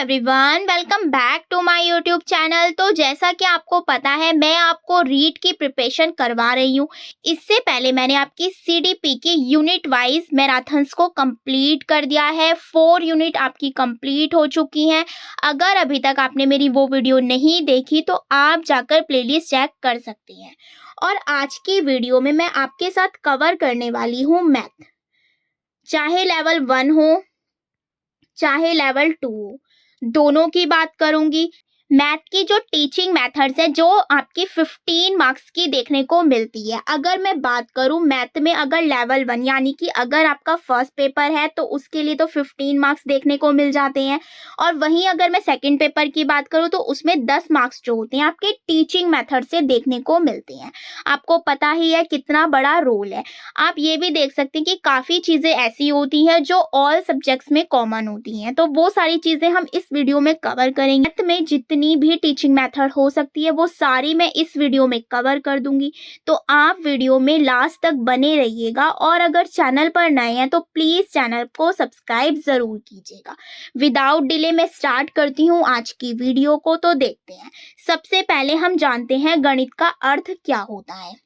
Everyone, welcome back to my YouTube channel. तो जैसा कि आपको पता है, मैं आपको रीट की प्रिपरेशन करवा रही हूँ। इससे पहले मैंने आपकी सीडीपी की यूनिट वाइज मैराथन्स को कंप्लीट कर दिया है। 4 यूनिट आपकी कंप्लीट हो चुकी हैं। अगर अभी तक आपने मेरी वो वीडियो नहीं देखी तो आप जाकर प्लेलिस्ट चेक कर सकती हैं। और आज की वीडियो में मैं आपके साथ कवर करने वाली हूँ मैथ, चाहे लेवल 1 हो चाहे लेवल 2 हो, दोनों की बात करूंगी। मैथ की जो टीचिंग मेथड्स है जो आपकी 15 मार्क्स की देखने को मिलती है। अगर मैं बात करूं मैथ में, अगर लेवल 1 यानी कि अगर आपका फर्स्ट पेपर है तो उसके लिए तो 15 मार्क्स देखने को मिल जाते हैं। और वहीं अगर मैं सेकंड पेपर की बात करूं तो उसमें 10 मार्क्स जो होते हैं आपके टीचिंग मेथड से देखने को मिलते हैं। आपको पता ही है कितना बड़ा रोल है। आप ये भी देख सकते हैं कि काफ़ी चीज़ें ऐसी होती हैं जो ऑल सब्जेक्ट्स में कॉमन होती हैं, तो वो सारी चीज़ें हम इस वीडियो में कवर करेंगे। मैथ में जितनी भी टीचिंग मेथड हो सकती है वो सारी मैं इस वीडियो में कवर कर दूंगी। तो आप वीडियो में लास्ट तक बने रहिएगा। और अगर चैनल पर नए हैं तो प्लीज़ चैनल को सब्सक्राइब ज़रूर कीजिएगा। विदाउट डिले मैं स्टार्ट करती हूँ आज की वीडियो को। तो देखते हैं। सबसे पहले हम जानते हैं गणित का अर्थ क्या होता है।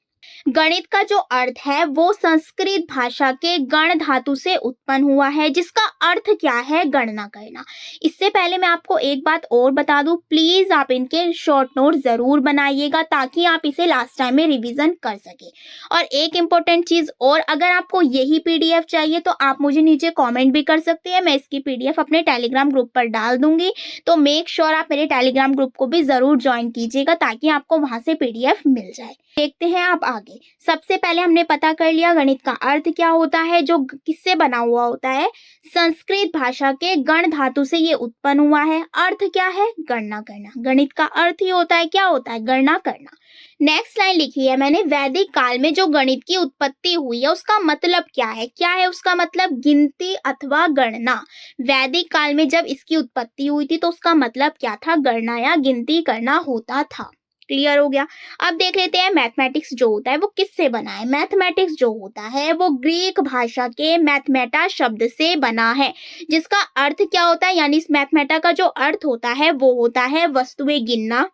गणित का जो अर्थ है वो संस्कृत भाषा के गण धातु से उत्पन्न हुआ है, जिसका अर्थ क्या है, गणना करना। इससे पहले मैं आपको एक बात और बता दूं, प्लीज आप इनके शॉर्ट नोट जरूर बनाइएगा ताकि आप इसे लास्ट टाइम में रिवीजन कर सके। और एक इम्पोर्टेंट चीज और, अगर आपको यही पीडीएफ चाहिए तो आप मुझे नीचे कॉमेंट भी कर सकते हैं। मैं इसकी पीडीएफ अपने टेलीग्राम ग्रुप पर डाल दूंगी, तो मेक श्योर आप मेरे टेलीग्राम ग्रुप को भी जरूर ज्वाइन कीजिएगा ताकि आपको वहां से पीडीएफ मिल जाए। देखते हैं आप आगे। सबसे पहले हमने पता कर लिया गणित का अर्थ क्या होता है, जो किससे बना हुआ होता है, संस्कृत भाषा के गण धातु से ये उत्पन्न हुआ है। अर्थ क्या है, गणना करना। गणित का अर्थ ही होता है, क्या होता है, गणना करना। नेक्स्ट लाइन लिखी है मैंने, वैदिक काल में जो गणित की उत्पत्ति हुई है उसका मतलब क्या है। क्या है उसका मतलब, गिनती अथवा गणना। वैदिक काल में जब इसकी उत्पत्ति हुई थी तो उसका मतलब क्या था, गणना या गिनती करना होता था। क्लियर हो गया। अब देख लेते हैं मैथमेटिक्स जो होता है वो किससे बना है। मैथमेटिक्स जो होता है वो ग्रीक भाषा के मैथमेटा शब्द से बना है, जिसका अर्थ क्या होता है, यानी इस मैथमेटा का जो अर्थ होता है वो होता है वस्तुएं गिनना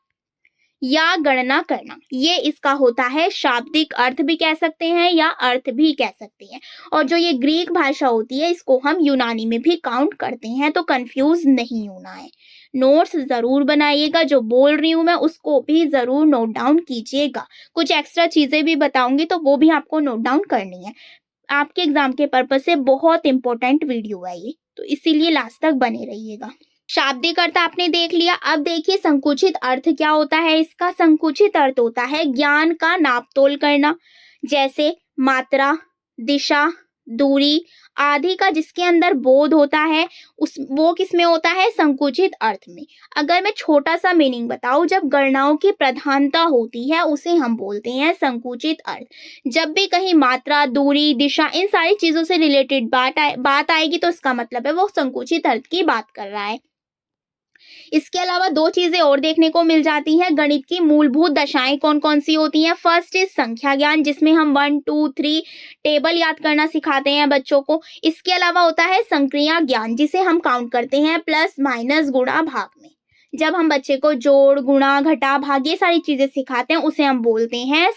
या गणना करना। ये इसका होता है शाब्दिक अर्थ भी कह सकते हैं या अर्थ भी कह सकते हैं। और जो ये ग्रीक भाषा होती है इसको हम यूनानी में भी काउंट करते हैं, तो कंफ्यूज नहीं होना है। नोट्स जरूर बनाइएगा, जो बोल रही हूँ मैं उसको भी जरूर नोट डाउन कीजिएगा। कुछ एक्स्ट्रा चीजें भी बताऊंगी तो वो भी आपको नोट डाउन करनी है। आपके एग्जाम के पर्पज से बहुत इंपॉर्टेंट वीडियो है ये, तो इसीलिए लास्ट तक बने रहिएगा। शाब्दिक अर्थ आपने देख लिया। अब देखिए संकुचित अर्थ क्या होता है इसका। संकुचित अर्थ होता है ज्ञान का नापतोल करना, जैसे मात्रा, दिशा, दूरी आदि का जिसके अंदर बोध होता है वो किस में होता है, संकुचित अर्थ में। अगर मैं छोटा सा मीनिंग बताऊं, जब गणनाओं की प्रधानता होती है उसे हम बोलते हैं संकुचित अर्थ। जब भी कहीं मात्रा, दूरी, दिशा इन सारी चीजों से रिलेटेड बात आएगी तो इसका मतलब है वो संकुचित अर्थ की बात कर रहा है। इसके अलावा 2 चीजें और देखने को मिल जाती हैं। गणित की मूलभूत दशाएं कौन कौन सी होती हैं। फर्स्ट इज संख्या ज्ञान, जिसमें हम 1 2 3 टेबल याद करना सिखाते हैं बच्चों को। इसके अलावा होता है संक्रिया ज्ञान, जिसे हम काउंट करते हैं प्लस माइनस गुणा भाग में। जब हम बच्चे को जोड़, गुणा, घटा, भाग ये सारी चीजें सिखाते हैं उसे हम बोलते हैं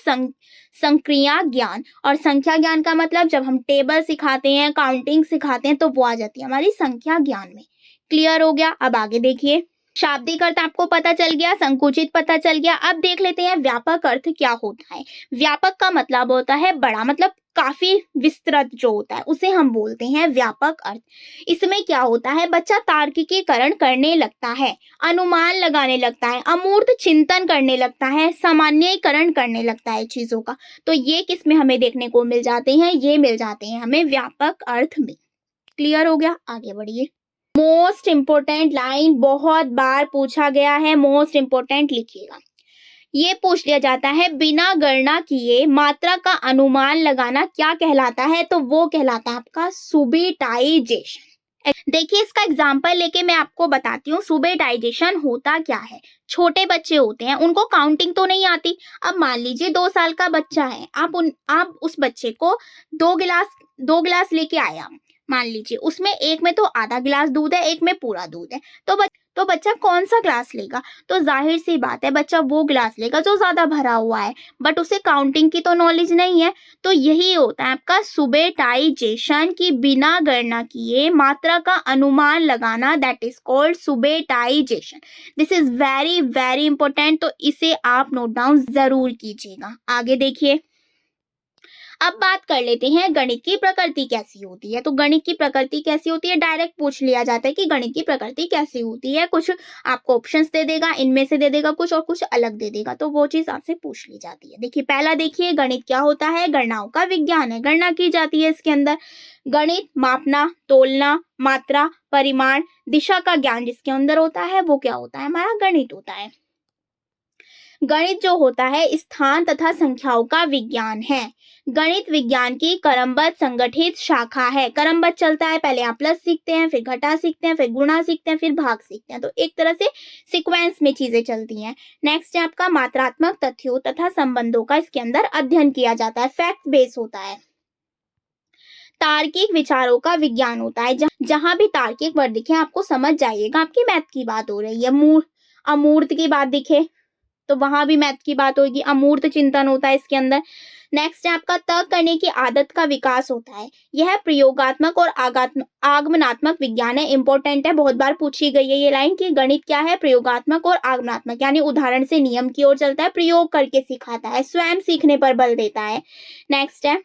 संक्रिया ज्ञान। और संख्या ज्ञान का मतलब जब हम टेबल सिखाते हैं, काउंटिंग सिखाते हैं तो वो आ जाती है हमारी संख्या ज्ञान में। क्लियर हो गया। अब आगे देखिए, शाब्दिक अर्थ आपको पता चल गया, संकुचित पता चल गया। अब देख लेते हैं व्यापक अर्थ क्या होता है। व्यापक का मतलब होता है बड़ा, मतलब काफी विस्तृत जो होता है उसे हम बोलते हैं व्यापक अर्थ। इसमें क्या होता है, बच्चा तार्किकीकरण करने लगता है, अनुमान लगाने लगता है, अमूर्त चिंतन करने लगता है, सामान्यीकरण करने लगता है चीजों का। तो ये किस में हमें देखने को मिल जाते हैं, ये मिल जाते हैं हमें व्यापक अर्थ में। क्लियर हो गया। आगे बढ़िए। मोस्ट इंपोर्टेंट लाइन बहुत बार पूछा गया है, मोस्ट इंपोर्टेंट लिखिएगा। ये पूछ लिया जाता है, बिना गणना किए मात्रा का अनुमान लगाना क्या कहलाता है, तो वो कहलाता है आपका सुबिटाइजेशन। देखिए इसका एग्जाम्पल लेके मैं आपको बताती हूँ सुबिटाइजेशन होता क्या है। छोटे बच्चे होते हैं, उनको काउंटिंग तो नहीं आती। अब मान लीजिए 2 साल का बच्चा है, आप उस बच्चे को 2 गिलास लेके आया। मान लीजिए उसमें एक में तो आधा गिलास दूध है, एक में पूरा दूध है। तो बच्चा कौन सा ग्लास लेगा? तो जाहिर सी बात है बच्चा वो ग्लास लेगा जो ज़्यादा भरा हुआ है, बट उसे काउंटिंग की तो नॉलेज नहीं है। तो यही होता है आपका सुबेटाइजेशन, की बिना गणना किए मात्रा का अनुमान लगाना, that is called subitization. This is very very important, तो इसे आप नोट डाउन जरूर कीजिएगा। आगे देखिए, अब बात कर लेते हैं गणित की प्रकृति कैसी होती है। तो गणित की प्रकृति कैसी होती है, डायरेक्ट पूछ लिया जाता है कि गणित की प्रकृति कैसी होती है। कुछ आपको ऑप्शंस दे देगा, इनमें से दे देगा कुछ और कुछ अलग दे देगा, तो वो चीज आपसे पूछ ली जाती है। देखिए पहला देखिए, गणित क्या होता है? गणनाओं का विज्ञान है, गणना की जाती है इसके अंदर। गणित मापना, तोलना, मात्रा, परिमाण, दिशा का ज्ञान जिसके अंदर होता है वो क्या होता है? हमारा गणित होता है। गणित जो होता है स्थान तथा संख्याओं का विज्ञान है। गणित विज्ञान की क्रमबद्ध संगठित शाखा है। क्रमबद्ध चलता है, पहले आप प्लस सीखते हैं, फिर घटा सीखते हैं, फिर गुणा सीखते हैं, फिर भाग सीखते हैं। तो एक तरह से सीक्वेंस में चीजें चलती हैं। नेक्स्ट है आपका मात्रात्मक तथ्यों तथा संबंधों का इसके अंदर अध्ययन किया जाता है, फैक्ट बेस होता है। तार्किक विचारों का विज्ञान होता है। जहां भी तार्किक वर्ड दिखे आपको समझ जाइएगा आपकी मैथ की बात हो रही है। अमूर्त की बात दिखे तो वहां भी मैथ की बात होगी। अमूर्त चिंतन होता है इसके अंदर। नेक्स्ट है आपका तर्क करने की आदत का विकास होता है। यह प्रयोगात्मक और आगमनात्मक विज्ञान है। इंपॉर्टेंट है, बहुत बार पूछी गई है ये लाइन कि गणित क्या है? प्रयोगात्मक और आगमनात्मक, यानी उदाहरण से नियम की ओर चलता है, प्रयोग करके सिखाता है, स्वयं सीखने पर बल देता है। नेक्स्ट है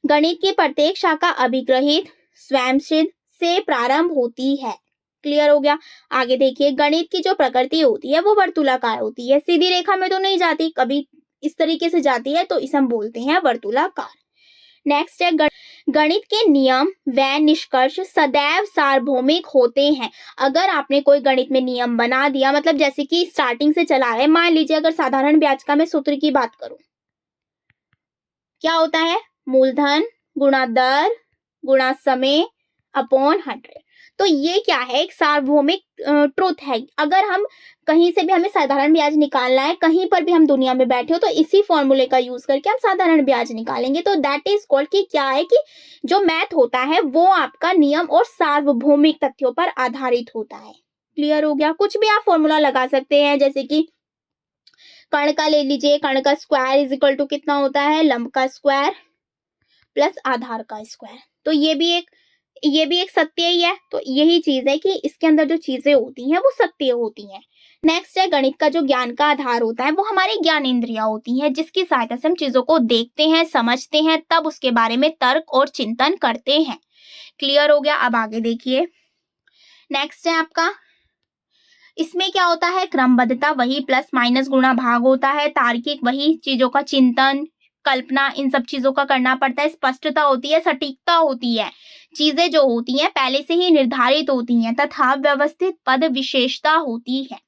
गणित की प्रत्येक शाखा अभिग्रहित स्वयंसिद्ध से प्रारंभ होती है। क्लियर हो गया? आगे देखिए, गणित की जो प्रकृति होती है वो वर्तुलाकार होती है, सीधी रेखा में तो नहीं जाती, कभी इस तरीके से जाती है, तो इसे हम बोलते हैं वर्तुलाकार। नेक्स्ट है गणित के नियम व निष्कर्ष सदैव सार्वभौमिक होते हैं। अगर आपने कोई गणित में नियम बना दिया, मतलब जैसे कि स्टार्टिंग से चला रहे, मान लीजिए अगर साधारण ब्याज का मैं सूत्र की बात करूं, क्या होता है? मूलधन गुणा दर गुणा समय अपॉन 100। तो ये क्या है? एक सार्वभौमिक ट्रुथ है। अगर हम कहीं से भी हमें साधारण ब्याज निकालना है, कहीं पर भी हम दुनिया में बैठे हो, तो इसी फॉर्मूले का यूज करके हम साधारण ब्याज निकालेंगे। तो दैट इज कॉल्ड कि क्या है कि जो मैथ होता है वो आपका नियम और सार्वभौमिक तथ्यों पर आधारित होता है। क्लियर हो गया? कुछ भी आप फॉर्मूला लगा सकते हैं, जैसे कि कर्ण का ले लीजिए, कर्ण का स्क्वायर इज इक्वल टू कितना होता है? लंब का स्क्वायर प्लस आधार का स्क्वायर। तो ये भी एक सत्य ही है। तो यही चीज है कि इसके अंदर जो चीजें होती हैं वो सत्य होती हैं। नेक्स्ट है गणित का जो ज्ञान का आधार होता है वो हमारी ज्ञान इंद्रियां होती हैं, जिसकी सहायता से हम चीजों को देखते हैं, समझते हैं, तब उसके बारे में तर्क और चिंतन करते हैं। क्लियर हो गया? अब आगे देखिए, नेक्स्ट है आपका, इसमें क्या होता है? क्रमबद्धता वही प्लस माइनस गुणा भाग होता है। तार्किक वही चीजों का चिंतन, कल्पना, इन सब चीजों का करना पड़ता है। स्पष्टता होती है, सटीकता होती है, चीजें जो होती हैं पहले से ही निर्धारित होती हैं, तथा व्यवस्थित पद विशेषता होती है।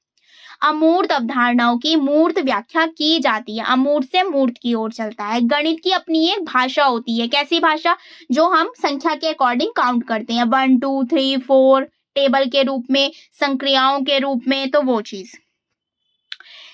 अमूर्त अवधारणाओं की मूर्त व्याख्या की जाती है। अमूर्त से मूर्त की ओर चलता है। गणित की अपनी एक भाषा होती है। कैसी भाषा? जो हम संख्या के अकॉर्डिंग काउंट करते हैं, 1 2 3 4 टेबल के रूप में, संक्रियाओं के रूप में, तो वो चीज।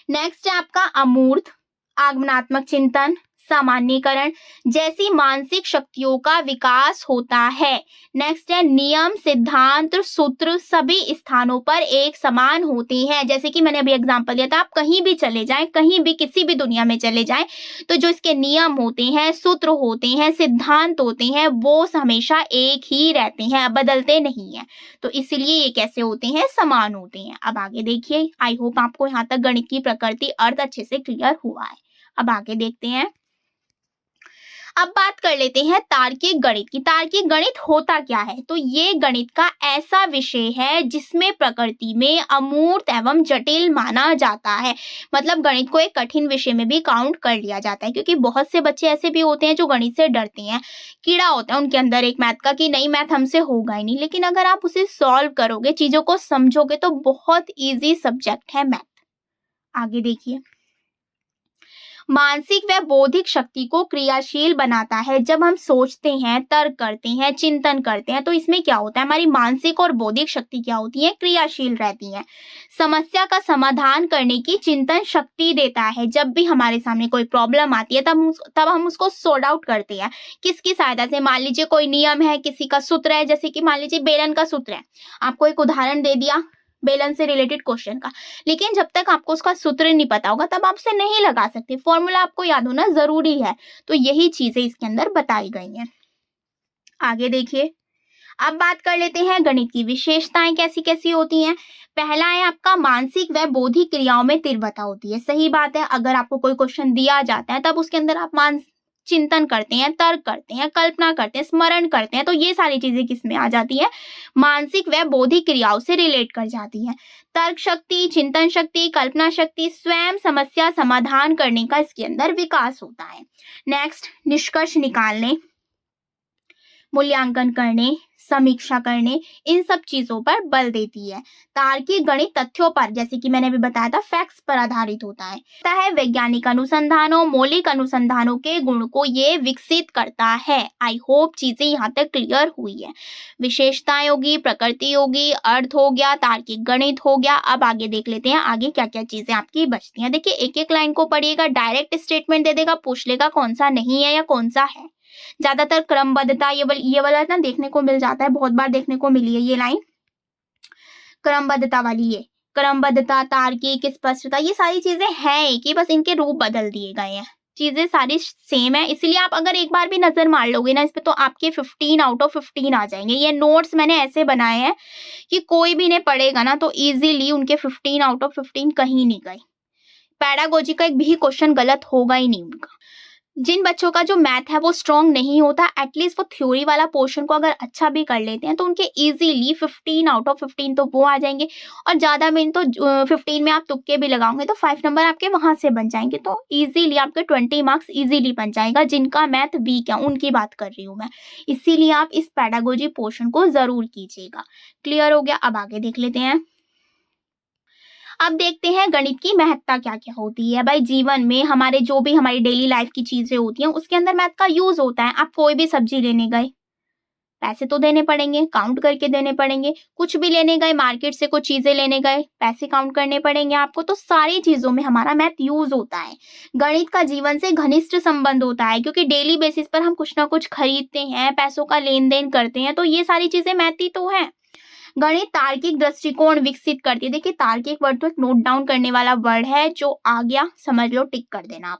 नेक्स्ट है आपका अमूर्त आगमनात्मक चिंतन, सामान्यीकरण जैसी मानसिक शक्तियों का विकास होता है। नेक्स्ट है नियम, सिद्धांत, सूत्र सभी स्थानों पर एक समान होते हैं। जैसे कि मैंने अभी एग्जांपल दिया था, आप कहीं भी चले जाएं, कहीं भी किसी भी दुनिया में चले जाएं, तो जो इसके नियम होते हैं, सूत्र होते हैं, सिद्धांत होते हैं, वो हमेशा एक ही रहते हैं, बदलते नहीं है। तो इसीलिए ये कैसे होते हैं? समान होते हैं। अब आगे देखिए, आई होप आपको यहाँ तक गणित की प्रकृति, अर्थ अच्छे से क्लियर हुआ है। अब आगे देखते हैं, अब बात कर लेते हैं तार्किक गणित की। तार्किक गणित होता क्या है? तो ये गणित का ऐसा विषय है जिसमें प्रकृति में अमूर्त एवं जटिल माना जाता है। मतलब गणित को एक कठिन विषय में भी काउंट कर लिया जाता है, क्योंकि बहुत से बच्चे ऐसे भी होते हैं जो गणित से डरते हैं, कीड़ा होता है उनके अंदर एक मैथ का कि नहीं मैथ हमसे होगा ही नहीं। लेकिन अगर आप उसे सॉल्व करोगे, चीजों को समझोगे, तो बहुत ईजी सब्जेक्ट है मैथ। आगे देखिए, मानसिक व बौद्धिक शक्ति को क्रियाशील बनाता है। जब हम सोचते हैं, तर्क करते हैं, चिंतन करते हैं, तो इसमें क्या होता है? हमारी मानसिक और बौद्धिक शक्ति क्या होती है? क्रियाशील रहती है। समस्या का समाधान करने की चिंतन शक्ति देता है। जब भी हमारे सामने कोई प्रॉब्लम आती है, तब हम उसको सॉर्ट आउट करते हैं। किसकी सहायता से? मान लीजिए कोई नियम है, किसी का सूत्र है, जैसे कि मान लीजिए बेलन का सूत्र है, आपको एक उदाहरण दे दिया, बेलन से रिलेटेड क्वेश्चन का। लेकिन जब तक आपको उसका सूत्र नहीं पता होगा तब आप उसे नहीं लगा सकते, फॉर्मूला आपको याद होना जरूरी है। तो यही चीजें इसके अंदर बताई गई हैं। आगे देखिए, अब बात कर लेते हैं गणित की विशेषताएं कैसी कैसी होती हैं। पहला है आपका मानसिक व बौद्धिक क्रियाओं में तीव्रता होती है। सही बात है, अगर आपको कोई क्वेश्चन दिया जाता है तब उसके अंदर आप चिंतन करते हैं, तर्क करते हैं, कल्पना करते हैं, स्मरण करते हैं, तो ये सारी चीजें किस में आ जाती है, मानसिक व बौद्धिक क्रियाओं से रिलेट कर जाती है। तर्क शक्ति, चिंतन शक्ति, कल्पना शक्ति, स्वयं समस्या समाधान करने का इसके अंदर विकास होता है। नेक्स्ट, निष्कर्ष निकालने, मूल्यांकन करने, समीक्षा करने, इन सब चीजों पर बल देती है। तार्किक गणित तथ्यों पर, जैसे कि मैंने अभी बताया था, फैक्ट्स पर आधारित होता है वैज्ञानिक अनुसंधानों, मौलिक अनुसंधानों के गुण को ये विकसित करता है। आई होप चीजें यहाँ तक क्लियर हुई है। विशेषताएं होगी, प्रकृति होगी, अर्थ हो गया, तार्किक गणित हो गया। अब आगे देख लेते हैं आगे क्या क्या चीजें आपकी बचती हैं। देखिए, एक एक लाइन को पढ़िएगा, डायरेक्ट स्टेटमेंट दे देगा, पूछ लेगा कौन सा नहीं है या कौन सा है। ज्यादातर क्रमबद्धता ये वाला ना देखने को मिल जाता है, बहुत बार देखने को मिली है ये लाइन, क्रमबद्धता वाली। ये क्रमबद्धता, तार्किक, स्पष्टता, ये सारी चीजें हैं कि बस इनके रूप बदल दिए गए हैं। चीजें सारी सेम है, इसलिए आप अगर एक बार भी नजर मार लोगे ना इस पे तो आपके 15 आउट ऑफ 15 आ जाएंगे। ये नोट्स मैंने ऐसे बनाए हैं कि कोई भी ने पढ़ेगा ना तो इजीली उनके 15 आउट ऑफ 15 कहीं नहीं गए। पैडागोजी का एक भी क्वेश्चन गलत होगा ही नहीं उनका। जिन बच्चों का जो मैथ है वो स्ट्रॉन्ग नहीं होता, एटलीस्ट वो थ्योरी वाला पोर्शन को अगर अच्छा भी कर लेते हैं तो उनके इजीली 15 आउट ऑफ 15 तो वो आ जाएंगे। और ज़्यादा में तो 15 में आप तुक्के भी लगाओगे तो 5 नंबर आपके वहाँ से बन जाएंगे। तो इजीली आपके 20 मार्क्स इजीली बन जाएगा। जिनका मैथ वीक है उनकी बात कर रही हूँ मैं, इसीलिए आप इस पैडागोजी पोर्शन को ज़रूर कीजिएगा। क्लियर हो गया? अब आगे देख लेते हैं। अब देखते हैं गणित की महत्ता क्या क्या होती है। भाई, जीवन में हमारे जो भी हमारी डेली लाइफ की चीजें होती हैं उसके अंदर मैथ का यूज होता है। आप कोई भी सब्जी लेने गए, पैसे तो देने पड़ेंगे, काउंट करके देने पड़ेंगे। कुछ भी लेने गए, मार्केट से कुछ चीजें लेने गए, पैसे काउंट करने पड़ेंगे आपको। तो सारी चीजों में हमारा मैथ यूज होता है। गणित का जीवन से घनिष्ठ संबंध होता है क्योंकि डेली बेसिस पर हम कुछ ना कुछ खरीदते हैं, पैसों का लेन देन करते हैं, तो ये सारी चीजें मैथ ही तो है। गणित तार्किक दृष्टिकोण विकसित करती है। देखिए, तार्किक वर्ड तो एक नोट डाउन करने वाला वर्ड है, जो आ गया समझ लो, टिक कर देना आप।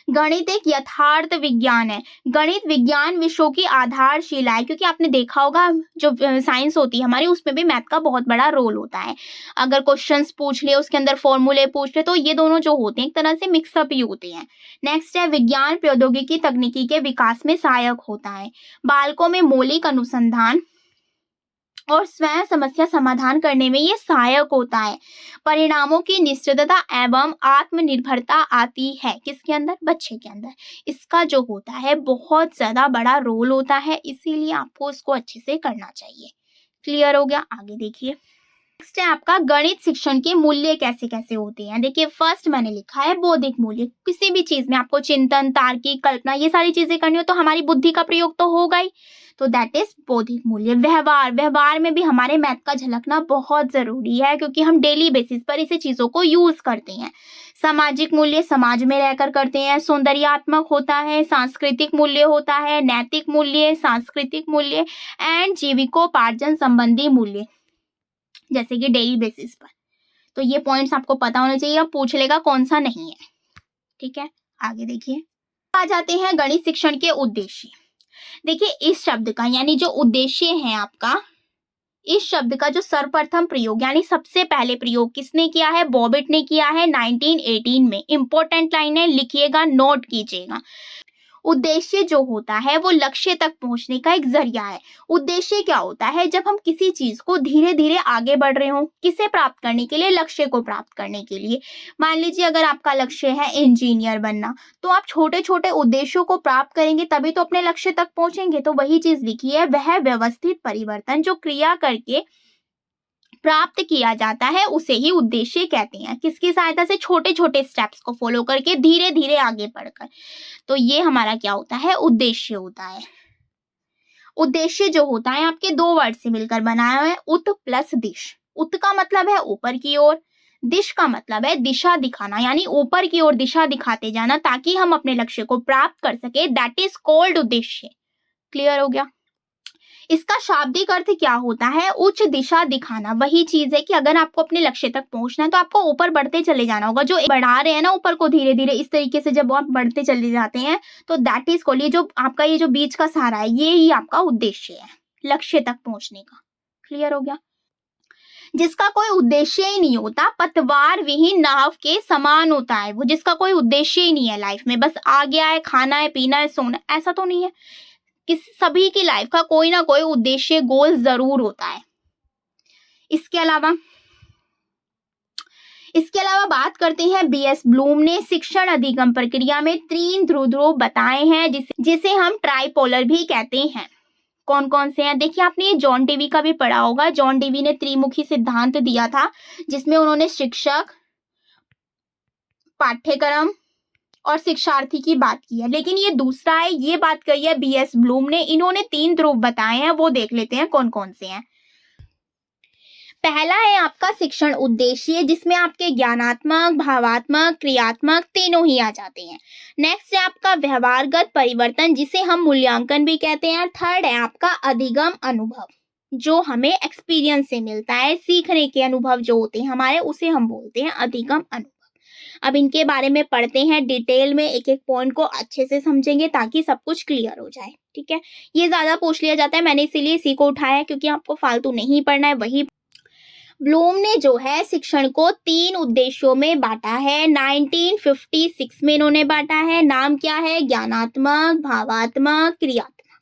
गणित एक यथार्थ विज्ञान है। गणित विज्ञान विषयों की आधारशिला है, क्योंकि आपने देखा होगा जो साइंस होती है हमारी उसमें भी मैथ का बहुत बड़ा रोल होता है। अगर क्वेश्चंस पूछ ले, उसके अंदर फॉर्मूले पूछ ले, तो ये दोनों जो होते हैं एक तरह से मिक्सअप ही होते हैं। नेक्स्ट है विज्ञान प्रौद्योगिकी तकनीकी के विकास में सहायक होता है। बालकों में मौलिक अनुसंधान और स्वयं समस्या समाधान करने में ये सहायक होता है। परिणामों की निश्चितता एवं आत्मनिर्भरता आती है किसके अंदर? बच्चे के अंदर। इसका जो होता है बहुत ज्यादा बड़ा रोल होता है, इसीलिए आपको इसको अच्छे से करना चाहिए। क्लियर हो गया? आगे देखिए। नेक्स्ट है आपका गणित शिक्षण के मूल्य कैसे कैसे होते हैं। देखिए, फर्स्ट मैंने लिखा है बौद्धिक मूल्य। किसी भी चीज में आपको चिंतन, तार्किक, कल्पना ये सारी चीजें करनी हो तो हमारी बुद्धि का प्रयोग तो होगा ही, तो दैट इज बौद्धिक मूल्य। व्यवहार में भी हमारे मैथ का झलकना बहुत जरूरी है क्योंकि हम डेली बेसिस पर इसे चीजों को यूज करते हैं। सामाजिक मूल्य समाज में रहकर करते हैं। सौंदर्यात्मक होता है, सांस्कृतिक मूल्य होता है, नैतिक मूल्य, सांस्कृतिक मूल्य एंड जीविकोपार्जन संबंधी मूल्य, जैसे कि डेली बेसिस पर। तो ये पॉइंट्स आपको पता होने चाहिए। अब पूछ लेगा कौन सा नहीं है, ठीक है? आगे देखिए। आ जाते हैं गणित शिक्षण के उद्देश्य। देखिए, इस शब्द का यानी जो उद्देश्य है आपका, इस शब्द का जो सर्वप्रथम प्रयोग यानी सबसे पहले प्रयोग किसने किया है? बॉबिट ने किया है 1918 में। इंपॉर्टेंट लाइन है, लिखिएगा, नोट कीजिएगा। उद्देश्य जो होता है वो लक्ष्य तक पहुंचने का एक जरिया है। उद्देश्य क्या होता है? जब हम किसी चीज को धीरे धीरे आगे बढ़ रहे हो, किसे प्राप्त करने के लिए? लक्ष्य को प्राप्त करने के लिए। मान लीजिए अगर आपका लक्ष्य है इंजीनियर बनना, तो आप छोटे छोटे उद्देश्यों को प्राप्त करेंगे तभी तो अपने लक्ष्य तक पहुंचेंगे। तो वही चीज लिखी है, वह व्यवस्थित परिवर्तन जो क्रिया करके प्राप्त किया जाता है उसे ही उद्देश्य कहते हैं। किसकी सहायता से? छोटे छोटे स्टेप्स को फॉलो करके धीरे धीरे आगे बढ़कर। तो ये हमारा क्या होता है? उद्देश्य होता है। उद्देश्य जो होता है आपके दो वर्ड से मिलकर बनाया है, उत प्लस दिश। उत का मतलब है ऊपर की ओर, दिश का मतलब है दिशा दिखाना, यानी ऊपर की ओर दिशा दिखाते जाना ताकि हम अपने लक्ष्य को प्राप्त कर सके। दैट इज कॉल्ड उद्देश्य। क्लियर हो गया? इसका शाब्दिक अर्थ क्या होता है? उच्च दिशा दिखाना। वही चीज है कि अगर आपको अपने लक्ष्य तक पहुंचना है तो आपको ऊपर बढ़ते चले जाना होगा। जो बढ़ा रहे हैं ना ऊपर को धीरे धीरे, इस तरीके से जब आप बढ़ते चले जाते हैं तो दैट इज कॉल्ड, ये जो आपका ये जो बीच का सहारा है ये ही आपका उद्देश्य है लक्ष्य तक पहुंचने का। क्लियर हो गया? जिसका कोई उद्देश्य ही नहीं होता, पतवार विहीन नाव के समान होता है वो, जिसका कोई उद्देश्य ही नहीं है लाइफ में, बस आ गया है, खाना है, पीना है, सोना, ऐसा तो नहीं है। सभी की लाइफ का कोई ना कोई उद्देश्य, गोल जरूर होता है। इसके अलावा बात करते हैं, बीएस ब्लूम ने शिक्षण अधिगम प्रक्रिया में 3 ध्रुव बताए हैं जिसे हम ट्राइपोलर भी कहते हैं। कौन कौन से हैं? देखिए, आपने ये जॉन डेवी का भी पढ़ा होगा। जॉन डेवी ने त्रिमुखी सिद्धांत दिया था जिसमें उन्होंने शिक्षक, पाठ्यक्रम और शिक्षार्थी की बात की है। लेकिन ये दूसरा है, ये बात कही है बीएस ब्लूम ने। इन्होंने 3 ध्रुव बताए हैं, वो देख लेते हैं कौन कौन से हैं। पहला है आपका शिक्षण उद्देश्य, जिसमें आपके ज्ञानात्मक, भावात्मक, क्रियात्मक तीनों ही आ जाते हैं। नेक्स्ट है आपका व्यवहारगत परिवर्तन, जिसे हम मूल्यांकन भी कहते हैं। थर्ड है आपका अधिगम अनुभव, जो हमें एक्सपीरियंस से मिलता है, सीखने के अनुभव जो होते हैं हमारे, उसे हम बोलते हैं अधिगम अनुभव। अब इनके बारे में पढ़ते हैं डिटेल में, एक एक पॉइंट को अच्छे से समझेंगे ताकि सब कुछ क्लियर हो जाए। ठीक है, ये ज्यादा पूछ लिया जाता है, मैंने इसीलिए इसी को उठाया है क्योंकि आपको फालतू नहीं पढ़ना है। वही ब्लूम ने जो है शिक्षण को 3 उद्देश्यों में बांटा है। 1956 में इन्होंने बांटा है। नाम क्या है? ज्ञानात्मक, भावात्मक, क्रियात्मक।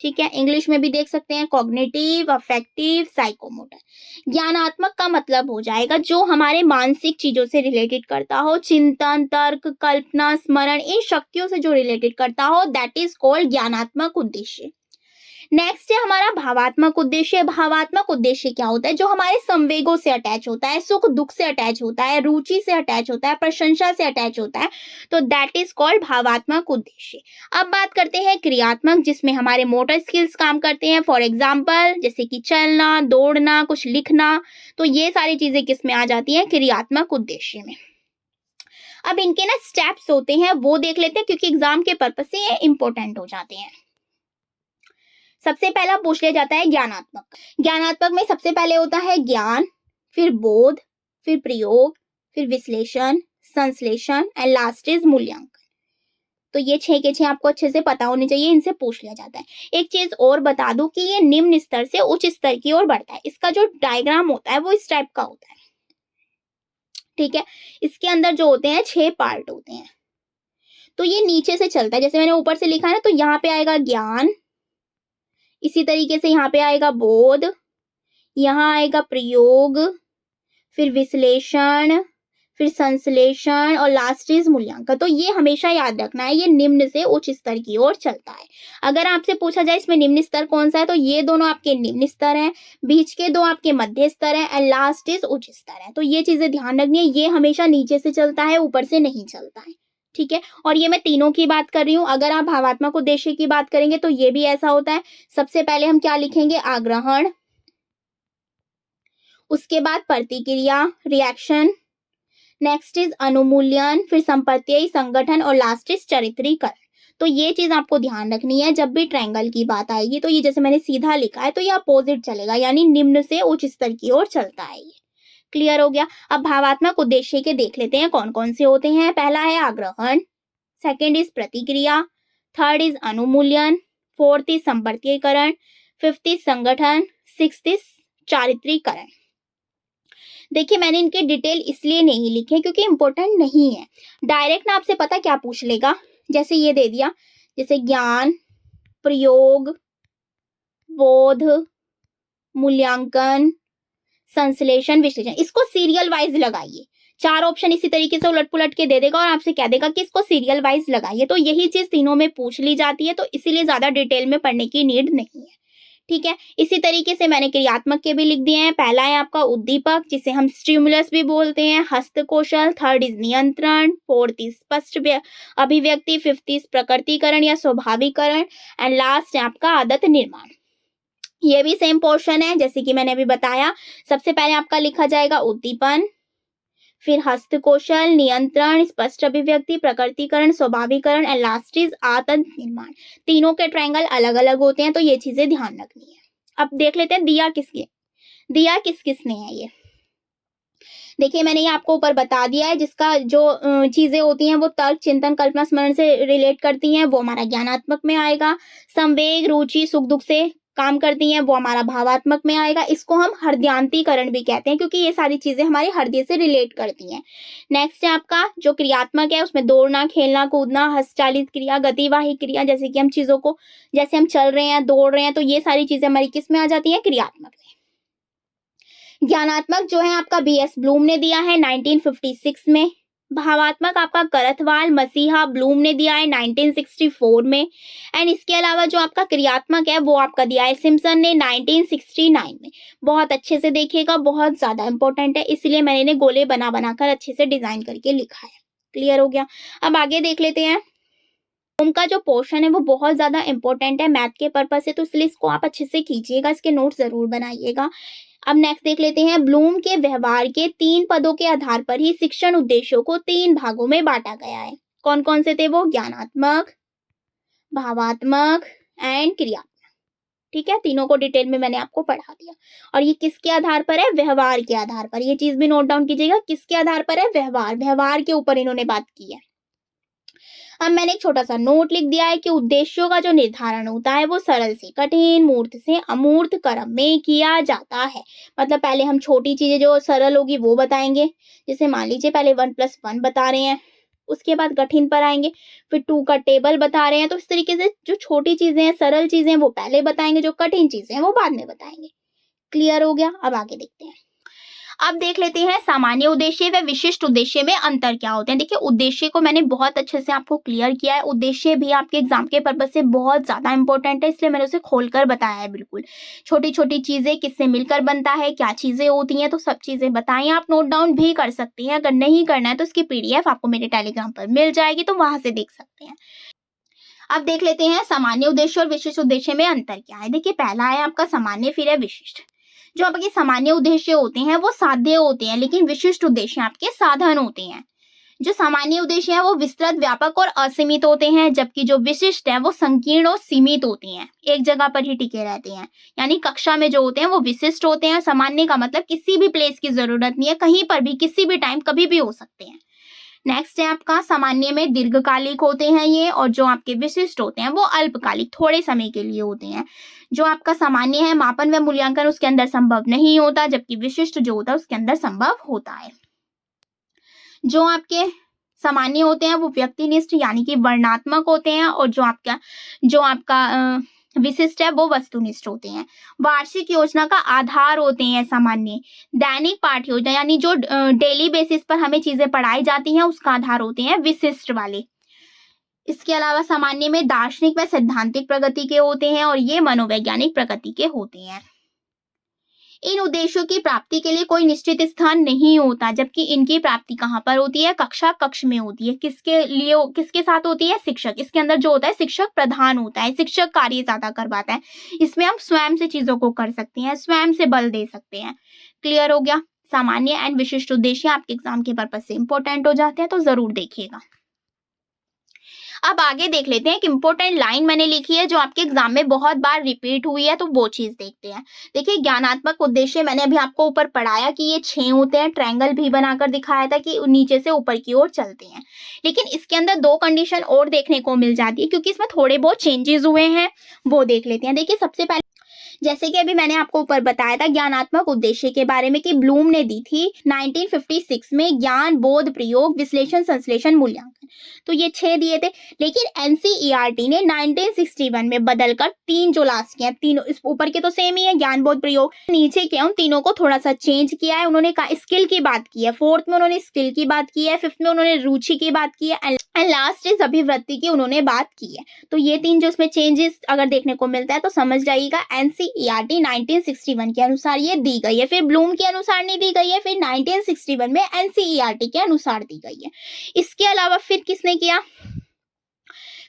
ठीक है, इंग्लिश में भी देख सकते हैं, कॉग्निटिव, अफेक्टिव, साइकोमोटर। ज्ञानात्मक का मतलब हो जाएगा जो हमारे मानसिक चीजों से रिलेटेड करता हो, चिंतन, तर्क, कल्पना, स्मरण, इन शक्तियों से जो रिलेटेड करता हो, दैट इज कॉल्ड ज्ञानात्मक उद्देश्य। नेक्स्ट है हमारा भावात्मक उद्देश्य। भावात्मक उद्देश्य क्या होता है? जो हमारे संवेगों से अटैच होता है, सुख दुख से अटैच होता है, रुचि से अटैच होता है, प्रशंसा से अटैच होता है, तो दैट इज कॉल्ड भावात्मक उद्देश्य। अब बात करते हैं क्रियात्मक, जिसमें हमारे मोटर स्किल्स काम करते हैं। फॉर एग्जाम्पल जैसे कि चलना, दौड़ना, कुछ लिखना, तो ये सारी चीजें किस में आ जाती हैं? क्रियात्मक उद्देश्य में। अब इनके ना स्टेप्स होते हैं, वो देख लेते हैं क्योंकि एग्जाम के पर्पज से ये इंपॉर्टेंट हो जाते हैं। सबसे पहला पूछ लिया जाता है ज्ञानात्मक। ज्ञानात्मक में सबसे पहले होता है ज्ञान, फिर बोध, फिर प्रयोग, फिर विश्लेषण, संश्लेषण एंड लास्ट इज मूल्यांकन। तो ये 6 के 6 आपको अच्छे से पता होने चाहिए, इनसे पूछ लिया जाता है। एक चीज और बता दूं कि ये निम्न स्तर से उच्च स्तर की ओर बढ़ता है। इसका जो डायग्राम होता है वो इस टाइप का होता है। ठीक है, इसके अंदर जो होते हैं 6 पार्ट होते हैं। तो ये नीचे से चलता है, जैसे मैंने ऊपर से लिखा है ना, तो यहाँ पे आएगा ज्ञान, इसी तरीके से यहाँ पे आएगा बोध, यहाँ आएगा प्रयोग, फिर विश्लेषण, फिर संश्लेषण और लास्ट इज मूल्यांकन। तो ये हमेशा याद रखना है, ये निम्न से उच्च स्तर की ओर चलता है। अगर आपसे पूछा जाए इसमें निम्न स्तर कौन सा है, तो ये दोनों आपके निम्न स्तर हैं, बीच के 2 आपके मध्य स्तर हैं एंड लास्ट इज उच्च स्तर है। तो ये चीजें ध्यान रखनी है, ये हमेशा नीचे से चलता है, ऊपर से नहीं चलता है। ठीक है, और ये मैं तीनों की बात कर रही हूँ। अगर आप भावात्मक उद्देश्य की बात करेंगे तो ये भी ऐसा होता है। सबसे पहले हम क्या लिखेंगे? आग्रहण, उसके बाद प्रतिक्रिया, रिएक्शन, नेक्स्ट इज अनुमूल्यन, फिर संपत्ति, संगठन और लास्ट इज चरित्रीकरण। तो ये चीज आपको ध्यान रखनी है, जब भी ट्रायंगल की बात आएगी तो ये जैसे मैंने सीधा लिखा है तो ये अपोजिट चलेगा, यानी निम्न से उच्च स्तर की ओर चलता है ये। क्लियर हो गया? अब भावात्मक उद्देश्य के देख लेते हैं कौन कौन से होते हैं। पहला है आग्रहण, सेकंड इज प्रतिक्रिया, थर्ड इज अनुमूल्यन, फोर्थ इज संपर्कीकरण, फिफ्थ इज संगठन, सिक्स्थ इज चारित्रीकरण। देखिए, मैंने इनके डिटेल इसलिए नहीं लिखे क्योंकि इंपॉर्टेंट नहीं है। डायरेक्ट ना आपसे पता क्या पूछ लेगा, जैसे ये दे दिया, जैसे ज्ञान, प्रयोग, बोध, मूल्यांकन, संश्लेषण, विश्लेषण, इसको सीरियल वाइज लगाइए। 4 ऑप्शन इसी तरीके से उलट पुलट के दे देगा और आपसे कह देगा कि इसको सीरियल वाइज लगाइए। तो यही चीज तीनों में पूछ ली जाती है, तो इसीलिए ज्यादा डिटेल में पढ़ने की नीड नहीं है। ठीक है, इसी तरीके से मैंने क्रियात्मक के भी लिख दिए हैं। पहला है आपका उद्दीपक, जिसे हम स्टिमुलस भी बोलते हैं, हस्तकौशल, थर्ड इज नियंत्रण, फोर्थ इज स्पष्ट अभिव्यक्ति, फिफ्थ इज प्रकटीकरण या स्वाभाविकरण एंड लास्ट है आपका आदत निर्माण। ये भी सेम पोर्शन है जैसे कि मैंने अभी बताया। सबसे पहले आपका लिखा जाएगा उद्दीपन, फिर हस्तकौशल, नियंत्रण, स्पष्ट अभिव्यक्ति, प्रकटीकरण, स्वाभाविकरण, एंड लास्ट इज आतंक निर्माण। तीनों के ट्रायंगल अलग अलग होते हैं, तो ये चीजें ध्यान रखनी है। अब देख लेते हैं दिया किस किसने है। ये देखिए मैंने ये आपको ऊपर बता दिया है, जिसका जो चीजें होती हैं वो तर्क, चिंतन, कल्पना, स्मरण से रिलेट करती हैं, वो हमारा ज्ञानात्मक में आएगा। संवेग, रुचि, सुख दुख से काम करती हैं, वो हमारा भावात्मक में आएगा। इसको हम हृदयांतीकरण भी कहते हैं, क्योंकि ये सारी चीजें हमारे हृदय से रिलेट करती हैं। नेक्स्ट है आपका जो क्रियात्मक है, उसमें दौड़ना, खेलना, कूदना, हस्तचालित क्रिया, गतिवाही क्रिया, जैसे कि हम चीजों को, जैसे हम चल रहे हैं, दौड़ रहे हैं, तो ये सारी चीजें हमारी किस में आ जाती हैं? क्रियात्मक में। ज्ञानात्मक जो है आपका बीएस ब्लूम ने दिया है 1956 में। भावात्मक आपका करथवाल, मसीहा, ब्लूम ने दिया है 1964 में। एंड इसके अलावा जो आपका क्रियात्मक है वो आपका दिया है सिम्पसन ने 1969 में। बहुत अच्छे से देखिएगा, बहुत ज्यादा इंपॉर्टेंट है, इसलिए मैंने इन्हें गोले बना बनाकर अच्छे से डिजाइन करके लिखा है। क्लियर हो गया? अब आगे देख लेते हैं। ब्लूम का जो पोर्शन है वो बहुत ज्यादा इंपॉर्टेंट है मैथ के पर्पज से, तो इसलिए इसको आप अच्छे से कीजिएगा, इसके नोट जरूर बनाइएगा। अब नेक्स्ट देख लेते हैं। ब्लूम के व्यवहार के 3 पदों के आधार पर ही शिक्षण उद्देश्यों को 3 भागों में बांटा गया है। कौन कौन से थे वो? ज्ञानात्मक, भावात्मक एंड क्रियात्मक। ठीक है, तीनों को डिटेल में मैंने आपको पढ़ा दिया। और ये किसके आधार पर है? व्यवहार के आधार पर। ये चीज भी नोट डाउन कीजिएगा, किसके आधार पर है? व्यवहार के ऊपर इन्होंने बात की है। अब मैंने एक छोटा सा नोट लिख दिया है कि उद्देश्यों का जो निर्धारण होता है वो सरल से कठिन, मूर्त से अमूर्त क्रम में किया जाता है। मतलब पहले हम छोटी चीजें जो सरल होगी वो बताएंगे, जैसे मान लीजिए पहले 1+1 बता रहे हैं, उसके बाद कठिन पर आएंगे, फिर 2 का टेबल बता रहे हैं, तो इस तरीके से जो छोटी चीजें हैं, सरल चीजें हैं वो पहले बताएंगे, जो कठिन चीजें हैं वो बाद में बताएंगे। क्लियर हो गया? अब आगे देखते हैं। अब देख लेते हैं सामान्य उद्देश्य व विशिष्ट उद्देश्य में अंतर क्या होते हैं। देखिए उद्देश्य को मैंने बहुत अच्छे से आपको क्लियर किया है। उद्देश्य भी आपके एग्जाम के पर्पज से बहुत ज्यादा इंपॉर्टेंट है, इसलिए मैंने उसे खोलकर बताया है। बिल्कुल छोटी छोटी चीजें किससे मिलकर बनता है, क्या चीजें होती हैं, तो सब चीजें बताएं। आप नोट डाउन भी कर सकती हैं, अगर नहीं करना है तो इसकी पीडीएफ आपको मेरे टेलीग्राम पर मिल जाएगी, तो वहां से देख सकते हैं। अब देख लेते हैं सामान्य उद्देश्य और विशिष्ट उद्देश्य में अंतर क्या है। देखिए पहला है आपका सामान्य, फिर है विशिष्ट। जो आपके सामान्य उद्देश्य होते हैं वो साध्य होते हैं, लेकिन विशिष्ट उद्देश्य आपके साधन होते हैं। जो सामान्य उद्देश्य है वो विस्तृत, व्यापक और असीमित होते हैं, जबकि जो विशिष्ट है वो संकीर्ण और सीमित होते हैं, एक जगह पर ही टिके रहते हैं। यानी कक्षा में जो होते हैं वो विशिष्ट होते हैं। सामान्य का मतलब किसी भी प्लेस की जरूरत नहीं है, कहीं पर भी, किसी भी टाइम, कभी भी हो सकते हैं। नेक्स्ट है आपका सामान्य में दीर्घकालिक होते हैं ये, और जो आपके विशिष्ट होते हैं वो अल्पकालिक, थोड़े समय के लिए होते हैं। जो आपका सामान्य है मापन व मूल्यांकन उसके अंदर संभव नहीं होता, जबकि विशिष्ट जो होता है उसके अंदर संभव होता है। जो आपके सामान्य होते हैं वो व्यक्तिनिष्ठ यानी कि वर्णनात्मक होते हैं, और जो आपका विशिष्ट है वो वस्तुनिष्ठ होते हैं। वार्षिक योजना का आधार होते हैं सामान्य। दैनिक पाठ योजना यानी जो डेली बेसिस पर हमें चीजें पढ़ाई जाती हैं उसका आधार होते हैं विशिष्ट वाले। इसके अलावा सामान्य में दार्शनिक व सैद्धांतिक प्रगति के होते हैं, और ये मनोवैज्ञानिक प्रगति के होते हैं। इन उद्देश्यों की प्राप्ति के लिए कोई निश्चित स्थान नहीं होता, जबकि इनकी प्राप्ति कहाँ पर होती है? कक्ष में होती है। किसके लिए, किसके साथ होती है? शिक्षक। इसके अंदर जो होता है शिक्षक प्रधान होता है, शिक्षक कार्य ज्यादा करवाता है। इसमें हम स्वयं से चीजों को कर सकते हैं, स्वयं से बल दे सकते हैं। क्लियर हो गया? सामान्य एंड विशिष्ट उद्देश्य आपके एग्जाम के पर्पज से इंपॉर्टेंट हो जाते हैं, तो जरूर देखिएगा। अब आगे देख लेते हैं। एक इंपॉर्टेंट लाइन मैंने लिखी है जो आपके एग्जाम में बहुत बार रिपीट हुई है, तो वो चीज देखते हैं। देखिए ज्ञानात्मक उद्देश्य मैंने अभी आपको ऊपर पढ़ाया कि ये 6 होते हैं, ट्रायंगल भी बनाकर दिखाया था कि नीचे से ऊपर की ओर चलते हैं। लेकिन इसके अंदर 2 कंडीशन और देखने को मिल जाती है, क्योंकि इसमें थोड़े बहुत चेंजेस हुए हैं, वो देख लेते हैं। देखिए सबसे पहले जैसे कि अभी मैंने आपको ऊपर बताया था ज्ञानात्मक उद्देश्य के बारे में कि ब्लूम ने दी थी 1956 में, ज्ञान, बोध, प्रयोग, विश्लेषण, संश्लेषण, मूल्यांकन। तो ये 6 दिए थे, लेकिन एनसीईआरटी ने 1961 में बदलकर 3 जो लास्ट किया, तीनों इस ऊपर के तो सेम ही है, ज्ञान, बोध, प्रयोग, नीचे के उन तीनों को थोड़ा सा चेंज किया है। उन्होंने स्किल की बात की है, 4th में उन्होंने स्किल की बात की है, 5th में उन्होंने रुचि की बात की है, एंड लास्ट इज अभिवृत्ति की उन्होंने बात की है। तो ये 3 जो इसमें चेंजेस अगर देखने को मिलता है तो समझ जाइएगा एनसीईआरटी 1961 के अनुसार ये दी गई है, फिर ब्लूम के अनुसार नहीं दी गई है, फिर 1961 में एनसीईआरटी के अनुसार दी गई है। इसके अलावा फिर किसने किया?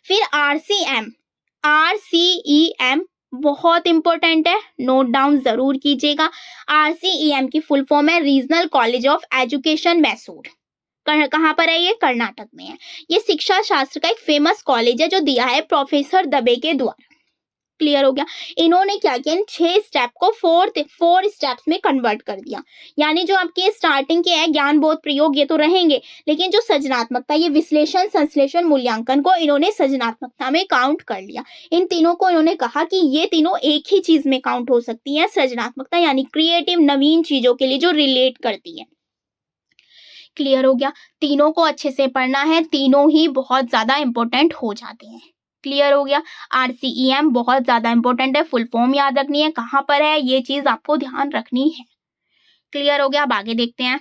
फिर आरसीईएम बहुत इंपॉर्टेंट है, नोट डाउन जरूर कीजिएगा। RCEM की फुल फॉर्म है regional college of education Mysore. कहाँ पर है ये? कर्नाटक में है। ये शिक्षा शास्त्र का एक फेमस कॉलेज है जो दिया है प्रोफेसर दबे के द्वारा। क्लियर हो गया। इन्होंने क्या किया, इन 6 स्टेप को 4 स्टेप्स में कन्वर्ट कर दिया। यानी जो आपके स्टार्टिंग के है ज्ञान बोध प्रयोग ये तो रहेंगे, लेकिन जो सृजनात्मकता, ये विश्लेषण संश्लेषण मूल्यांकन को इन्होंने सृजनात्मकता में काउंट कर लिया। इन तीनों को इन्होंने कहा कि ये तीनों एक ही चीज में काउंट हो सकती है, सृजनात्मकता यानी क्रिएटिव नवीन चीजों के लिए जो रिलेट करती है। क्लियर हो गया। तीनों को अच्छे से पढ़ना है, तीनों ही बहुत ज्यादा इंपॉर्टेंट हो जाते हैं। क्लियर हो गया। RCEM बहुत ज्यादा इंपॉर्टेंट है, फुल फॉर्म याद रखनी है, कहाँ पर है ये चीज आपको ध्यान रखनी है। क्लियर हो गया। अब आगे देखते हैं।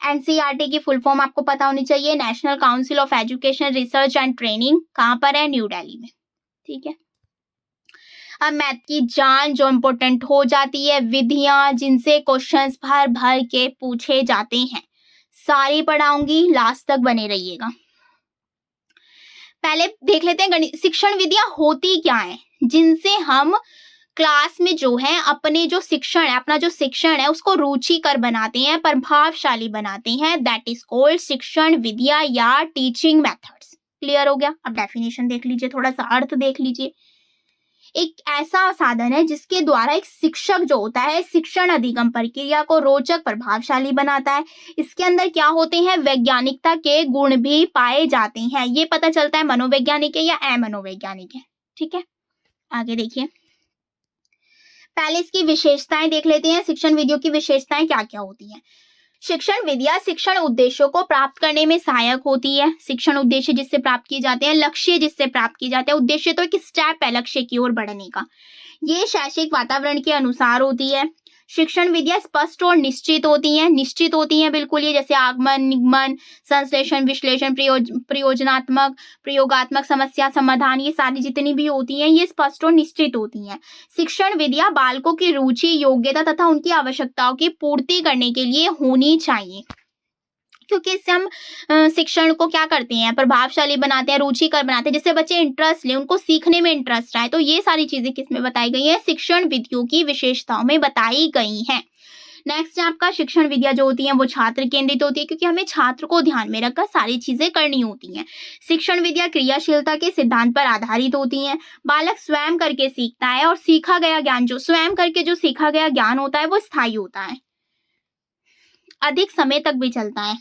NCERT की फुल फॉर्म आपको पता होनी चाहिए, national council of education research and training. कहाँ पर है? न्यू दिल्ली में। ठीक है। अब मैथ की जान जो इंपॉर्टेंट हो जाती है, विधियां जिनसे क्वेश्चंस भर भर के पूछे जाते हैं, सारी पढ़ाऊंगी, लास्ट तक बने रहिएगा। पहले देख लेते हैं गणित शिक्षण विधियां होती क्या है, जिनसे हम क्लास में जो है अपने जो शिक्षण है, अपना जो शिक्षण है उसको रुचिकर बनाते हैं, प्रभावशाली बनाते हैं। दैट इज कॉल्ड शिक्षण विधियां या टीचिंग मेथड्स। क्लियर हो गया। अब डेफिनेशन देख लीजिए, थोड़ा सा अर्थ देख लीजिए। एक ऐसा साधन है जिसके द्वारा एक शिक्षक जो होता है शिक्षण अधिगम प्रक्रिया को रोचक प्रभावशाली बनाता है। इसके अंदर क्या होते हैं? वैज्ञानिकता के गुण भी पाए जाते हैं। ये पता चलता है मनोवैज्ञानिक है या अमनोवैज्ञानिक है। ठीक है। आगे देखिए, पहले इसकी विशेषताएं देख लेते हैं। शिक्षण विधियों की विशेषताएं क्या क्या होती हैं। शिक्षण विधियां शिक्षण उद्देश्यों को प्राप्त करने में सहायक होती है। शिक्षण उद्देश्य जिससे प्राप्त किए जाते हैं, लक्ष्य जिससे प्राप्त किए जाते हैं। उद्देश्य तो एक स्टेप है लक्ष्य की ओर बढ़ने का। ये शैक्षिक वातावरण के अनुसार होती है। शिक्षण विधियां स्पष्ट और निश्चित होती हैं बिल्कुल। ये जैसे आगमन, निगमन, संश्लेषण, विश्लेषण, प्रयोजनात्मक, प्रयोगात्मक, समस्या समाधान, ये सारी जितनी भी होती हैं ये स्पष्ट और निश्चित होती हैं। शिक्षण विधियां बालकों की रुचि, योग्यता तथा उनकी आवश्यकताओं की पूर्ति करने के लिए होनी चाहिए, क्योंकि इससे हम शिक्षण को क्या करते हैं, प्रभावशाली बनाते हैं, रुचिकर बनाते हैं, जिससे बच्चे इंटरेस्ट ले, उनको सीखने में इंटरेस्ट आए। तो ये सारी चीजें किसमें बताई गई है? शिक्षण विधियों की विशेषताओं में बताई गई हैं। नेक्स्ट है आपका शिक्षण विधियां जो होती हैं वो छात्र केंद्रित होती है, क्योंकि हमें छात्र को ध्यान में रखकर सारी चीजें करनी होती हैं। शिक्षण विधियां क्रियाशीलता के सिद्धांत पर आधारित होती हैं। बालक स्वयं करके सीखता है और सीखा गया ज्ञान, जो स्वयं करके जो सीखा गया ज्ञान होता है वो स्थायी होता है, अधिक समय तक भी चलता है।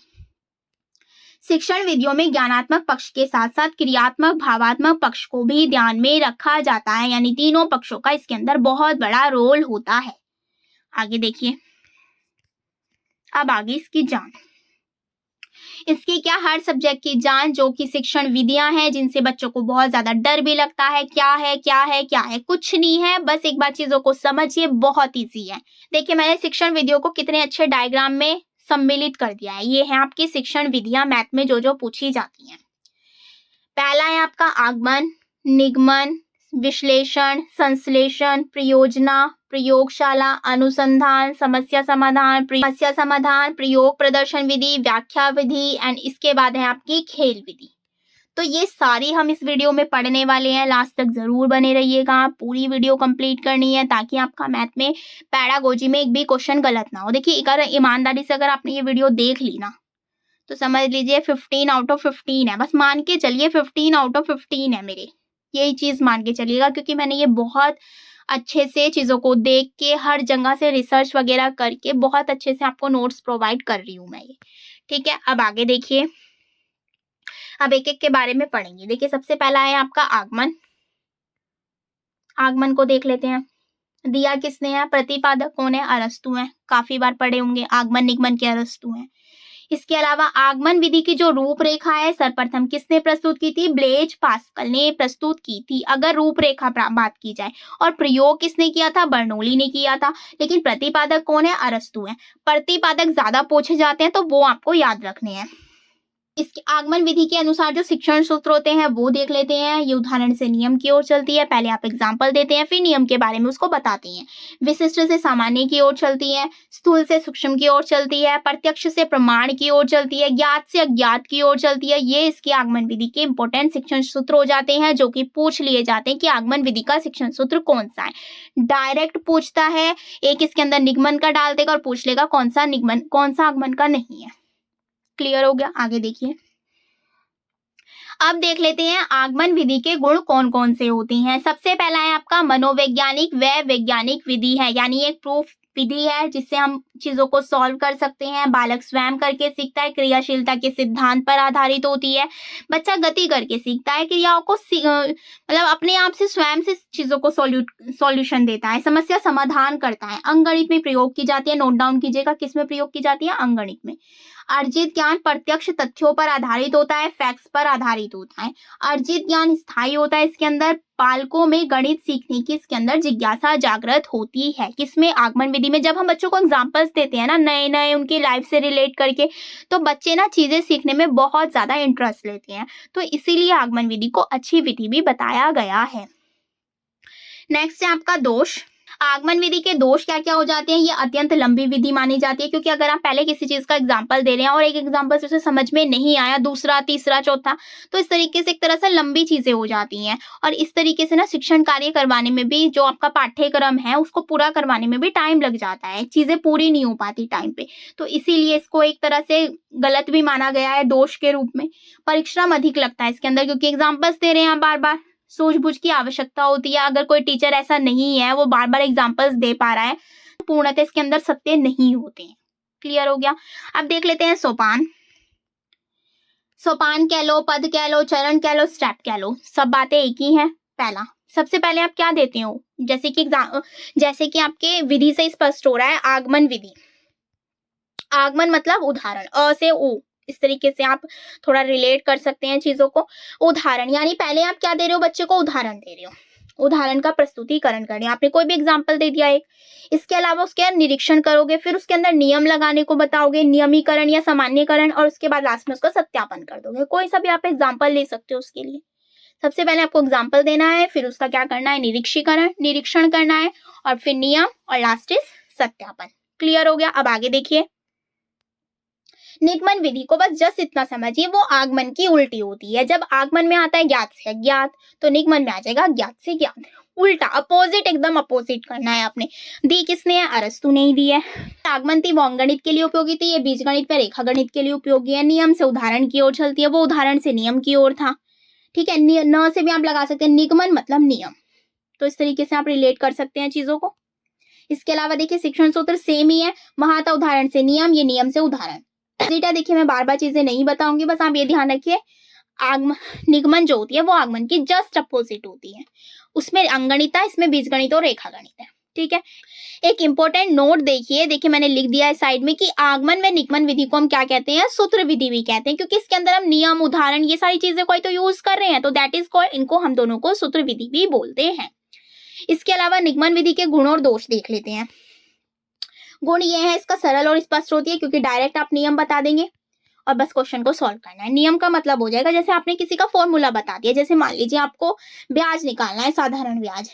शिक्षण विधियों में ज्ञानात्मक पक्ष के साथ साथ क्रियात्मक भावात्मक पक्ष को भी ध्यान में रखा जाता है, यानी तीनों पक्षों का इसके अंदर बहुत बड़ा रोल होता है। आगे देखिए, अब आगे इसकी जान, इसकी क्या, हर सब्जेक्ट की जान जो कि शिक्षण विधियां हैं जिनसे बच्चों को बहुत ज्यादा डर भी लगता है। क्या है क्या है क्या है? कुछ नहीं है, बस एक बार चीजों को समझिए, बहुत ईजी है। देखिए मैंने शिक्षण विधियों को कितने अच्छे डायग्राम में सम्मिलित कर दिया है। ये है आपकी शिक्षण विधियां मैथ में जो जो पूछी जाती हैं। पहला है आपका आगमन, निगमन, विश्लेषण, संश्लेषण, प्रयोजना, प्रयोगशाला, अनुसंधान, समस्या समाधान, प्रयोग प्रदर्शन विधि, व्याख्या विधि एंड इसके बाद है आपकी खेल विधि। तो ये सारी हम इस वीडियो में पढ़ने वाले हैं, लास्ट तक जरूर बने रहिएगा। पूरी वीडियो कंप्लीट करनी है ताकि आपका मैथ में पैडागोजी में एक भी क्वेश्चन गलत ना हो। देखिए अगर ईमानदारी से अगर आपने ये वीडियो देख ली ना तो समझ लीजिए 15 आउट ऑफ 15 है, बस मान के चलिए 15 आउट ऑफ 15 है मेरे, यही चीज मान के चलिएगा, क्योंकि मैंने ये बहुत अच्छे से चीजों को देख के हर जगह से रिसर्च वगैरह करके बहुत अच्छे से आपको नोट्स प्रोवाइड कर रही हूँ मैं ये। ठीक है। अब आगे देखिए, अब एक एक के बारे में पढ़ेंगे। देखिए सबसे पहला है आपका आगमन। आगमन को देख लेते हैं। दिया किसने है? प्रतिपादक कौन है? अरस्तु है, काफी बार पढ़े होंगे, आगमन निगमन के अरस्तु हैं। इसके अलावा आगमन विधि की जो रूपरेखा है सर्वप्रथम किसने प्रस्तुत की थी? ब्लेज पास्कल ने प्रस्तुत की थी, अगर रूपरेखा बात की जाए। और प्रयोग किसने किया था? बर्नौली ने किया था। लेकिन प्रतिपादक कौन है? अरस्तु है। प्रतिपादक ज्यादा पूछे जाते हैं तो वो आपको याद रखने हैं। इसके आगमन विधि के अनुसार जो शिक्षण सूत्र होते हैं वो देख लेते हैं। ये उदाहरण से नियम की ओर चलती है। पहले आप एग्जाम्पल देते हैं, फिर नियम के बारे में उसको बताती हैं। विशिष्ट से सामान्य की ओर चलती है, स्थूल से सूक्ष्म की ओर चलती है, प्रत्यक्ष से प्रमाण की ओर चलती है, ज्ञात से अज्ञात की ओर चलती है। ये इसकी आगमन विधि के इंपॉर्टेंट शिक्षण सूत्र हो जाते हैं, जो कि पूछ लिए जाते हैं कि आगमन विधि का शिक्षण सूत्र कौन सा है। डायरेक्ट पूछता है, एक इसके अंदर निगमन का डाल देगा और पूछ लेगा कौन सा निगमन, कौन सा आगमन का नहीं है। क्लियर हो गया? आगे देखिए। अब देख लेते हैं आगमन विधि के गुण कौन कौन से होते हैं। सबसे पहला है आपका मनोवैज्ञानिक व वैज्ञानिक विधि है, यानी एक प्रूफ विधि है जिससे हम चीजों को सॉल्व कर सकते हैं। बालक स्वयं करके सीखता है, क्रियाशीलता के सिद्धांत पर आधारित होती है। बच्चा गति करके सीखता है, क्रियाओं को मतलब अपने आप से स्वयं से चीजों को सॉल्यूशन देता है, समस्या समाधान करता है। अंकगणित में प्रयोग की जाती है। नोट डाउन कीजिएगा किस में प्रयोग की जाती है? अंकगणित में। अर्जित ज्ञान प्रत्यक्ष तथ्यों पर आधारित होता है, फैक्ट्स पर आधारित होता है। अर्जित ज्ञान स्थायी होता है। इसके अंदर पालकों में गणित सीखने की इसके अंदर जिज्ञासा जागृत होती है। किसमें? आगमन विधि में। जब हम बच्चों को एग्जांपल्स देते हैं ना, नए नए उनकी लाइफ से रिलेट करके, तो बच्चे ना चीजें सीखने में बहुत ज्यादा इंटरेस्ट लेते हैं। तो इसीलिए आगमन विधि को अच्छी विधि भी बताया गया है। नेक्स्ट है आपका दोष। आगमन विधि के दोष क्या क्या हो जाते हैं? ये अत्यंत लंबी विधि मानी जाती है, क्योंकि अगर आप पहले किसी चीज का एग्जाम्पल दे रहे हैं और एक एग्जाम्पल से उसे समझ में नहीं आया, दूसरा, तीसरा, चौथा, तो इस तरीके से एक तरह से लंबी चीजें हो जाती हैं। और इस तरीके से ना शिक्षण कार्य करवाने में भी, जो आपका पाठ्यक्रम है उसको पूरा करवाने में भी टाइम लग जाता है, चीजें पूरी नहीं हो पाती टाइम पे। तो इसीलिए इसको एक तरह से गलत भी माना गया है दोष के रूप में। परिश्रम अधिक लगता है इसके अंदर, क्योंकि एग्जाम्पल्स दे रहे हैं बार बार, सूझबूझ की आवश्यकता होती है। अगर कोई टीचर ऐसा नहीं है, वो बार बार एग्जाम्पल्स दे पा रहा है, तो पूर्णतः इसके अंदर सत्य नहीं होते हैं। क्लियर हो गया? अब देख लेते हैं सोपान। सोपान कह लो, पद कह लो, चरण कह लो, स्टेप कह लो, सब बातें एक ही हैं। पहला, सबसे पहले आप क्या देते हो? जैसे कि आपके विधि से स्पष्ट हो रहा है, आगमन विधि। आगमन मतलब उदाहरण, अ से ओ, इस तरीके से आप थोड़ा रिलेट कर सकते हैं चीजों को। उदाहरण यानी पहले आप क्या दे रहे हो? बच्चे को उदाहरण दे रहे हो, उदाहरण का प्रस्तुतिकरण करने। आपने कोई भी एग्जाम्पल दे दिया एक, इसके अलावा उसके निरीक्षण करोगे, फिर उसके अंदर नियम लगाने को बताओगे, नियमीकरण या सामान्यकरण, और उसके बाद लास्ट में उसका सत्यापन कर दोगे। कोई सा भी आप एग्जाम्पल ले सकते हो उसके लिए। सबसे पहले आपको एग्जाम्पल देना है, फिर उसका क्या करना है? निरीक्षण करना है, और फिर नियम, और लास्ट इज सत्यापन। क्लियर हो गया? अब आगे देखिए। निगमन विधि को बस जस्ट इतना समझिए, वो आगमन की उल्टी होती है। जब आगमन में आता है ज्ञात से अज्ञात, तो निगमन में आ जाएगा ज्ञात से ज्ञात। उल्टा, अपोजिट, एकदम अपोजिट करना है आपने। दी किसने है? अरस्तु ने ही दी है। आगमन थी वो अंकगणित के लिए उपयोगी थी, ये बीजगणित पे रेखा गणित के लिए उपयोगी है। नियम से उदाहरण की ओर चलती है, वो उदाहरण से नियम की ओर था। ठीक है, न से भी आप लगा सकते हैं, निगमन मतलब नियम। तो इस तरीके से आप रिलेट कर सकते हैं चीजों को। इसके अलावा देखिए शिक्षण सूत्र सेम ही है, वहां था उदाहरण से नियम, ये नियम से उदाहरण। देखिए मैं बार बार चीजें नहीं बताऊंगी, बस आप ये ध्यान रखिए, निगमन जो होती है वो आगमन की जस्ट अपोजिट होती है। उसमें अंकगणित है, इसमें बीजगणित और रेखा गणित है। ठीक है, एक इंपॉर्टेंट नोट देखिए मैंने लिख दिया है साइड में कि आगमन व निगमन विधि को हम क्या कहते हैं? सूत्र विधि भी कहते हैं, क्योंकि इसके अंदर हम नियम, उदाहरण, ये सारी चीजें कोई तो यूज कर रहे हैं, तो दैट इज कॉल्ड, इनको हम दोनों को सूत्र विधि भी बोलते हैं। इसके अलावा निगमन विधि के गुण और दोष देख लेते हैं। गुण ये है, इसका सरल और स्पष्ट होती है, क्योंकि डायरेक्ट आप नियम बता देंगे और बस क्वेश्चन को सॉल्व करना है। नियम का मतलब हो जाएगा, जैसे आपने किसी का फॉर्मूला बता दिया, जैसे मान लीजिए आपको ब्याज निकालना है, साधारण ब्याज,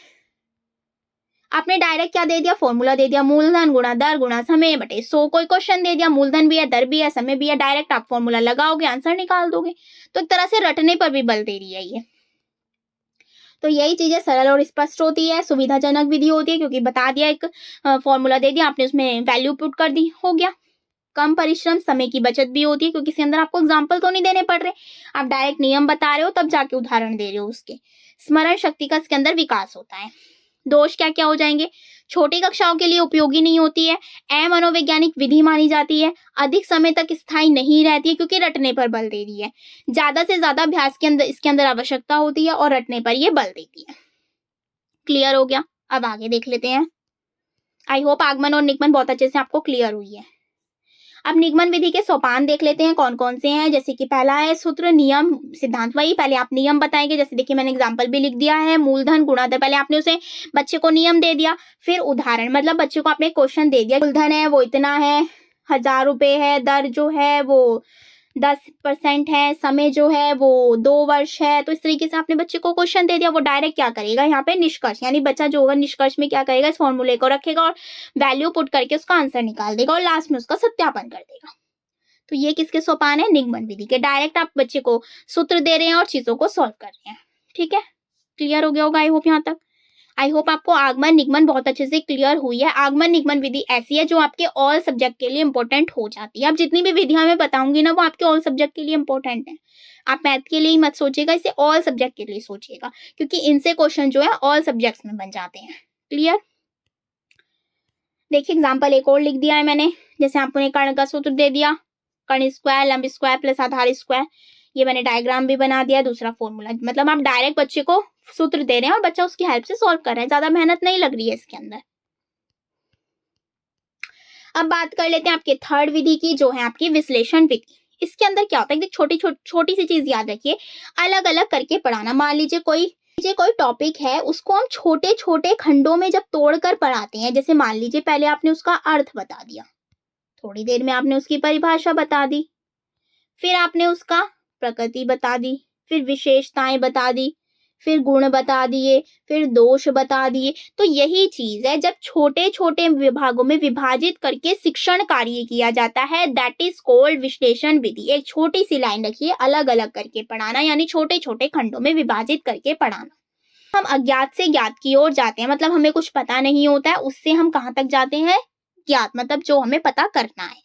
आपने डायरेक्ट क्या दे दिया? फॉर्मूला दे दिया, मूलधन गुणा दर गुणा समय बटे 100। कोई क्वेश्चन दे दिया, मूलधन भी है, दर भी है, समय भी है, डायरेक्ट आप फॉर्मूला लगाओगे, आंसर निकाल दोगे। तो एक तरह से रटने पर भी बल दे रही है ये। तो यही चीजें सरल और स्पष्ट होती है, सुविधाजनक विधि होती है, क्योंकि बता दिया, एक फॉर्मूला दे दिया आपने, उसमें वैल्यू पुट कर दी, हो गया। कम परिश्रम, समय की बचत भी होती है, क्योंकि इसके अंदर आपको एग्जाम्पल तो नहीं देने पड़ रहे, आप डायरेक्ट नियम बता रहे हो, तब जाके उदाहरण दे रहे हो उसके। स्मरण शक्ति का इसके अंदर विकास होता है। दोष क्या क्या हो जाएंगे? छोटी कक्षाओं के लिए उपयोगी नहीं होती है, अमनोवैज्ञानिक विधि मानी जाती है, अधिक समय तक स्थायी नहीं रहती है, क्योंकि रटने पर बल दे रही है, ज्यादा से ज्यादा अभ्यास के अंदर इसके अंदर आवश्यकता होती है, और रटने पर ये बल देती है। क्लियर हो गया? अब आगे देख लेते हैं। आई होप आगमन और निगमन बहुत अच्छे से आपको क्लियर हुई है। अब निगमन विधि के सोपान देख लेते हैं कौन कौन से हैं। जैसे कि पहला है सूत्र, नियम, सिद्धांत। वही पहले आप नियम बताएंगे, जैसे देखिए मैंने एग्जांपल भी लिख दिया है, मूलधन गुणा दर, पहले आपने उसे बच्चे को नियम दे दिया, फिर उदाहरण, मतलब बच्चे को आपने क्वेश्चन दे दिया, मूलधन है वो इतना है, 1000 रुपए है, दर जो है वो 10% है, समय जो है वो 2 वर्ष है। तो इस तरीके से आपने बच्चे को क्वेश्चन दे दिया, वो डायरेक्ट क्या करेगा यहाँ पे निष्कर्ष, यानी बच्चा जो होगा निष्कर्ष में क्या करेगा, इस फॉर्मूले को रखेगा और वैल्यू पुट करके उसका आंसर निकाल देगा और लास्ट में उसका सत्यापन कर देगा। तो ये किसके सोपान है, निगमन विधि के। डायरेक्ट आप बच्चे को सूत्र दे रहे हैं और चीजों को सॉल्व कर रहे हैं। ठीक है, क्लियर हो गया होगा आई होप यहाँ तक। आई होप आपको आगमन निगमन बहुत अच्छे से क्लियर हुई है। आगमन निगमन विधि ऐसी है जो आपके ऑल सब्जेक्ट के लिए इंपॉर्टेंट हो जाती है। अब जितनी भी विधियां मैं बताऊंगी ना वो आपके ऑल सब्जेक्ट के लिए इंपॉर्टेंट है। आप मैथ के लिए ही मत सोचिएगा, इसे ऑल सब्जेक्ट के लिए सोचिएगा, क्योंकि इनसे क्वेश्चन जो है ऑल सब्जेक्ट्स में बन जाते हैं। क्लियर। देखिए एग्जाम्पल एक और लिख दिया है मैंने, जैसे आपने कर्ण का सूत्र दे दिया, कर्ण स्क्वायर लंब स्क्वायर प्लस आधार स्क्वायर। ये मैंने डायग्राम भी बना दिया, दूसरा फॉर्मूला। मतलब आप डायरेक्ट बच्चे को सूत्र दे रहे हैं और बच्चा उसकी हेल्प से सॉल्व कर रहा है, ज्यादा मेहनत नहीं लग रही है इसके अंदर। अब बात कर लेते हैं आपके थर्ड विधि की, जो है आपकी विश्लेषण विधि। इसके अंदर क्या होता है, छोटी सी चीज याद रखिए, अलग अलग करके पढ़ाना। मान लीजिए कोई टॉपिक है, उसको हम छोटे छोटे खंडों में जब तोड़कर पढ़ाते हैं, जैसे मान लीजिए पहले आपने उसका अर्थ बता दिया, थोड़ी देर में आपने उसकी परिभाषा बता दी, फिर आपने उसका प्रकृति बता दी, फिर विशेषताएं बता दी, फिर गुण बता दिए, फिर दोष बता दिए। तो यही चीज है, जब छोटे छोटे विभागों में विभाजित करके शिक्षण कार्य किया जाता है, दैट इज कॉल्ड विश्लेषण विधि। एक छोटी सी लाइन रखिए, अलग अलग करके पढ़ाना, यानी छोटे छोटे खंडों में विभाजित करके पढ़ाना। हम अज्ञात से ज्ञात की ओर जाते हैं, मतलब हमें कुछ पता नहीं होता है, उससे हम कहाँ तक जाते हैं, ज्ञात, मतलब जो हमें पता करना है।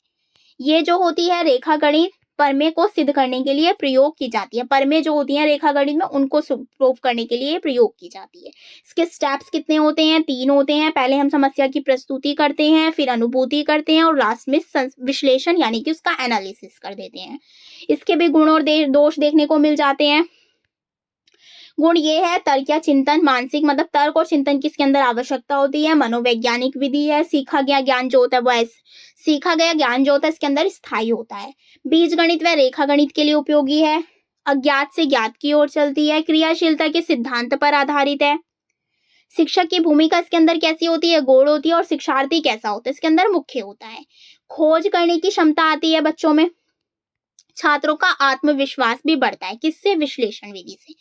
ये जो होती है रेखा गणित, परमे को सिद्ध करने के लिए प्रयोग की जाती है। परमे जो होती है रेखा गणित में, उनको प्रूव करने के लिए प्रयोग की जाती है। इसके स्टेप्स कितने होते हैं, 3 होते हैं। पहले हम समस्या की प्रस्तुति करते हैं, फिर अनुभूति करते हैं और लास्ट में विश्लेषण यानी कि उसका एनालिसिस कर देते हैं। इसके भी गुण और दोष देखने को मिल जाते हैं। गुण ये है तर्क या चिंतन, मानसिक, मतलब तर्क और चिंतन की इसके अंदर आवश्यकता होती है। मनोवैज्ञानिक विधि है। सीखा गया ज्ञान जो होता है वो सीखा गया ज्ञान जो होता है इसके अंदर स्थायी होता है। बीज गणित व रेखा गणित के लिए उपयोगी है। अज्ञात से ज्ञात की ओर चलती है। क्रियाशीलता के सिद्धांत पर आधारित है। शिक्षक की भूमिका इसके अंदर कैसी होती है, गौण होती है। और शिक्षार्थी कैसा होता है, इसके अंदर मुख्य होता है। खोज करने की क्षमता आती है बच्चों में। छात्रों का आत्मविश्वास भी बढ़ता है, किससे, विश्लेषण विधि से।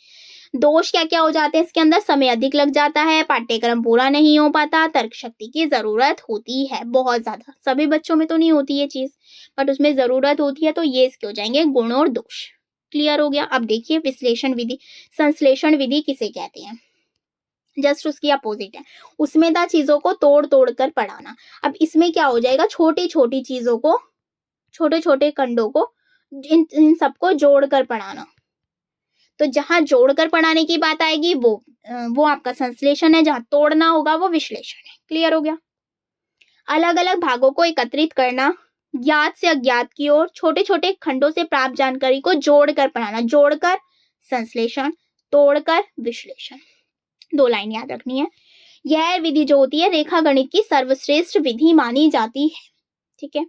दोष क्या क्या हो जाते हैं इसके अंदर, समय अधिक लग जाता है, पाठ्यक्रम पूरा नहीं हो पाता, तर्क शक्ति की जरूरत होती है बहुत ज्यादा। सभी बच्चों में तो नहीं होती ये चीज, बट उसमें जरूरत होती है। तो ये इसके हो जाएंगे गुण और दोष। क्लियर हो गया। अब देखिए विश्लेषण विधि, संश्लेषण विधि किसे कहते हैं, जस्ट उसकी अपोजिट है। उसमें था चीजों को तोड़ तोड़ कर पढ़ाना। अब इसमें क्या हो जाएगा, छोटी छोटी चीजों को, छोटे छोटे खंडों को, इन सबको जोड़कर पढ़ाना। तो जहां जोड़कर पढ़ाने की बात आएगी वो आपका संश्लेषण है, जहां तोड़ना होगा वो विश्लेषण है। क्लियर हो गया। अलग अलग भागों को एकत्रित करना, ज्ञात से अज्ञात की ओर छोटे छोटे खंडों से प्राप्त जानकारी को जोड़कर पढ़ाना। जोड़कर संश्लेषण, तोड़कर विश्लेषण। 2 लाइन याद रखनी है। यह विधि जो होती है रेखा गणित की सर्वश्रेष्ठ विधि मानी जाती है। ठीक है।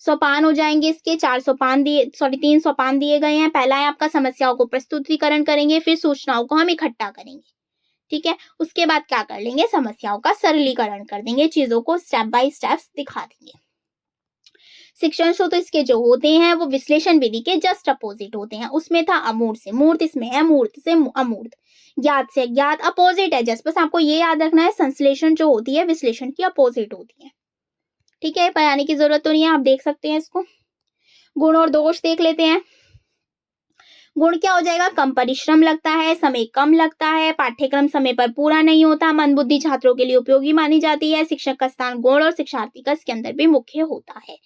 सोपान हो जाएंगे इसके, 3 सोपान दिए गए हैं। पहला है आपका समस्याओं को प्रस्तुतिकरण करेंगे, फिर सूचनाओं को हम इकट्ठा करेंगे। ठीक है। उसके बाद क्या कर लेंगे, समस्याओं का सरलीकरण कर देंगे, चीजों को स्टेप बाय स्टेप दिखा देंगे। शिक्षण तो इसके जो होते हैं वो विश्लेषण विधि के जस्ट अपोजिट होते हैं। उसमें था अमूर्त से मूर्त, इसमें है मूर्त से अमूर्त। ज्ञात से ज्ञात, अपोजिट है जस्ट, बस आपको ये याद रखना है। संश्लेषण जो होती है विश्लेषण की अपोजिट होती है। ठीक है, पढ़ाने की जरूरत तो नहीं है, आप देख सकते हैं इसको। गुण और दोष देख लेते हैं। गुण क्या हो जाएगा, कम परिश्रम लगता है, समय कम लगता है, पाठ्यक्रम समय पर पूरा नहीं होता, मंदबुद्धि छात्रों के लिए उपयोगी मानी जाती है, शिक्षक का स्थान गौण और शिक्षार्थी का इसके अंदर भी मुख्य होता है।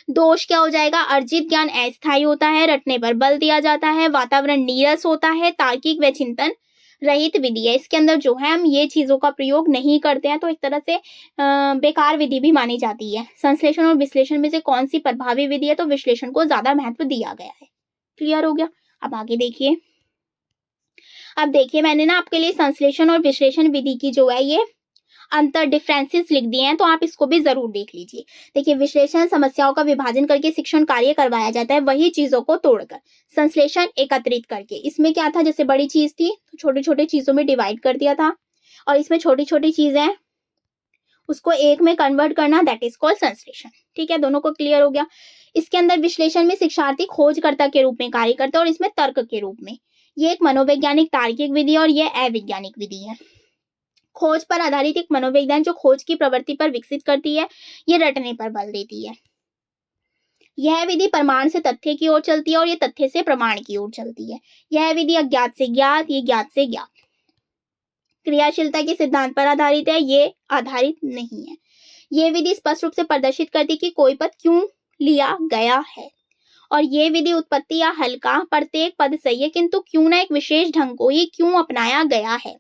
दोष क्या हो जाएगा, अर्जित ज्ञान अस्थायी होता है, रटने पर बल दिया जाता है, वातावरण नीरस होता है, तार्किक व चिंतन रहित विधि है। इसके अंदर जो है हम ये चीजों का प्रयोग नहीं करते हैं, तो एक तरह से बेकार विधि भी मानी जाती है। संश्लेषण और विश्लेषण में से कौन सी प्रभावी विधि है, तो विश्लेषण को ज्यादा महत्व दिया गया है। क्लियर हो गया। अब आगे देखिए। अब देखिए मैंने ना आपके लिए संश्लेषण और विश्लेषण विधि की जो है ये अंतर डिफरेंसेस लिख दिए हैं, तो आप इसको भी जरूर देख लीजिए। देखिए विश्लेषण समस्याओं का विभाजन करके शिक्षण कार्य करवाया जाता है, वही चीजों को तोड़कर। संश्लेषण एकत्रित करके, इसमें क्या था, जैसे बड़ी चीज थी तो छोटे छोटे चीजों में डिवाइड कर दिया था, और इसमें छोटी छोटी चीजें उसको एक में कन्वर्ट करना, दैट इज कॉल्ड संश्लेषण। ठीक है, दोनों को क्लियर हो गया। इसके अंदर विश्लेषण में शिक्षार्थी खोजकर्ता के रूप में कार्य करता है और इसमें तर्क के रूप में। ये एक मनोवैज्ञानिक तार्किक विधि और यह अवैज्ञानिक विधि है। खोज पर आधारित एक मनोविज्ञान जो खोज की प्रवृत्ति पर विकसित करती है, ये रटने पर बल देती है। यह विधि प्रमाण से तथ्य की ओर चलती है और ये तथ्य से प्रमाण की ओर चलती है। यह विधि अज्ञात से ज्ञात, ये ज्ञात से ज्ञात। क्रियाशीलता के सिद्धांत पर आधारित है, ये आधारित नहीं है। यह विधि स्पष्ट रूप से प्रदर्शित करती है कि कोई पद क्यों लिया गया है, और ये विधि उत्पत्ति या हल का प्रत्येक पद सही है, किंतु क्यों ना एक विशेष ढंग को ये क्यों अपनाया गया है।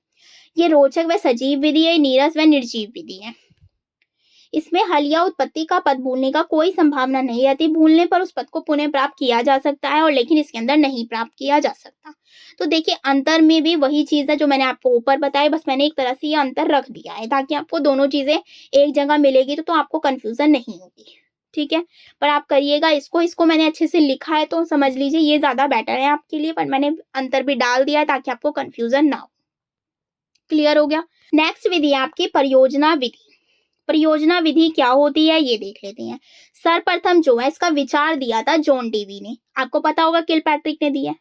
ये रोचक व सजीव विधि है, नीरस व निर्जीव विधि है। इसमें हल या उत्पत्ति का पद भूलने का कोई संभावना नहीं रहती। भूलने पर उस पद को पुनः प्राप्त किया जा सकता है, और लेकिन इसके अंदर नहीं प्राप्त किया जा सकता। तो देखिए, अंतर में भी वही चीज है जो मैंने आपको ऊपर बताया, बस मैंने एक तरह से ये अंतर रख दिया है ताकि आपको दोनों चीजें एक जगह मिलेगी तो आपको कंफ्यूजन नहीं होगी। ठीक है, पर आप करिएगा इसको मैंने अच्छे से लिखा है तो समझ लीजिए ये ज्यादा बेटर है आपके लिए, पर मैंने अंतर भी डाल दिया है ताकि आपको कंफ्यूजन ना हो। क्लियर हो गया। नेक्स्ट विधि है आपकी परियोजना विधि। परियोजना विधि क्या होती है ये देख लेते हैं। सर्वप्रथम जो है इसका विचार दिया था जॉन डेवी ने। आपको पता होगा किलपैट्रिक ने दिया है,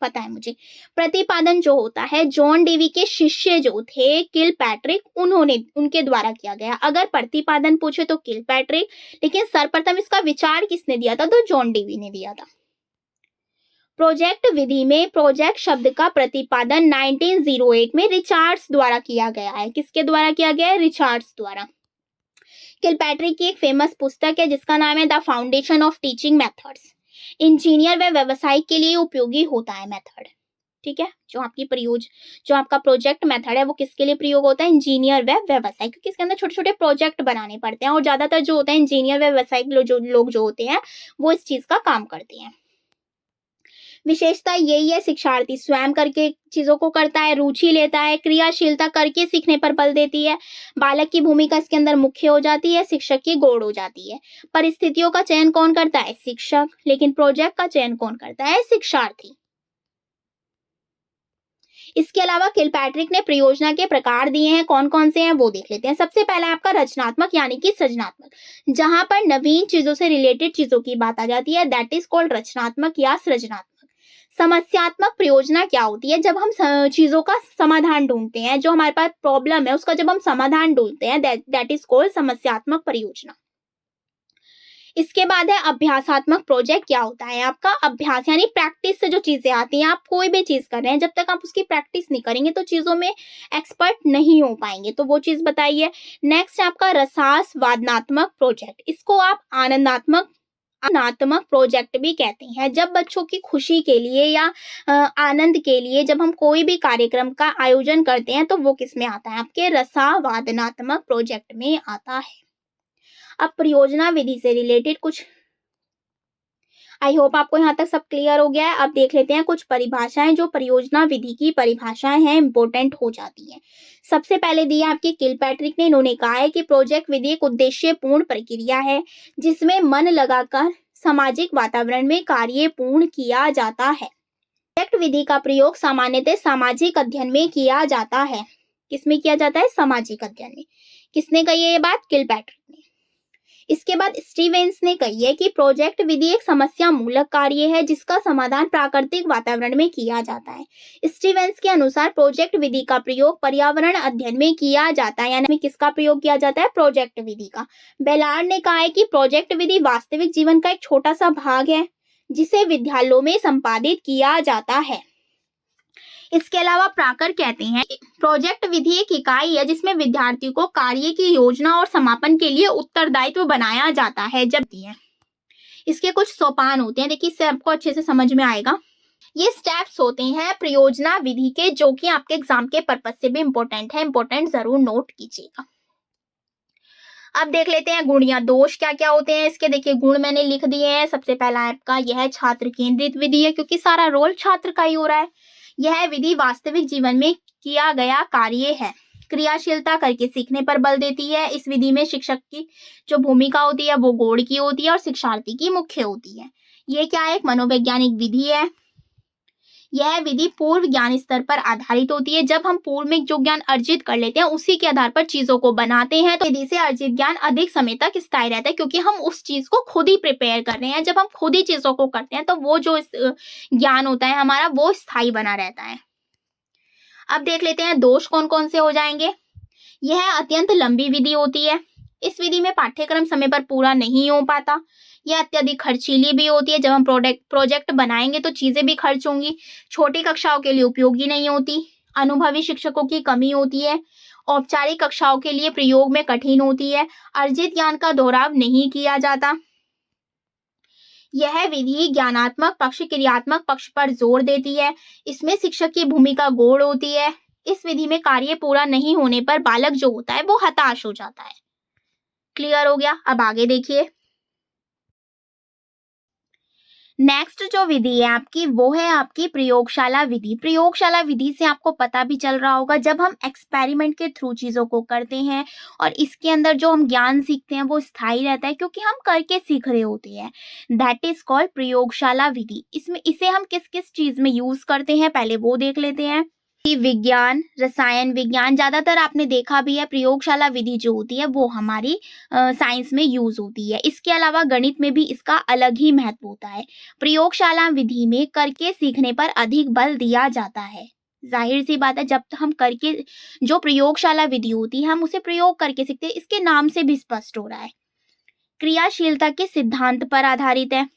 पता है मुझे। प्रतिपादन जो होता है जॉन डेवी के शिष्य जो थे किलपैट्रिक, उनके द्वारा किया गया। अगर प्रतिपादन पूछे तो किलपैट्रिक, लेकिन सर्वप्रथम इसका विचार किसने दिया था तो जॉन डेवी ने दिया था। प्रोजेक्ट विधि में प्रोजेक्ट शब्द का प्रतिपादन 1908 में रिचार्ड्स द्वारा किया गया है। किसके द्वारा किया गया है? रिचार्ड्स द्वारा। किलपैट्रिक की एक फेमस पुस्तक है जिसका नाम है the foundation of teaching methods. Engineer व व्यवसायिक के लिए उपयोगी होता है मेथड। ठीक है, जो आपका प्रोजेक्ट मेथड है वो किसके लिए प्रयोग होता है? इंजीनियर व व्यवसायिक, क्योंकि इसके अंदर छोटे छोटे प्रोजेक्ट बनाने पड़ते हैं और ज्यादातर जो होता है इंजीनियर व व्यवसायिक लोग जो होते हैं वो इस चीज का काम करते हैं। विशेषता यही है, शिक्षार्थी स्वयं करके चीजों को करता है, रुचि लेता है, क्रियाशीलता करके सीखने पर बल देती है। बालक की भूमिका इसके अंदर मुख्य हो जाती है, शिक्षक की गौड़ हो जाती है। परिस्थितियों का चयन कौन करता है? शिक्षक, लेकिन प्रोजेक्ट का चयन कौन करता है? शिक्षार्थी। इसके अलावा किलपैट्रिक ने परियोजना के प्रकार दिए हैं, कौन कौन से हैं वो देख लेते हैं। सबसे पहला है आपका रचनात्मक यानी कि सृजनात्मक, जहां पर नवीन चीजों से रिलेटेड चीजों की बात आ जाती है, दैट इज कॉल्ड रचनात्मक या सृजनात्मक। समस्यात्मक परियोजना क्या होती है? जब हम चीजों का समाधान ढूंढते हैं, जो हमारे पास प्रॉब्लम है उसका जब हम समाधान ढूंढते हैं, दैट इज कॉल्ड समस्यात्मक परियोजना। इसके बाद है अभ्यासात्मक प्रोजेक्ट। क्या होता है आपका? अभ्यास यानी प्रैक्टिस से जो चीजें आती हैं। आप कोई भी चीज कर रहे हैं, जब तक आप उसकी प्रैक्टिस नहीं करेंगे तो चीजों में एक्सपर्ट नहीं हो पाएंगे, तो वो चीज बताइए। नेक्स्ट है आपका रसास्वादनात्मक प्रोजेक्ट। इसको आप आनंदात्मक प्रोजेक्ट भी कहते हैं। जब बच्चों की खुशी के लिए या आनंद के लिए जब हम कोई भी कार्यक्रम का आयोजन करते हैं तो वो किस में आता है? आपके रसावादनात्मक प्रोजेक्ट में आता है। अब परियोजना विधि से रिलेटेड कुछ, आई होप आपको यहाँ तक सब क्लियर हो गया है। अब देख लेते हैं कुछ परिभाषाएं, जो परियोजना विधि की परिभाषाएं हैं इंपॉर्टेंट हो जाती हैं। सबसे पहले दिया आपके किलपैट्रिक ने, इन्होंने कहा है कि प्रोजेक्ट विधि एक उद्देश्यपूर्ण प्रक्रिया है जिसमें मन लगाकर सामाजिक वातावरण में कार्य पूर्ण किया जाता है। प्रोजेक्ट विधि का प्रयोग सामान्यतः सामाजिक अध्ययन में किया जाता है। किसमें किया जाता है? सामाजिक अध्ययन में। किसने कही है ये बात? किलपैट्रिक ने। इसके बाद स्टीवेंस ने कही है कि प्रोजेक्ट विधि एक समस्या मूलक कार्य है जिसका समाधान प्राकृतिक वातावरण में किया जाता है। स्टीवेंस के अनुसार प्रोजेक्ट विधि का प्रयोग पर्यावरण अध्ययन में किया जाता है, यानी किसका प्रयोग किया जाता है? प्रोजेक्ट विधि का। बेलार्ड ने कहा है कि प्रोजेक्ट विधि वास्तविक जीवन का एक छोटा सा भाग है जिसे विद्यालयों में संपादित किया जाता है। इसके अलावा प्राकर कहते हैं प्रोजेक्ट विधि एक इकाई है जिसमें विद्यार्थियों को कार्य की योजना और समापन के लिए उत्तरदायित्व बनाया जाता है। जब इसके कुछ सोपान होते हैं, देखिए इससे आपको अच्छे से समझ में आएगा। ये स्टेप्स होते हैं परियोजना विधि के, जो कि आपके एग्जाम के पर्पज से भी इंपॉर्टेंट है, इंपॉर्टेंट जरूर नोट कीजिएगा। अब देख लेते हैं गुण या दोष क्या क्या होते हैं इसके। देखिए गुण मैंने लिख दिए हैं। सबसे पहला आपका यह छात्र केंद्रित विधि है, क्योंकि सारा रोल छात्र का ही हो रहा है। यह विधि वास्तविक जीवन में किया गया कार्य है। क्रियाशीलता करके सीखने पर बल देती है। इस विधि में शिक्षक की जो भूमिका होती है वो गौड़ की होती है और शिक्षार्थी की मुख्य होती है। ये क्या है? एक मनोवैज्ञानिक विधि है। यह विधि पूर्व ज्ञान स्तर पर आधारित होती है। जब हम पूर्व में जो ज्ञान अर्जित कर लेते हैं उसी के आधार पर चीजों को बनाते हैं, तो विधि से अर्जित ज्ञान अधिक समय तक स्थायी रहता है, क्योंकि हम उस चीज को खुद ही प्रिपेयर कर रहे हैं। जब हम खुद ही चीजों को करते हैं तो वो जो ज्ञान होता है हमारा वो स्थायी बना रहता है। अब देख लेते हैं दोष कौन कौन से हो जाएंगे। यह अत्यंत लंबी विधि होती है। इस विधि में पाठ्यक्रम समय पर पूरा नहीं हो पाता। यह अत्यधिक खर्चीली भी होती है। जब हम प्रोजेक्ट बनाएंगे तो चीजें भी खर्च होंगी। छोटी कक्षाओं के लिए उपयोगी नहीं होती। अनुभवी शिक्षकों की कमी होती है। औपचारिक कक्षाओं के लिए प्रयोग में कठिन होती है। अर्जित ज्ञान का दोहराव नहीं किया जाता। यह विधि ज्ञानात्मक पक्ष क्रियात्मक पक्ष पर जोर देती है। इसमें शिक्षक की भूमिका गौण होती है। इस विधि में कार्य पूरा नहीं होने पर बालक जो होता है वो हताश हो जाता है। क्लियर हो गया? अब आगे देखिए। नेक्स्ट जो विधि है आपकी वो है आपकी प्रयोगशाला विधि। प्रयोगशाला विधि से आपको पता भी चल रहा होगा, जब हम एक्सपेरिमेंट के थ्रू चीजों को करते हैं और इसके अंदर जो हम ज्ञान सीखते हैं वो स्थायी रहता है, क्योंकि हम करके सीख रहे होते हैं। दैट इज कॉल्ड प्रयोगशाला विधि। इसमें इसे हम किस किस चीज में यूज करते हैं पहले वो देख लेते हैं। विज्ञान, रसायन विज्ञान, ज्यादातर आपने देखा भी है प्रयोगशाला विधि जो होती है वो हमारी साइंस में यूज होती है। इसके अलावा गणित में भी इसका अलग ही महत्व होता है। प्रयोगशाला विधि में करके सीखने पर अधिक बल दिया जाता है। जाहिर सी बात है, जब हम करके जो प्रयोगशाला विधि होती है हम उसे प्रयोग करके सीखते हैं। इसके नाम से भी स्पष्ट हो रहा है। क्रियाशीलता के सिद्धांत पर आधारित है।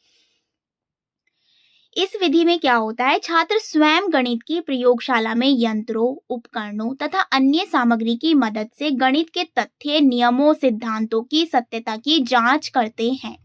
इस विधि में क्या होता है, छात्र स्वयं गणित की प्रयोगशाला में यंत्रों, उपकरणों तथा अन्य सामग्री की मदद से गणित के तथ्य, नियमों, सिद्धांतों की सत्यता की जांच करते हैं।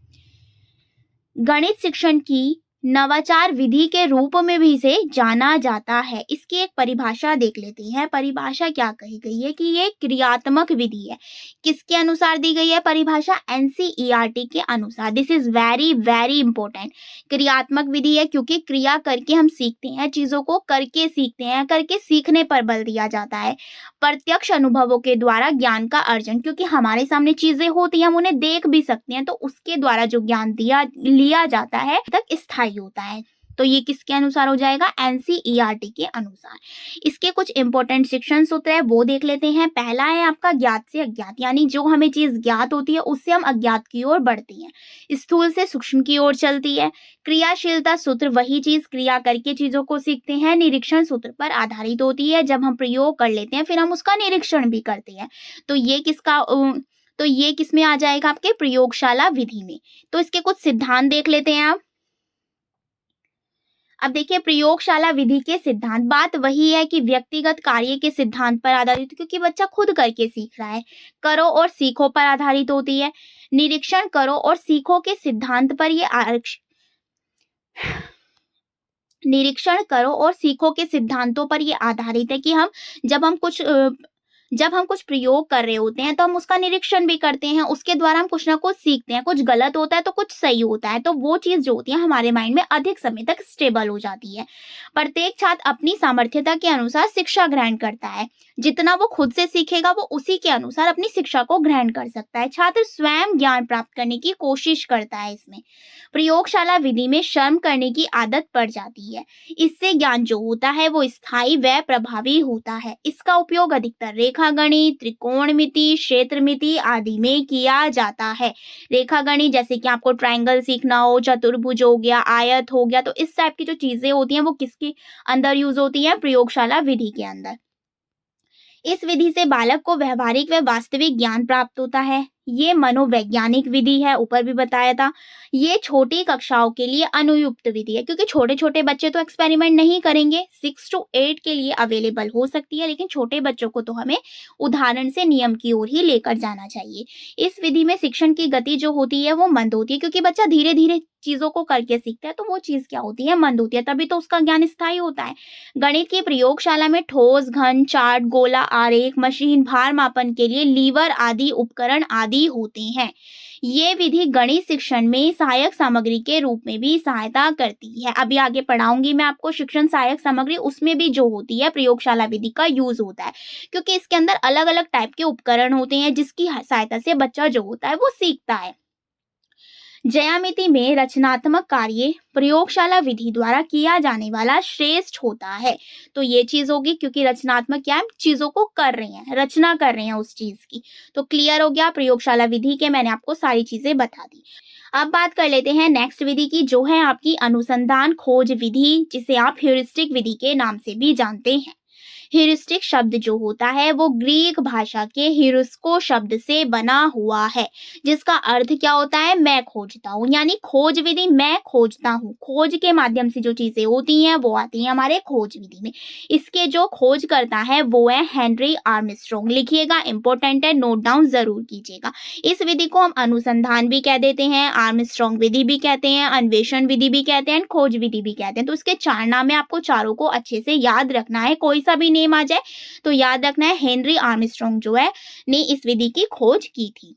गणित शिक्षण की नवाचार विधि के रूप में भी इसे जाना जाता है। इसकी एक परिभाषा देख लेते हैं। परिभाषा क्या कही गई है कि ये क्रियात्मक विधि है। किसके अनुसार दी गई है परिभाषा? एनसीईआरटी के अनुसार। This is very very important. क्रियात्मक विधि है क्योंकि क्रिया करके हम सीखते हैं, चीजों को करके सीखते हैं, करके सीखने पर बल दिया जाता है। प्रत्यक्ष अनुभवों के द्वारा ज्ञान का अर्जन, क्योंकि हमारे सामने चीजें होती हैं, हम उन्हें देख भी सकते हैं, तो उसके द्वारा जो ज्ञान लिया जाता है तक स्थायी होता है। तो ये किसके अनुसार हो जाएगा? एनसीईआरटी के अनुसार। इसके कुछ इंपॉर्टेंट शिक्षण सूत्र है वो देख लेते हैं। पहला है आपका ज्ञात से अज्ञात, यानी जो हमें चीज ज्ञात होती है उससे हम अज्ञात की ओर बढ़ते हैं। स्थूल से सूक्ष्म की ओर चलती है। क्रियाशीलता सूत्र, वही चीज क्रिया करके चीजों को सीखते हैं। निरीक्षण सूत्र पर आधारित होती है। जब हम प्रयोग कर लेते हैं फिर हम उसका निरीक्षण भी करते हैं। तो ये किस में आ जाएगा? आपके प्रयोगशाला विधि में। तो इसके कुछ सिद्धांत देख लेते हैं आप। अब देखिए प्रयोगशाला विधि के सिद्धांत, बात वही है कि व्यक्तिगत कार्य के सिद्धांत पर आधारित, क्योंकि बच्चा खुद करके सीख रहा है। करो और सीखो पर आधारित होती है। निरीक्षण करो और सीखो के सिद्धांत पर निरीक्षण करो और सीखो के सिद्धांतों पर ये आधारित है कि जब हम कुछ प्रयोग कर रहे होते हैं तो हम उसका निरीक्षण भी करते हैं। उसके द्वारा हम कुछ ना कुछ सीखते हैं। कुछ गलत होता है तो कुछ सही होता है, तो वो चीज जो होती है हमारे माइंड में अधिक समय तक स्टेबल हो जाती है। प्रत्येक छात्र अपनी सामर्थ्यता के अनुसार शिक्षा ग्रहण करता है। जितना वो खुद से सीखेगा वो उसी के अनुसार अपनी शिक्षा को ग्रहण कर सकता है। छात्र स्वयं ज्ञान प्राप्त करने की कोशिश करता है। इसमें प्रयोगशाला विधि में श्रम करने की आदत पड़ जाती है। इससे ज्ञान जो होता है वो स्थायी व प्रभावी होता है। इसका उपयोग अधिकतर रेखा गणित, त्रिकोणमिति, क्षेत्रमिति आदि में किया जाता है। रेखा गणित जैसे कि आपको ट्रायंगल सीखना हो, चतुर्भुज हो गया, आयत हो गया, तो इस टाइप की जो चीजें होती हैं वो किसके अंदर यूज होती हैं? प्रयोगशाला विधि के अंदर। इस विधि से बालक को व्यवहारिक व वास्तविक ज्ञान प्राप्त होता है। ये मनोवैज्ञानिक विधि है, ऊपर भी बताया था। ये छोटी कक्षाओं के लिए अनुयुक्त विधि है, क्योंकि छोटे छोटे बच्चे तो एक्सपेरिमेंट नहीं करेंगे। 6 to 8 के लिए अवेलेबल हो सकती है, लेकिन छोटे बच्चों को तो हमें उदाहरण से नियम की ओर ही लेकर जाना चाहिए। इस विधि में शिक्षण की गति जो होती है वो मंद होती है, क्योंकि बच्चा धीरे धीरे चीजों को करके सीखता है, तो वो चीज क्या होती है? मंद होती है। तभी तो उसका ज्ञान स्थायी होता है। गणित की प्रयोगशाला में ठोस, घन, चार्ट, गोला, आरेख, मशीन, भार मापन के लिए लीवर आदि उपकरण आदि होते हैं। ये विधि गणित शिक्षण में सहायक सामग्री के रूप में भी सहायता करती है। अभी आगे पढ़ाऊंगी मैं आपको शिक्षण सहायक सामग्री, उसमें भी जो होती है प्रयोगशाला विधि का यूज होता है, क्योंकि इसके अंदर अलग अलग टाइप के उपकरण होते हैं जिसकी सहायता से बच्चा जो होता है वो सीखता है। ज्यामिति में रचनात्मक कार्य प्रयोगशाला विधि द्वारा किया जाने वाला श्रेष्ठ होता है। तो ये चीज होगी, क्योंकि रचनात्मक क्या है, चीजों को कर रहे हैं, रचना कर रहे हैं उस चीज की। तो क्लियर हो गया, प्रयोगशाला विधि के मैंने आपको सारी चीजें बता दी। अब बात कर लेते हैं नेक्स्ट विधि की, जो है आपकी अनुसंधान खोज विधि, जिसे आप ह्यूरिस्टिक विधि के नाम से भी जानते हैं। ह्यूरिस्टिक शब्द जो होता है वो ग्रीक भाषा के ह्यूरिस्को शब्द से बना हुआ है, जिसका अर्थ क्या होता है, मैं खोजता हूँ। यानी खोज विधि मैं खोजता हूँ, खोज के माध्यम से जो चीजें होती हैं वो आती हैं हमारे खोज विधि में। इसके जो खोज करता है वो है हेनरी आर्मस्ट्रॉन्ग। लिखिएगा, इंपॉर्टेंट है, नोट डाउन जरूर कीजिएगा। इस विधि को हम अनुसंधान भी कह देते हैं, आर्मस्ट्रॉन्ग विधि भी कहते हैं, अन्वेषण विधि भी कहते हैं, खोज विधि भी कहते हैं। तो इसके चार नाम है, आपको चारों को अच्छे से याद रखना है। कोई सा भी नेम आ जाए तो याद रखना है हेनरी आर्मस्ट्रॉन्ग जो है ने इस विधि की खोज की थी।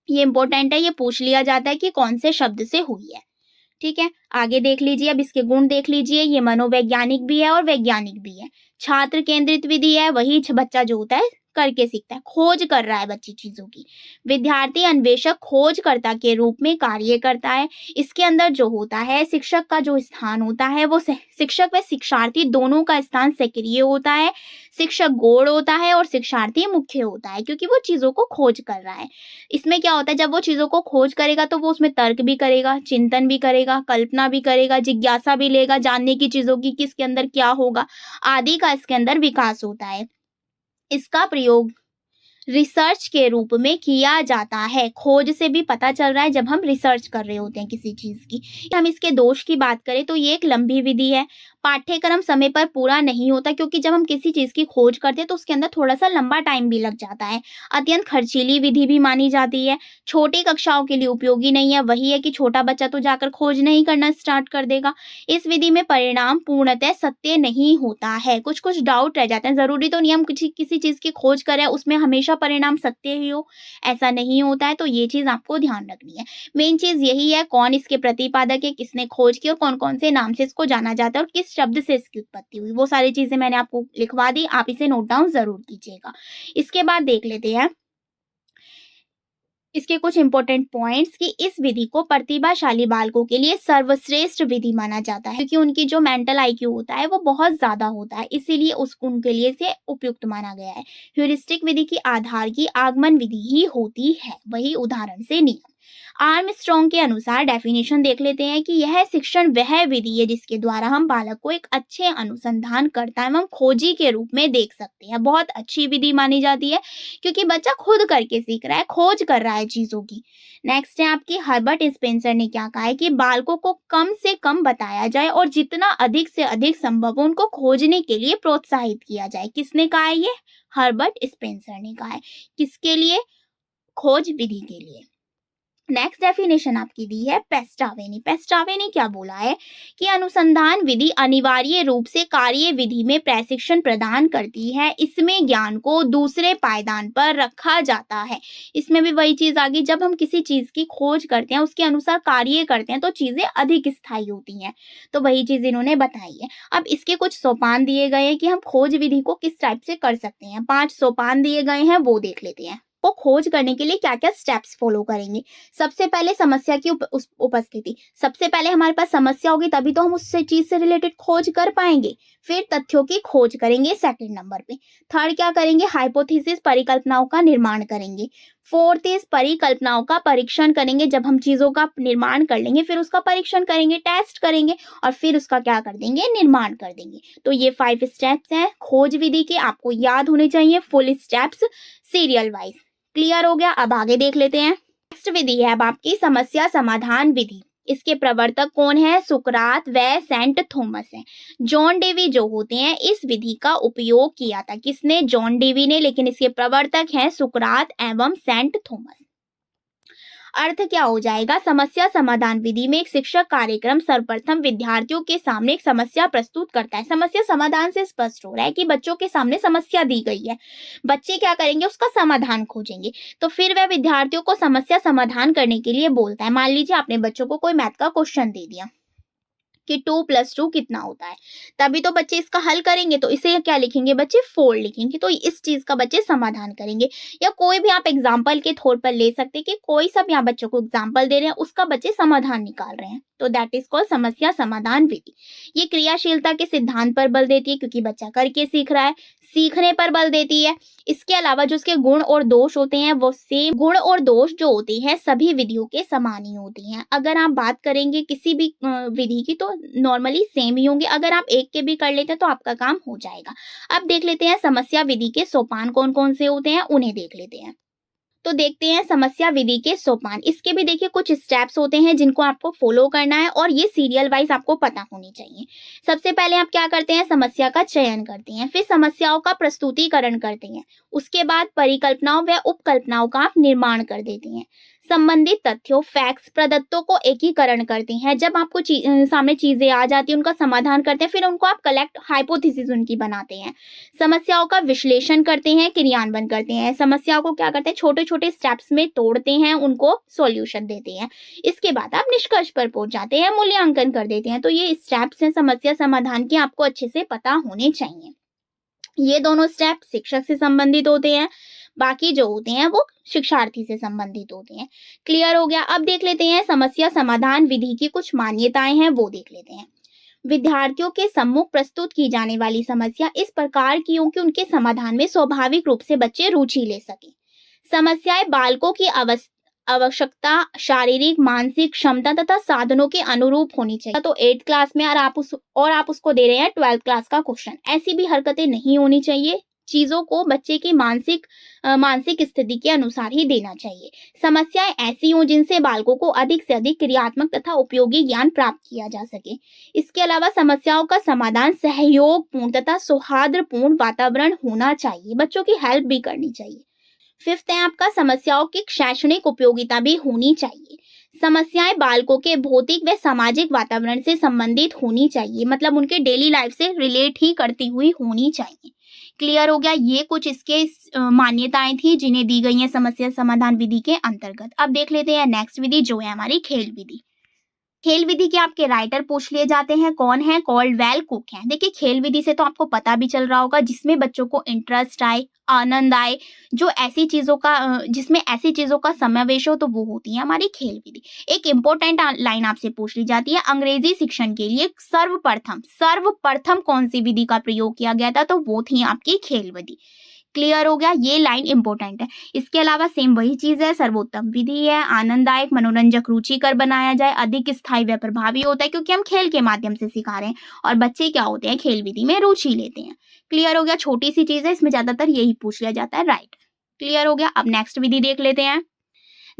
ये इंपॉर्टेंट है, ये पूछ लिया जाता है कि कौन से शब्द से हुई है। ठीक है, आगे देख लीजिए। अब इसके गुण देख लीजिए, ये मनोवैज्ञानिक भी है और वैज्ञानिक भी है। छात्र केंद्रित विधि है, वही बच्चा जो होता है करके सीखता है, खोज कर रहा है बच्ची चीजों की। विद्यार्थी अन्वेषक खोजकर्ता के रूप में कार्य करता है। इसके अंदर जो होता है शिक्षक का जो स्थान होता है वो शिक्षक व शिक्षार्थी दोनों का स्थान सक्रिय होता है। शिक्षक गौड़ होता है और शिक्षार्थी मुख्य होता है, क्योंकि वो चीजों को खोज कर रहा है। इसमें क्या होता है, जब वो चीजों को खोज करेगा तो वो उसमें तर्क भी करेगा, चिंतन भी करेगा, कल्पना भी करेगा, जिज्ञासा भी लेगा, जानने की चीजों की किसके अंदर क्या होगा आदि का इसके अंदर विकास होता है। इसका प्रयोग रिसर्च के रूप में किया जाता है। खोज से भी पता चल रहा है जब हम रिसर्च कर रहे होते हैं किसी चीज की। हम इसके दोष की बात करें तो ये एक लंबी विधि है, पाठ्यक्रम समय पर पूरा नहीं होता, क्योंकि जब हम किसी चीज की खोज करते हैं तो उसके अंदर थोड़ा सा लंबा टाइम भी लग जाता है। अत्यंत खर्चीली विधि भी मानी जाती है, छोटी कक्षाओं के लिए उपयोगी नहीं है। वही है कि छोटा बच्चा तो जाकर खोज नहीं करना स्टार्ट कर देगा। इस विधि में परिणाम पूर्णतः सत्य नहीं होता है, कुछ कुछ डाउट रह जाते हैं। जरूरी तो नहीं हम किसी चीज की खोज करें उसमें हमेशा परिणाम सत्य ही हो, ऐसा नहीं होता है। तो ये चीज आपको ध्यान रखनी है। मेन चीज यही है, कौन इसके प्रतिपादक है, किसने खोज की और कौन कौन से नाम से इसको जाना जाता है और किस शब्द से इसकी उत्पत्ति हुई, वो सारी चीजें मैंने आपको लिखवा दी, आप इसे नोट डाउन जरूर कीजिएगा। इसके बाद देख लेते हैं इसके कुछ इंपॉर्टेंट पॉइंट्स कि इस विधि को प्रतिभाशाली बालकों के लिए सर्वश्रेष्ठ विधि माना जाता है, क्योंकि उनकी जो मेंटल आईक्यू होता है वो बहुत ज्यादा होता है, इसीलिए उनके लिए इसे उपयुक्त माना गया है। ह्यूरिस्टिक विधि की आधार की आगमन विधि ही होती है, वही उदाहरण से नियम। आर्मस्ट्रॉन्ग के अनुसार डेफिनेशन देख लेते हैं कि यह शिक्षण वह विधि है जिसके द्वारा हम बालक को एक अच्छे अनुसंधानकर्ता एवं खोजी के रूप में देख सकते हैं। बहुत अच्छी विधि मानी जाती है, क्योंकि बच्चा खुद करके सीख रहा है, खोज कर रहा है चीजों की। नेक्स्ट है आपकी हर्बर्ट स्पेंसर ने क्या कहा है कि बालकों को कम से कम बताया जाए और जितना अधिक से अधिक संभव हो उनको खोजने के लिए प्रोत्साहित किया जाए। किसने कहा है ये? हर्बर्ट स्पेंसर ने कहा है। किसके लिए? खोज विधि के लिए। नेक्स्ट डेफिनेशन आपकी दी है पेस्टावे ने। पेस्टावे ने क्या बोला है कि अनुसंधान विधि अनिवार्य रूप से कार्य विधि में प्रशिक्षण प्रदान करती है। इसमें ज्ञान को दूसरे पायदान पर रखा जाता है। इसमें भी वही चीज आ गई, जब हम किसी चीज की खोज करते हैं उसके अनुसार कार्य करते हैं तो चीजें अधिक स्थायी होती हैं। तो वही चीज इन्होंने बताई है। अब इसके कुछ सोपान दिए गए हैं कि हम खोज विधि को किस टाइप से कर सकते हैं। 5 सोपान दिए गए हैं, वो देख लेते हैं। को खोज करने के लिए क्या क्या स्टेप्स फॉलो करेंगे। सबसे पहले समस्या की उपस्थिति। सबसे पहले हमारे पास समस्या होगी तभी तो हम उस चीज से रिलेटेड खोज कर पाएंगे। फिर तथ्यों की खोज करेंगे सेकंड नंबर पे। थर्ड क्या करेंगे? हाइपोथेसिस, परिकल्पनाओं का निर्माण करेंगे। फोर्थ इज परिकल्पनाओं का परीक्षण करेंगे। जब हम चीजों का निर्माण कर लेंगे फिर उसका परीक्षण करेंगे, टेस्ट करेंगे और फिर उसका क्या कर देंगे? निर्माण कर देंगे। तो ये 5 स्टेप्स हैं खोज विधि के, आपको याद होने चाहिए full steps serial wise. Clear हो गया? अब आगे देख लेते हैं। नेक्स्ट विधि है अब आपकी समस्या समाधान विधि। इसके प्रवर्तक कौन है? सुकरात व सेंट थॉमस हैं। जॉन डेवी जो होते हैं इस विधि का उपयोग किया था। किसने? जॉन डेवी ने। लेकिन इसके प्रवर्तक हैं सुकरात एवं सेंट थॉमस। अर्थ क्या हो जाएगा? समस्या समाधान विधि में एक शिक्षक कार्यक्रम सर्वप्रथम विद्यार्थियों के सामने एक समस्या प्रस्तुत करता है। समस्या समाधान से स्पष्ट हो रहा है कि बच्चों के सामने समस्या दी गई है, बच्चे क्या करेंगे? उसका समाधान खोजेंगे। तो फिर वह विद्यार्थियों को समस्या समाधान करने के लिए बोलता है। मान लीजिए आपने बच्चों को कोई मैथ का क्वेश्चन दे दिया, कि 2 + 2 कितना होता है। तभी तो बच्चे इसका हल करेंगे, तो इसे क्या लिखेंगे बच्चे 4 लिखेंगे। तो इस चीज़ का बच्चे समाधान करेंगे, या कोई भी आप एग्ज़ाम्पल के तौर पर ले सकते हैं कि कोई सा भी आप बच्चों को एग्ज़ाम्पल दे रहे हैं, उसका बच्चे समाधान निकाल रहे हैं। तो दैट इज़ कॉल्ड समस्या समाधान विधि। ये क्रियाशीलता के सिद्धांत पर बल देती है क्योंकि बच्चा करके सीख रहा है, सीखने पर बल देती है। इसके अलावा जो उसके गुण और दोष होते हैं वो सेम गुण और दोष जो होते हैं सभी विधियों के समान ही होती हैं। अगर आप बात करेंगे किसी भी विधि की तो नॉर्मली सेम ही होंगे। अगर आप एक के भी कर लेते हैं तो आपका काम हो जाएगा। अब देख लेते हैं समस्या विधि के सोपान कौन कौन से होते हैं, उन्हें देख लेते हैं। तो देखते हैं समस्या विधि के सोपान। इसके भी देखिए कुछ स्टेप्स होते हैं जिनको आपको फॉलो करना है और ये सीरियल वाइज आपको पता होनी चाहिए। सबसे पहले आप क्या करते हैं, समस्या का चयन करते हैं, फिर समस्याओं का प्रस्तुतिकरण करते हैं, उसके बाद परिकल्पनाओं व उपकल्पनाओं का आप निर्माण कर देते हैं, संबंधित तथ्यों फैक्ट्स प्रदत्तों को एकीकरण करते हैं। जब आपको सामने चीजें आ जाती हैं उनका समाधान करते हैं, फिर उनको आप कलेक्ट हाइपोथेसिस उनकी बनाते हैं, समस्याओं का विश्लेषण करते हैं, क्रियान्वयन करते हैं, समस्याओं को क्या करते हैं छोटे छोटे स्टेप्स में तोड़ते हैं, उनको सॉल्यूशन देते हैं। इसके बाद आप निष्कर्ष पर पहुंच जाते हैं, मूल्यांकन कर देते हैं। तो ये स्टेप्स हैं समस्या समाधान के, आपको अच्छे से पता होने चाहिए। ये दोनों स्टेप शिक्षक से संबंधित होते हैं, बाकी जो होते हैं वो शिक्षार्थी से संबंधित होते हैं। क्लियर हो गया। अब देख लेते हैं समस्या समाधान विधि की कुछ मान्यताएं हैं, वो देख लेते हैं। विद्यार्थियों के सम्मुख प्रस्तुत की जाने वाली समस्या इस प्रकार की हो कि उनके समाधान में स्वाभाविक रूप से बच्चे रुचि ले सकें। समस्याएं बालकों की आवश्यकता, शारीरिक मानसिक क्षमता तथा साधनों के अनुरूप होनी चाहिए। तो 8th क्लास में और आप उसको दे रहे हैं 12th क्लास का क्वेश्चन। ऐसी भी हरकतें नहीं होनी चाहिए, चीजों को बच्चे की मानसिक स्थिति के अनुसार ही देना चाहिए। समस्याएं ऐसी हों जिनसे बालकों को अधिक से अधिक क्रियात्मक तथा उपयोगी ज्ञान प्राप्त किया जा सके। इसके अलावा समस्याओं का समाधान सहयोगपूर्ण तथा सौहार्दपूर्ण वातावरण होना चाहिए, बच्चों की हेल्प भी करनी चाहिए। 5th है आपका समस्याओं की शैक्षणिक उपयोगिता भी होनी चाहिए। समस्याएं बालकों के भौतिक व सामाजिक वातावरण से संबंधित होनी चाहिए, मतलब उनके डेली लाइफ से रिलेट ही करती हुई होनी चाहिए। क्लियर हो गया। ये कुछ इसके मान्यताएं थी जिन्हें दी गई हैं समस्या समाधान विधि के अंतर्गत। अब देख लेते हैं नेक्स्ट विधि जो है हमारी खेल विधि। खेल विधि के आपके राइटर पूछ लिए जाते हैं, कौन है, कॉल्डवेल कुक हैं। देखिए खेल विधि से तो आपको पता भी चल रहा होगा जिसमें बच्चों को इंटरेस्ट आए, आनंद आए, जो ऐसी चीजों का जिसमें ऐसी चीजों का समावेश हो, तो वो होती है हमारी खेल विधि। एक इंपॉर्टेंट लाइन आपसे पूछ ली जाती है, अंग्रेजी शिक्षण के लिए सर्वप्रथम कौन सी विधि का प्रयोग किया गया था, तो वो थी आपकी खेल विधि। क्लियर हो गया, ये लाइन इंपॉर्टेंट है। इसके अलावा सेम वही चीज है, सर्वोत्तम विधि है, आनंददायक मनोरंजक रुचिकर बनाया जाए, अधिक स्थायी व प्रभावी होता है क्योंकि हम खेल के माध्यम से सिखा रहे हैं और बच्चे क्या होते हैं खेल विधि में रुचि लेते हैं। क्लियर हो गया, छोटी सी चीज है, इसमें ज्यादातर यही पूछ लिया जाता है, राइट। क्लियर हो गया। अब नेक्स्ट विधि देख लेते हैं।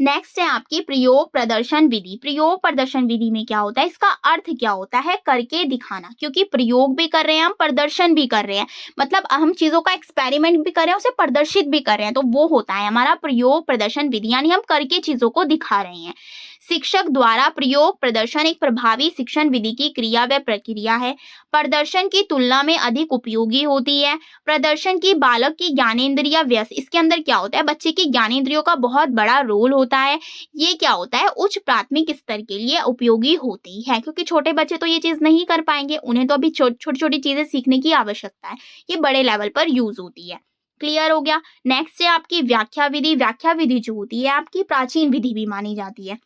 नेक्स्ट है आपकी प्रयोग प्रदर्शन विधि। प्रयोग प्रदर्शन विधि में क्या होता है, इसका अर्थ क्या होता है, करके दिखाना, क्योंकि प्रयोग भी कर रहे हैं हम, प्रदर्शन भी कर रहे हैं, मतलब हम चीजों का एक्सपेरिमेंट भी कर रहे हैं, उसे प्रदर्शित भी कर रहे हैं, तो वो होता है हमारा प्रयोग प्रदर्शन विधि, यानी हम करके चीजों को दिखा रहे हैं। शिक्षक द्वारा प्रयोग प्रदर्शन एक प्रभावी शिक्षण विधि की क्रिया व प्रक्रिया है, प्रदर्शन की तुलना में अधिक उपयोगी होती है। प्रदर्शन की बालक की ज्ञानेंद्रिय व्यस्त, इसके अंदर क्या होता है, बच्चे की ज्ञानेंद्रियों का बहुत बड़ा रोल होता है। ये क्या होता है, उच्च प्राथमिक स्तर के लिए उपयोगी होती है, क्योंकि छोटे बच्चे तो ये चीज नहीं कर पाएंगे, उन्हें तो अभी छोटी छोटी चीजें सीखने की आवश्यकता है, ये बड़े लेवल पर यूज होती है। क्लियर हो गया। नेक्स्ट है आपकी व्याख्या विधि। व्याख्या विधि जो होती है आपकी प्राचीन विधि भी मानी जाती है,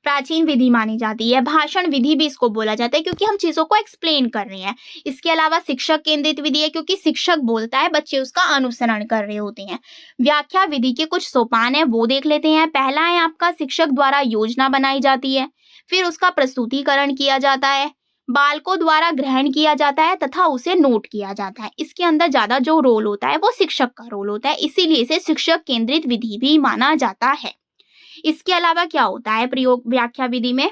प्राचीन विधि मानी जाती है। भाषण विधि भी इसको बोला जाता है क्योंकि हम चीजों को एक्सप्लेन कर रहे हैं। इसके अलावा शिक्षक केंद्रित विधि है क्योंकि शिक्षक बोलता है, बच्चे उसका अनुसरण कर रहे होते हैं। व्याख्या विधि के कुछ सोपान है, वो देख लेते हैं। पहला है आपका शिक्षक द्वारा योजना बनाई जाती है, फिर उसका प्रस्तुतिकरण किया जाता है, बालकों द्वारा ग्रहण किया जाता है तथा उसे नोट किया जाता है। इसके अंदर ज्यादा जो रोल होता है वो शिक्षक का रोल होता है, इसीलिए इसे शिक्षक केंद्रित विधि भी माना जाता है। इसके अलावा क्या होता है प्रयोग व्याख्या विधि में,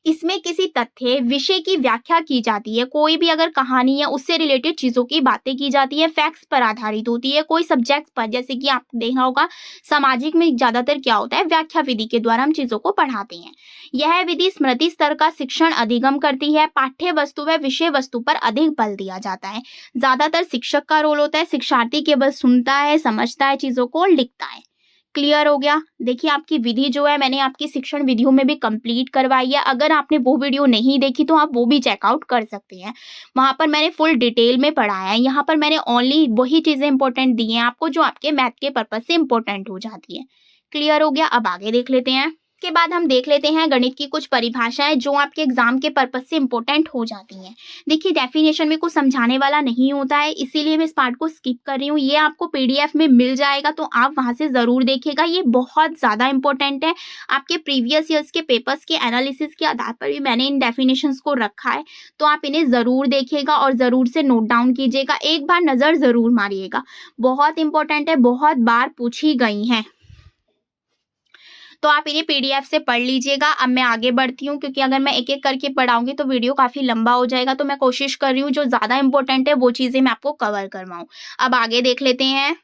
इसमें किसी तथ्य विषय की व्याख्या की जाती है, कोई भी अगर कहानी है उससे रिलेटेड चीजों की बातें की जाती है, फैक्ट्स पर आधारित होती है, कोई सब्जेक्ट पर, जैसे कि आप देखा होगा सामाजिक में ज्यादातर क्या होता है, व्याख्या विधि के द्वारा हम चीजों को पढ़ाते हैं। यह विधि स्मृति स्तर का शिक्षण अधिगम करती है, पाठ्य वस्तु व विषय वस्तु पर अधिक बल दिया जाता है। ज्यादातर शिक्षक का रोल होता है, शिक्षार्थी केवल सुनता है, समझता है, चीजों को लिखता है। क्लियर हो गया। देखिए आपकी विधि जो है मैंने आपकी शिक्षण विधियों में भी कंप्लीट करवाई है। अगर आपने वो वीडियो नहीं देखी तो आप वो भी चेकआउट कर सकते हैं। वहाँ पर मैंने फुल डिटेल में पढ़ाया है। यहाँ पर मैंने ओनली वही चीज़ें इंपॉर्टेंट दी हैं आपको जो आपके मैथ के पर्पज से इंपॉर्टेंट हो जाती है। क्लियर हो गया। अब आगे देख लेते हैं। के बाद हम देख लेते हैं गणित की कुछ परिभाषाएं जो आपके एग्जाम के पर्पज से इंपॉर्टेंट हो जाती हैं। देखिए डेफिनेशन में कुछ समझाने वाला नहीं होता है, इसीलिए मैं इस पार्ट को स्किप कर रही हूँ। ये आपको पीडीएफ में मिल जाएगा तो आप वहां से जरूर देखिएगा। ये बहुत ज्यादा इंपॉर्टेंट है। आपके प्रीवियस ईयर्स के पेपर्स के एनालिसिस के आधार पर भी मैंने इन डेफिनेशंस को रखा है, तो आप इन्हें जरूर देखिएगा और जरूर से नोट डाउन कीजिएगा। एक बार नजर जरूर मारिएगा, बहुत इंपॉर्टेंट है, बहुत बार पूछी गई हैं, तो आप इन्हें पीडीएफ से पढ़ लीजिएगा। अब मैं आगे बढ़ती हूँ क्योंकि अगर मैं एक एक करके पढ़ाऊंगी तो वीडियो काफी लंबा हो जाएगा, तो मैं कोशिश कर रही हूँ जो ज्यादा इंपॉर्टेंट है वो चीजें मैं आपको कवर करवाऊँ। अब आगे देख लेते हैं।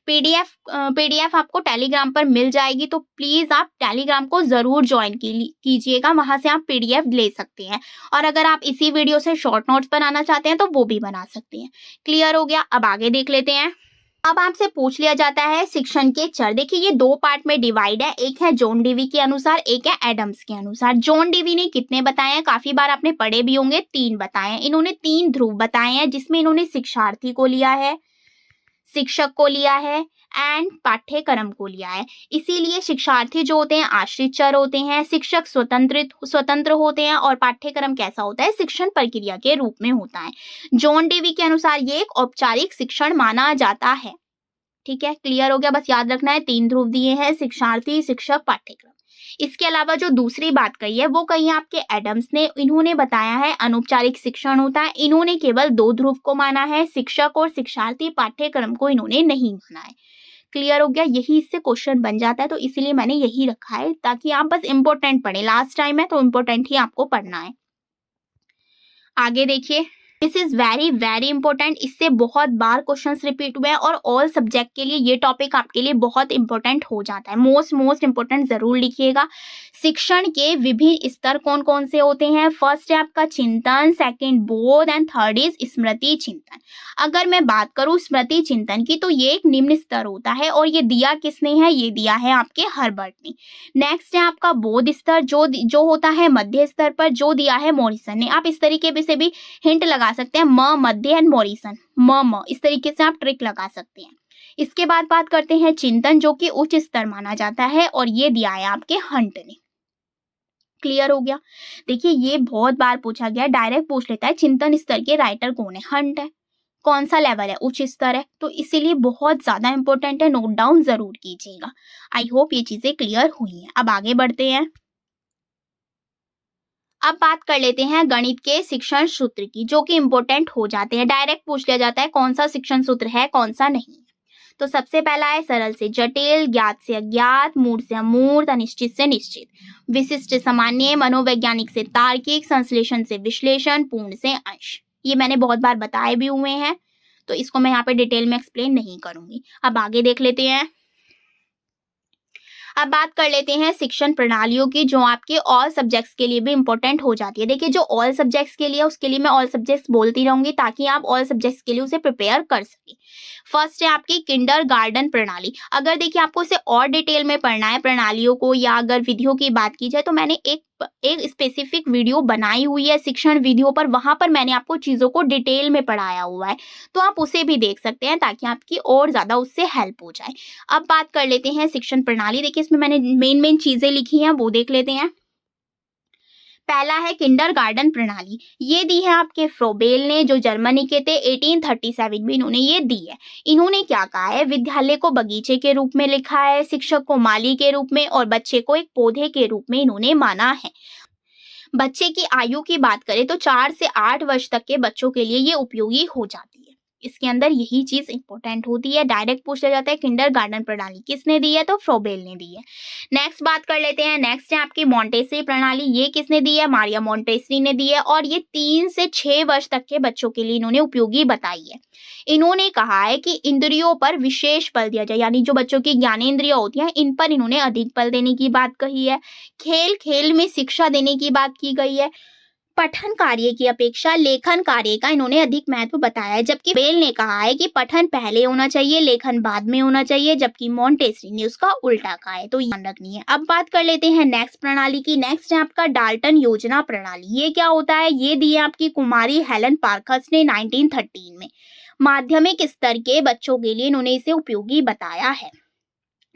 पीडीएफ आपको टेलीग्राम पर मिल जाएगी, तो प्लीज आप टेलीग्राम को जरूर ज्वाइन कीजिएगा। वहां से आप पीडीएफ ले सकते हैं, और अगर आप इसी वीडियो से शॉर्ट नोट्स बनाना चाहते हैं तो वो भी बना सकते हैं। क्लियर हो गया। अब आगे देख लेते हैं। अब आपसे पूछ लिया जाता है शिक्षण के चर। देखिए ये दो पार्ट में डिवाइड है, एक है जॉन डीवी के अनुसार, एक है एडम्स के अनुसार। जॉन डीवी ने कितने बताए हैं, काफी बार आपने पढ़े भी होंगे, 3 बताए हैं। इन्होंने 3 ध्रुव बताए हैं, जिसमें इन्होंने शिक्षार्थी को लिया है, शिक्षक को लिया है एंड पाठ्यक्रम को लिया है। इसीलिए शिक्षार्थी जो होते हैं आश्रित चर होते हैं, शिक्षक स्वतंत्र होते हैं, और पाठ्यक्रम कैसा होता है, शिक्षण प्रक्रिया के रूप में होता है। जॉन डीवी के अनुसार ये एक औपचारिक शिक्षण माना जाता है। ठीक है, क्लियर हो गया। बस याद रखना है 3 ध्रुव दिए हैं, शिक्षार्थी, शिक्षक, पाठ्यक्रम। इसके अलावा जो दूसरी बात कही है वो कही है आपके एडम्स ने। इन्होंने बताया है अनौपचारिक शिक्षण होता है। इन्होंने केवल 2 ध्रुव को माना है, शिक्षक और शिक्षार्थी। पाठ्यक्रम को इन्होंने नहीं माना है। क्लियर हो गया। यही इससे क्वेश्चन बन जाता है, तो इसीलिए मैंने यही रखा है ताकि आप बस इंपॉर्टेंट पढ़े। लास्ट टाइम है तो इंपॉर्टेंट ही आपको पढ़ना है। आगे देखिए, this is very very important. इससे बहुत बार क्वेश्चंस रिपीट हुए हैं और ऑल सब्जेक्ट के लिए ये टॉपिक आपके लिए बहुत इंपॉर्टेंट हो जाता है। मोस्ट इंपॉर्टेंट जरूर लिखिएगा। शिक्षण के विभिन्न स्तर कौन कौन से होते हैं। फर्स्ट है आपका चिंतन, सेकंड बोध एंड थर्ड इज स्मृति चिंतन। अगर मैं बात करूं स्मृति चिंतन की, तो ये एक निम्न स्तर होता है, और ये दिया किसने है, ये दिया है आपके हर्बर्ट ने। नेक्स्ट है आपका बोध स्तर, जो होता है मध्य स्तर पर, जो दिया है मॉरिसन ने। आप इस तरीके से भी हिंट लगा सकते हैं, मध्य एंड मॉरिसन, इस तरीके से आप ट्रिक लगा सकते हैं। इसके बाद बात करते हैं चिंतन, जो कि उच्च स्तर माना जाता है, और ये दिया है आपके हंट ने। क्लियर हो गया। देखिए ये बहुत बार पूछा गया, डायरेक्ट पूछ लेता है चिंतन स्तर के राइटर कौन है, हंट है। कौन सा लेवल है, उच्च स्तर है, तो इसीलिए बहुत ज्यादा इंपॉर्टेंट है, नोट डाउन जरूर कीजिएगा। आई होप ये चीजें क्लियर हुई हैं। अब आगे बढ़ते हैं। अब बात कर लेते हैं गणित के शिक्षण सूत्र की, जो कि इंपॉर्टेंट हो जाते हैं। डायरेक्ट पूछ लिया जाता है कौन सा शिक्षण सूत्र है, कौन सा नहीं। तो सबसे पहला है सरल से जटिल, ज्ञात से अज्ञात, मूर्त से अमूर्त, अनिश्चित से निश्चित, विशिष्ट से सामान्य, मनोवैज्ञानिक से तार्किक, संश्लेषण से विश्लेषण, पूर्ण से अंश। ये मैंने बहुत बार बताए भी हुए हैं, तो इसको मैं यहाँ पे डिटेल में एक्सप्लेन नहीं करूंगी। अब आगे देख लेते हैं। अब बात कर लेते हैं शिक्षण प्रणालियों की, जो आपके ऑल सब्जेक्ट्स के लिए भी इंपॉर्टेंट हो जाती है। देखिए जो ऑल सब्जेक्ट्स के लिए, उसके लिए मैं ऑल सब्जेक्ट्स बोलती रहूंगी ताकि आप ऑल सब्जेक्ट्स के लिए उसे प्रिपेयर कर सकें। फर्स्ट है आपकी किंडरगार्टन प्रणाली। अगर देखिए आपको इसे और डिटेल में पढ़ना है प्रणालियों को, या अगर विधियों की बात की जाए, तो मैंने एक स्पेसिफिक वीडियो बनाई हुई है शिक्षण विधियों पर। वहां पर मैंने आपको चीजों को डिटेल में पढ़ाया हुआ है, तो आप उसे भी देख सकते हैं ताकि आपकी और ज्यादा उससे हेल्प हो जाए। अब बात कर लेते हैं शिक्षण प्रणाली। देखिए इसमें मैंने मेन चीजें लिखी हैं, वो देख लेते हैं। पहला है किंडरगार्टन प्रणाली। ये दी है आपके फ्रोबेल ने, जो जर्मनी के थे। 1837 में इन्होंने ये दी है। इन्होंने क्या कहा है, विद्यालय को बगीचे के रूप में लिखा है, शिक्षक को माली के रूप में, और बच्चे को एक पौधे के रूप में इन्होंने माना है। बच्चे की आयु की बात करें तो 4 से 8 वर्ष तक के बच्चों के लिए ये उपयोगी हो जाती है। इसके अंदर यही चीज इंपॉर्टेंट होती है। डायरेक्ट पूछा जाता है किंडरगार्टन प्रणाली किसने दी है, तो फ्रोबेल ने दी है। नेक्स्ट बात कर लेते हैं। नेक्स्ट है आपकी मॉन्टेसरी प्रणाली। ये किसने दी है, मारिया मॉन्टेसरी ने दी है, और ये 3 से 6 वर्ष तक के बच्चों के लिए इन्होंने उपयोगी बताई है। इन्होंने कहा है कि इंद्रियों पर विशेष बल दिया जाए, यानी जो बच्चों की ज्ञानेंद्रियां होती हैं इन पर इन्होंने अधिक बल देने की बात कही है। खेल खेल में शिक्षा देने की बात की गई है। पठन कार्य की अपेक्षा लेखन कार्य का इन्होंने अधिक महत्व बताया है, जबकि बेल ने कहा है कि पठन पहले होना चाहिए, लेखन बाद में होना चाहिए, जबकि मॉन्टेसरी ने उसका उल्टा कहा है, तो ध्यान रखनी है। अब बात कर लेते हैं नेक्स्ट प्रणाली की। नेक्स्ट है आपका डाल्टन योजना प्रणाली। ये क्या होता है? ये दी है आपकी कुमारी हेलन पार्कस ने 1913 में। माध्यमिक स्तर के बच्चों के लिए इन्होंने इसे उपयोगी बताया है।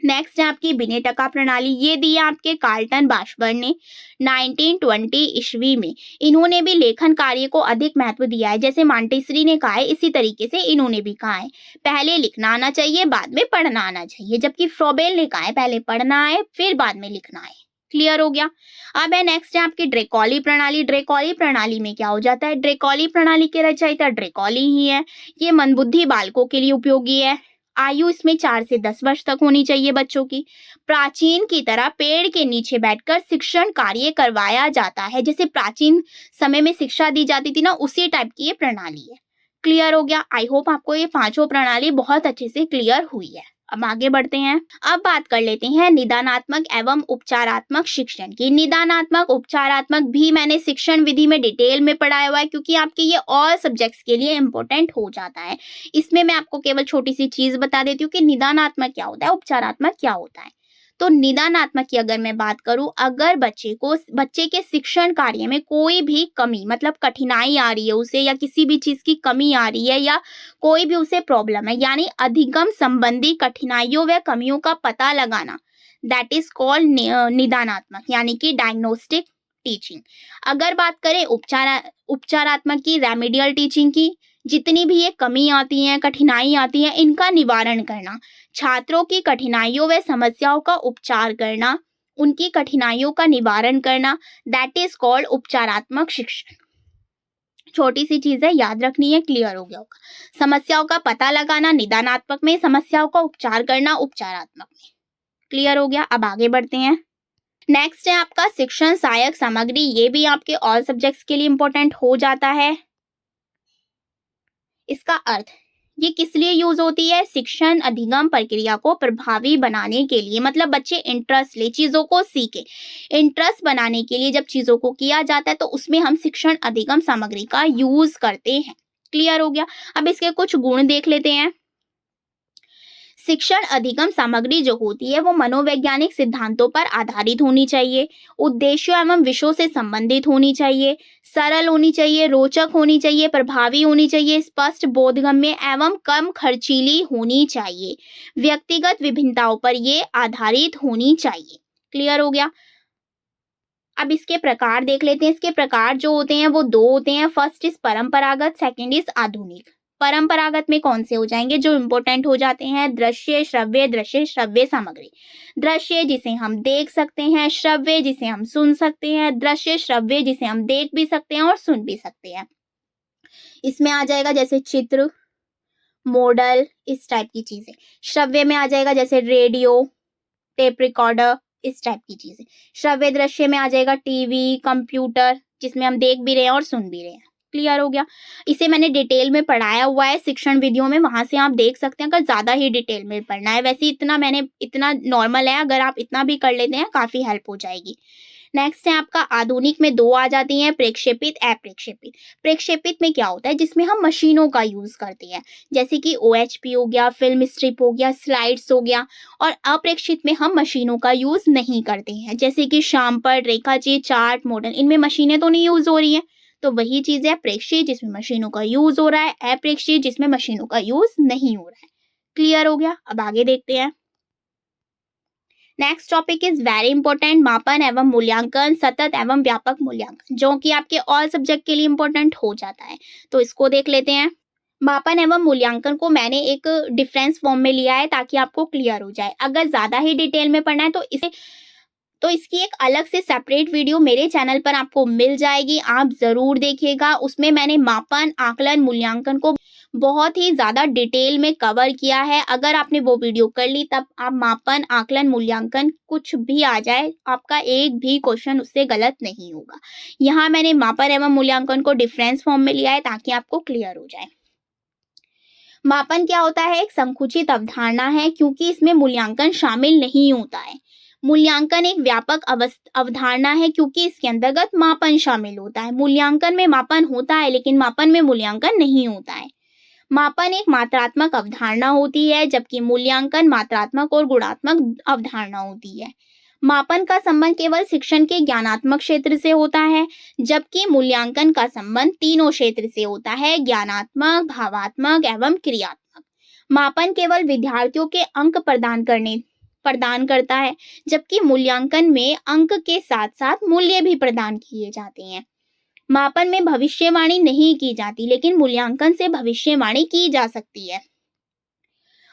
नेक्स्ट है आपकी बिनेटका प्रणाली। ये दी है आपके कार्लटन बाशबर्न ने 1920 ईस्वी में। इन्होंने भी लेखन कार्य को अधिक महत्व दिया है, जैसे मॉन्टेसरी ने कहा है इसी तरीके से इन्होंने भी कहा है पहले लिखना आना चाहिए, बाद में पढ़ना आना चाहिए, जबकि फ्रोबेल ने कहा है पहले पढ़ना है फिर बाद में लिखना है। क्लियर हो गया। अब है नेक्स्ट है आपकी ड्रेकॉली प्रणाली। ड्रेकॉली प्रणाली में क्या हो जाता है? ड्रेकॉली प्रणाली के रचयिता ड्रेकॉली ही है। ये मंदबुद्धि बालकों के लिए उपयोगी है। आयु इसमें 4 से 10 वर्ष तक होनी चाहिए बच्चों की। प्राचीन की तरह पेड़ के नीचे बैठकर शिक्षण कार्य करवाया जाता है, जैसे प्राचीन समय में शिक्षा दी जाती थी ना, उसी टाइप की ये प्रणाली है। क्लियर हो गया। आई होप आपको ये पांचों प्रणाली बहुत अच्छे से क्लियर हुई है। अब आगे बढ़ते हैं। अब बात कर लेते हैं निदानात्मक एवं उपचारात्मक शिक्षण की। निदानात्मक उपचारात्मक भी मैंने शिक्षण विधि में डिटेल में पढ़ाया हुआ है, क्योंकि आपके ये ऑल सब्जेक्ट्स के लिए इंपॉर्टेंट हो जाता है। इसमें मैं आपको केवल छोटी सी चीज बता देती हूँ कि निदानात्मक क्या होता है, उपचारात्मक क्या होता है। तो निदानात्मक की अगर मैं बात करूं, अगर बच्चे के शिक्षण कार्य में कोई भी कमी, मतलब कठिनाई आ रही है उसे, या किसी भी चीज की कमी आ रही है, या कोई भी उसे प्रॉब्लम है, यानी अधिगम संबंधी कठिनाइयों व कमियों का पता लगाना, दैट इज कॉल्ड निदानात्मक, यानी कि डायग्नोस्टिक टीचिंग। अगर बात करें उपचारात्मक की, रेमेडियल टीचिंग की, जितनी भी ये कमी आती है, कठिनाई आती है, इनका निवारण करना, छात्रों की कठिनाइयों व समस्याओं का उपचार करना, उनकी कठिनाइयों का निवारण करना, दैट इज कॉल्ड उपचारात्मक शिक्षण। छोटी सी चीज है, याद रखनी है। क्लियर हो गया होगा। समस्याओं का पता लगाना निदानात्मक में, समस्याओं का उपचार करना उपचारात्मक में। क्लियर हो गया। अब आगे बढ़ते हैं। नेक्स्ट है आपका शिक्षण सहायक सामग्री। ये भी आपके ऑल सब्जेक्ट्स के लिए इंपॉर्टेंट हो जाता है। इसका अर्थ, ये किस लिए यूज होती है? शिक्षण अधिगम प्रक्रिया को प्रभावी बनाने के लिए, मतलब बच्चे इंटरेस्ट ले, चीजों को सीखे। इंटरेस्ट बनाने के लिए जब चीजों को किया जाता है तो उसमें हम शिक्षण अधिगम सामग्री का यूज करते हैं। क्लियर हो गया। अब इसके कुछ गुण देख लेते हैं। शिक्षण अधिगम सामग्री जो होती है वो मनोवैज्ञानिक सिद्धांतों पर आधारित होनी चाहिए, उद्देश्यों एवं विषयों से संबंधित होनी चाहिए, सरल होनी चाहिए, रोचक होनी चाहिए, प्रभावी होनी चाहिए, स्पष्ट, बोधगम्य एवं कम खर्चीली होनी चाहिए, व्यक्तिगत विभिन्नताओं पर ये आधारित होनी चाहिए। क्लियर हो गया। अब इसके प्रकार देख लेते हैं। इसके प्रकार जो होते हैं वो दो होते हैं। फर्स्ट इज परंपरागत, सेकंड इज आधुनिक। परंपरागत में कौन से हो जाएंगे जो इंपॉर्टेंट हो जाते हैं? दृश्य श्रव्य सामग्री। दृश्य जिसे हम देख सकते हैं, श्रव्य जिसे हम सुन सकते हैं, दृश्य श्रव्य जिसे हम देख भी सकते हैं और सुन भी सकते हैं। इसमें आ जाएगा जैसे चित्र, मॉडल, इस टाइप की चीजें। श्रव्य में आ जाएगा जैसे रेडियो, टेप रिकॉर्डर, इस टाइप की चीजें। श्रव्य दृश्य में आ जाएगा टीवी, कंप्यूटर, जिसमें हम देख भी रहे हैं और सुन भी रहे हैं। क्लियर हो गया। इसे मैंने डिटेल में पढ़ाया हुआ है शिक्षण विधियों में, वहां से आप देख सकते हैं अगर ज्यादा ही डिटेल में पढ़ना है। वैसे इतना नॉर्मल है, अगर आप इतना भी कर लेते हैं काफी हेल्प हो जाएगी। नेक्स्ट है आपका आधुनिक में दो आ जाती हैं, प्रेक्षेपित, अप्रेक्षेपित। प्रेक्षेपित में क्या होता है? जिसमें हम मशीनों का यूज करते हैं, जैसे कि OHP हो गया, फिल्म स्ट्रिप हो गया, स्लाइड्स हो गया। और अप्रेक्षित में हम मशीनों का यूज नहीं करते हैं, जैसे कि शामपट, रेखाचित्र, चार्ट, मॉडल, इनमें मशीनें तो नहीं यूज हो रही है। तो वही चीज है प्रेक्षित जिसमें मशीनों का यूज हो रहा है, अप्रेक्षित जिसमें मशीनों का यूज नहीं हो रहा है। क्लियर हो गया। अब आगे देखते हैं। Next topic is very important, मापन एवं मूल्यांकन, सतत एवं व्यापक मूल्यांकन, जो कि आपके ऑल सब्जेक्ट के लिए इंपॉर्टेंट हो जाता है। तो इसको देख लेते हैं। मापन एवं मूल्यांकन को मैंने एक डिफरेंस फॉर्म में लिया है ताकि आपको क्लियर हो जाए। अगर ज्यादा ही डिटेल में पढ़ना है तो इसकी एक अलग से सेपरेट वीडियो मेरे चैनल पर आपको मिल जाएगी, आप जरूर देखिएगा। उसमें मैंने मापन, आकलन, मूल्यांकन को बहुत ही ज्यादा डिटेल में कवर किया है। अगर आपने वो वीडियो कर ली तब आप मापन, आकलन, मूल्यांकन कुछ भी आ जाए, आपका एक भी क्वेश्चन उससे गलत नहीं होगा। यहाँ मैंने मापन एवं मूल्यांकन को डिफरेंस फॉर्म में लिया है ताकि आपको क्लियर हो जाए। मापन क्या होता है? एक संकुचित अवधारणा है, क्योंकि इसमें मूल्यांकन शामिल नहीं होता है। मूल्यांकन एक व्यापक अवधारणा है क्योंकि इसके अंतर्गत मापन शामिल होता है। मूल्यांकन में मापन होता है लेकिन मापन में मूल्यांकन नहीं होता है। मापन एक मात्रात्मक अवधारणा होती है जबकि मूल्यांकन मात्रात्मक और गुणात्मक अवधारणा होती है। मापन का संबंध केवल शिक्षण के ज्ञानात्मक क्षेत्र से होता है जबकि मूल्यांकन का संबंध तीनों क्षेत्र से होता है, ज्ञानात्मक, भावात्मक एवं क्रियात्मक। मापन केवल विद्यार्थियों के अंक प्रदान करता है जबकि मूल्यांकन में अंक के साथ साथ मूल्य भी प्रदान किए जाते हैं। मापन में भविष्यवाणी नहीं की जाती लेकिन मूल्यांकन से भविष्यवाणी की जा सकती है।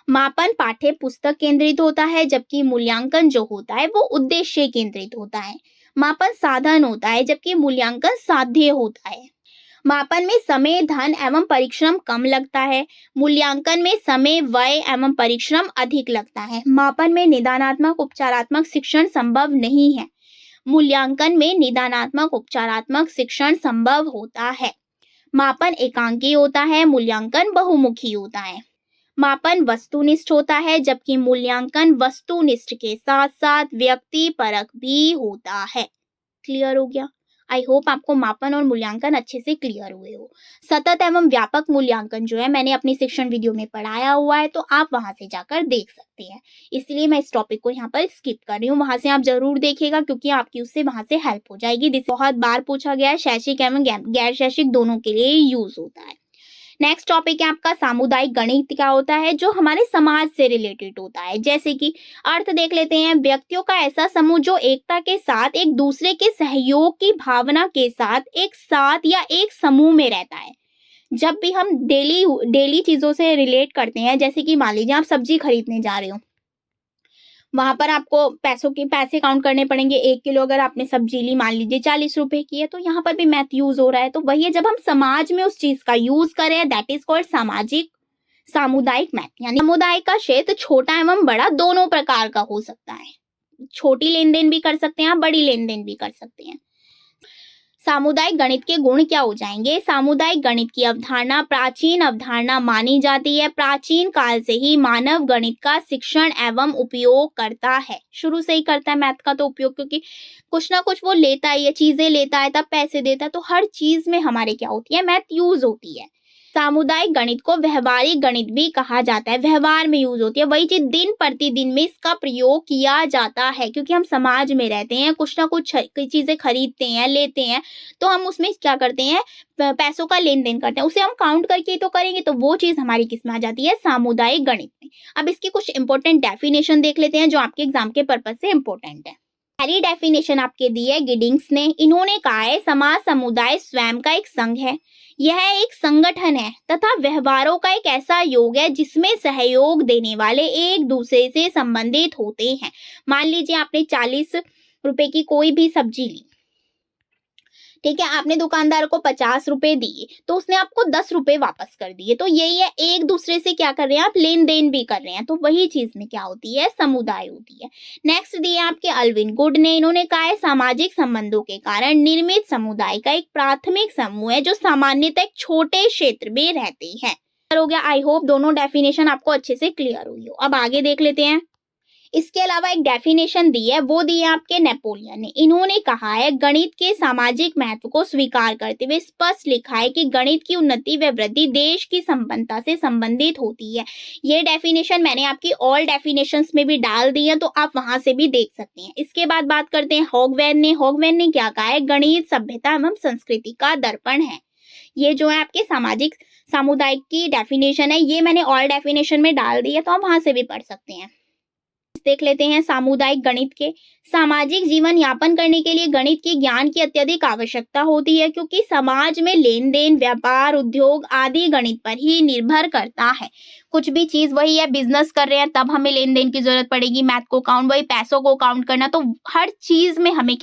मापन पाठ्य पुस्तक केंद्रित होता है जबकि मूल्यांकन जो होता है वो उद्देश्य केंद्रित होता है। मापन साधन होता है जबकि मूल्यांकन साध्य होता है। मापन में समय, धन एवं परिश्रम कम लगता है। मूल्यांकन में समय, व्यय एवं परिश्रम अधिक लगता है। मापन में निदानात्मक उपचारात्मक शिक्षण संभव नहीं है। मूल्यांकन में निदानात्मक उपचारात्मक शिक्षण संभव होता है। मापन एकांकी होता है, मूल्यांकन बहुमुखी होता है। मापन वस्तुनिष्ठ होता है जबकि मूल्यांकन वस्तुनिष्ठ के साथ साथ व्यक्ति परक भी होता है। क्लियर हो गया? आई होप आपको मापन और मूल्यांकन अच्छे से क्लियर हुए हो। सतत एवं व्यापक मूल्यांकन जो है मैंने अपनी शिक्षण वीडियो में पढ़ाया हुआ है तो आप वहां से जाकर देख सकते हैं। इसलिए मैं इस टॉपिक को यहाँ पर स्किप कर रही हूँ, वहां से आप जरूर देखिएगा क्योंकि आपकी उससे वहां से हेल्प हो जाएगी। जिसे बहुत बार पूछा गया है, शैक्षिक एवं गैर शैक्षिक दोनों के लिए यूज होता है। नेक्स्ट टॉपिक है आपका सामुदायिक गणित क्या होता है, जो हमारे समाज से रिलेटेड होता है। जैसे कि अर्थ देख लेते हैं, व्यक्तियों का ऐसा समूह जो एकता के साथ एक दूसरे के सहयोग की भावना के साथ एक साथ या एक समूह में रहता है। जब भी हम डेली चीजों से रिलेट करते हैं, जैसे कि मान लीजिए आप सब्जी खरीदने जा रहे हो, वहां पर आपको पैसे काउंट करने पड़ेंगे। 1 किलो अगर आपने सब्जी ली, मान लीजिए 40 रुपए की है, तो यहाँ पर भी मैथ यूज हो रहा है। तो वही है, जब हम समाज में उस चीज का यूज करें, दैट इज कॉल्ड सामुदायिक मैथ। यानी समुदाय का क्षेत्र छोटा एवं बड़ा दोनों प्रकार का हो सकता है। छोटी लेन देन भी कर सकते हैं आप, बड़ी लेन देन भी कर सकते हैं। सामुदायिक गणित के गुण क्या हो जाएंगे? सामुदायिक गणित की अवधारणा प्राचीन अवधारणा मानी जाती है। प्राचीन काल से ही मानव गणित का शिक्षण एवं उपयोग करता है। शुरू से ही करता है मैथ का तो उपयोग, क्योंकि कुछ ना कुछ वो लेता है, ये चीजें लेता है, तब पैसे देता है। तो हर चीज में हमारे क्या होती है, मैथ यूज होती है। सामुदायिक गणित को व्यवहारिक गणित भी कहा जाता है। व्यवहार में यूज होती है, वही चीज दिन प्रतिदिन में इसका प्रयोग किया जाता है, क्योंकि हम समाज में रहते हैं, कुछ ना कुछ चीजें खरीदते हैं, लेते हैं, तो हम उसमें क्या करते हैं, पैसों का लेन देन करते हैं। उसे हम काउंट करके तो करेंगे, तो वो चीज हमारी किस में आ जाती है, सामुदायिक गणित में। अब इसकी कुछ इंपॉर्टेंट डेफिनेशन देख लेते हैं जो आपके एग्जाम के पर्पज से इंपॉर्टेंट है। पहली डेफिनेशन आपके दी है गिडिंग्स ने। इन्होंने कहा है समाज समुदाय स्वयं का एक संघ है। यह एक संगठन है तथा व्यवहारों का एक ऐसा योग है जिसमें सहयोग देने वाले एक दूसरे से संबंधित होते हैं। मान लीजिए आपने 40 रुपए की कोई भी सब्जी ली, ठीक है, आपने दुकानदार को 50 रुपए दिए, तो उसने आपको 10 रुपए वापस कर दिए। तो यही है, एक दूसरे से क्या कर रहे हैं आप, लेन देन भी कर रहे हैं। तो वही चीज में क्या होती है, समुदाय होती है। नेक्स्ट दिए आपके अल्विन गुड ने। इन्होंने कहा है सामाजिक संबंधों के कारण निर्मित समुदाय का एक प्राथमिक समूह है जो सामान्यतः एक छोटे क्षेत्र में रहते हैं। हो गया। आई होप दोनों डेफिनेशन आपको अच्छे से क्लियर हुई हो। अब आगे देख लेते हैं। इसके अलावा एक डेफिनेशन दी है, वो दी है आपके नेपोलियन ने। इन्होंने कहा है गणित के सामाजिक महत्व को स्वीकार करते हुए स्पष्ट लिखा है कि गणित की उन्नति व वृद्धि देश की संपन्नता से संबंधित होती है। ये डेफिनेशन मैंने आपकी ऑल डेफिनेशंस में भी डाल दी है, तो आप वहां से भी देख सकते हैं। इसके बाद बात करते हैं हॉगवैन ने। हॉगवैन ने क्या कहा है, गणित सभ्यता एवं संस्कृति का दर्पण है। ये जो है आपके सामुदायिक की डेफिनेशन है, ये मैंने ऑल डेफिनेशन में डाल दी है, तो आप वहां से भी पढ़ सकते हैं। देख लेते हैं सामुदायिक गणित के। सामाजिक जीवन यापन करने के लिए गणित के ज्ञान की अत्यधिक आवश्यकता होती है, क्योंकि समाज में लेन देन, व्यापार, उद्योग आदि गणित पर ही निर्भर करता है। कुछ भी चीज वही है, बिजनेस कर रहे हैं तब हमें लेन देन की जरूरत पड़ेगी, मैथ को काउंट, वही पैसों को काउंट करना। तो हर चीज में हमें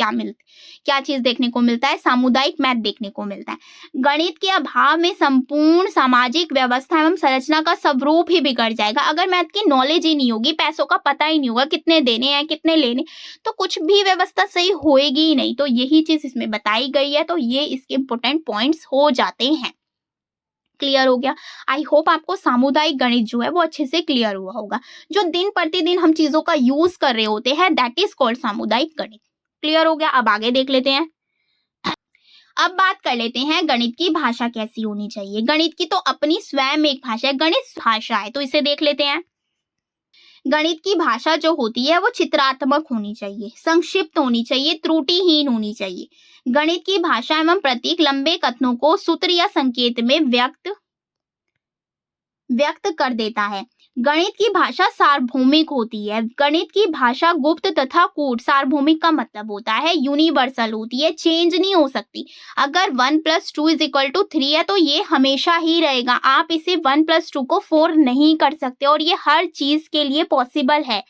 क्या चीज देखने को मिलता है, सामुदायिक मैथ देखने को मिलता है। गणित के अभाव में संपूर्ण सामाजिक व्यवस्था एवं संरचना का स्वरूप ही बिगड़ जाएगा। अगर मैथ की नॉलेज ही नहीं होगी, पैसों का पता ही नहीं होगा, कितने देने हैं कितने लेने, तो कुछ भी व्यवस्था सही होएगी ही नहीं। तो यही चीज इसमें बताई गई है, तो ये इसके इंपोर्टेंट पॉइंट्स हो जाते हैं। क्लियर हो गया। आई होप आपको सामुदायिक गणित जो है वो अच्छे से क्लियर हुआ होगा। जो दिन प्रतिदिन हम चीजों का यूज कर रहे होते हैं दैट इज कॉल्ड सामुदायिक गणित। क्लियर हो गया। अब आगे देख लेते हैं। अब बात कर लेते हैं गणित की भाषा कैसी होनी चाहिए। गणित की तो अपनी स्वयं एक भाषा है, गणित भाषा है, तो इसे देख लेते हैं। गणित की भाषा जो होती है वो चित्रात्मक होनी चाहिए, संक्षिप्त होनी चाहिए, त्रुटिहीन होनी चाहिए। गणित की भाषा एवं प्रतीक लंबे कथनों को सूत्र या संकेत में व्यक्त कर देता है। गणित की भाषा सार्वभौमिक होती है। गणित की भाषा गुप्त तथा कूट, सार्वभौमिक का मतलब होता है यूनिवर्सल होती है, चेंज नहीं हो सकती। अगर 1+2=3 है तो ये हमेशा ही रहेगा। आप इसे 1+2 को 4 नहीं कर सकते और ये हर चीज के लिए पॉसिबल है।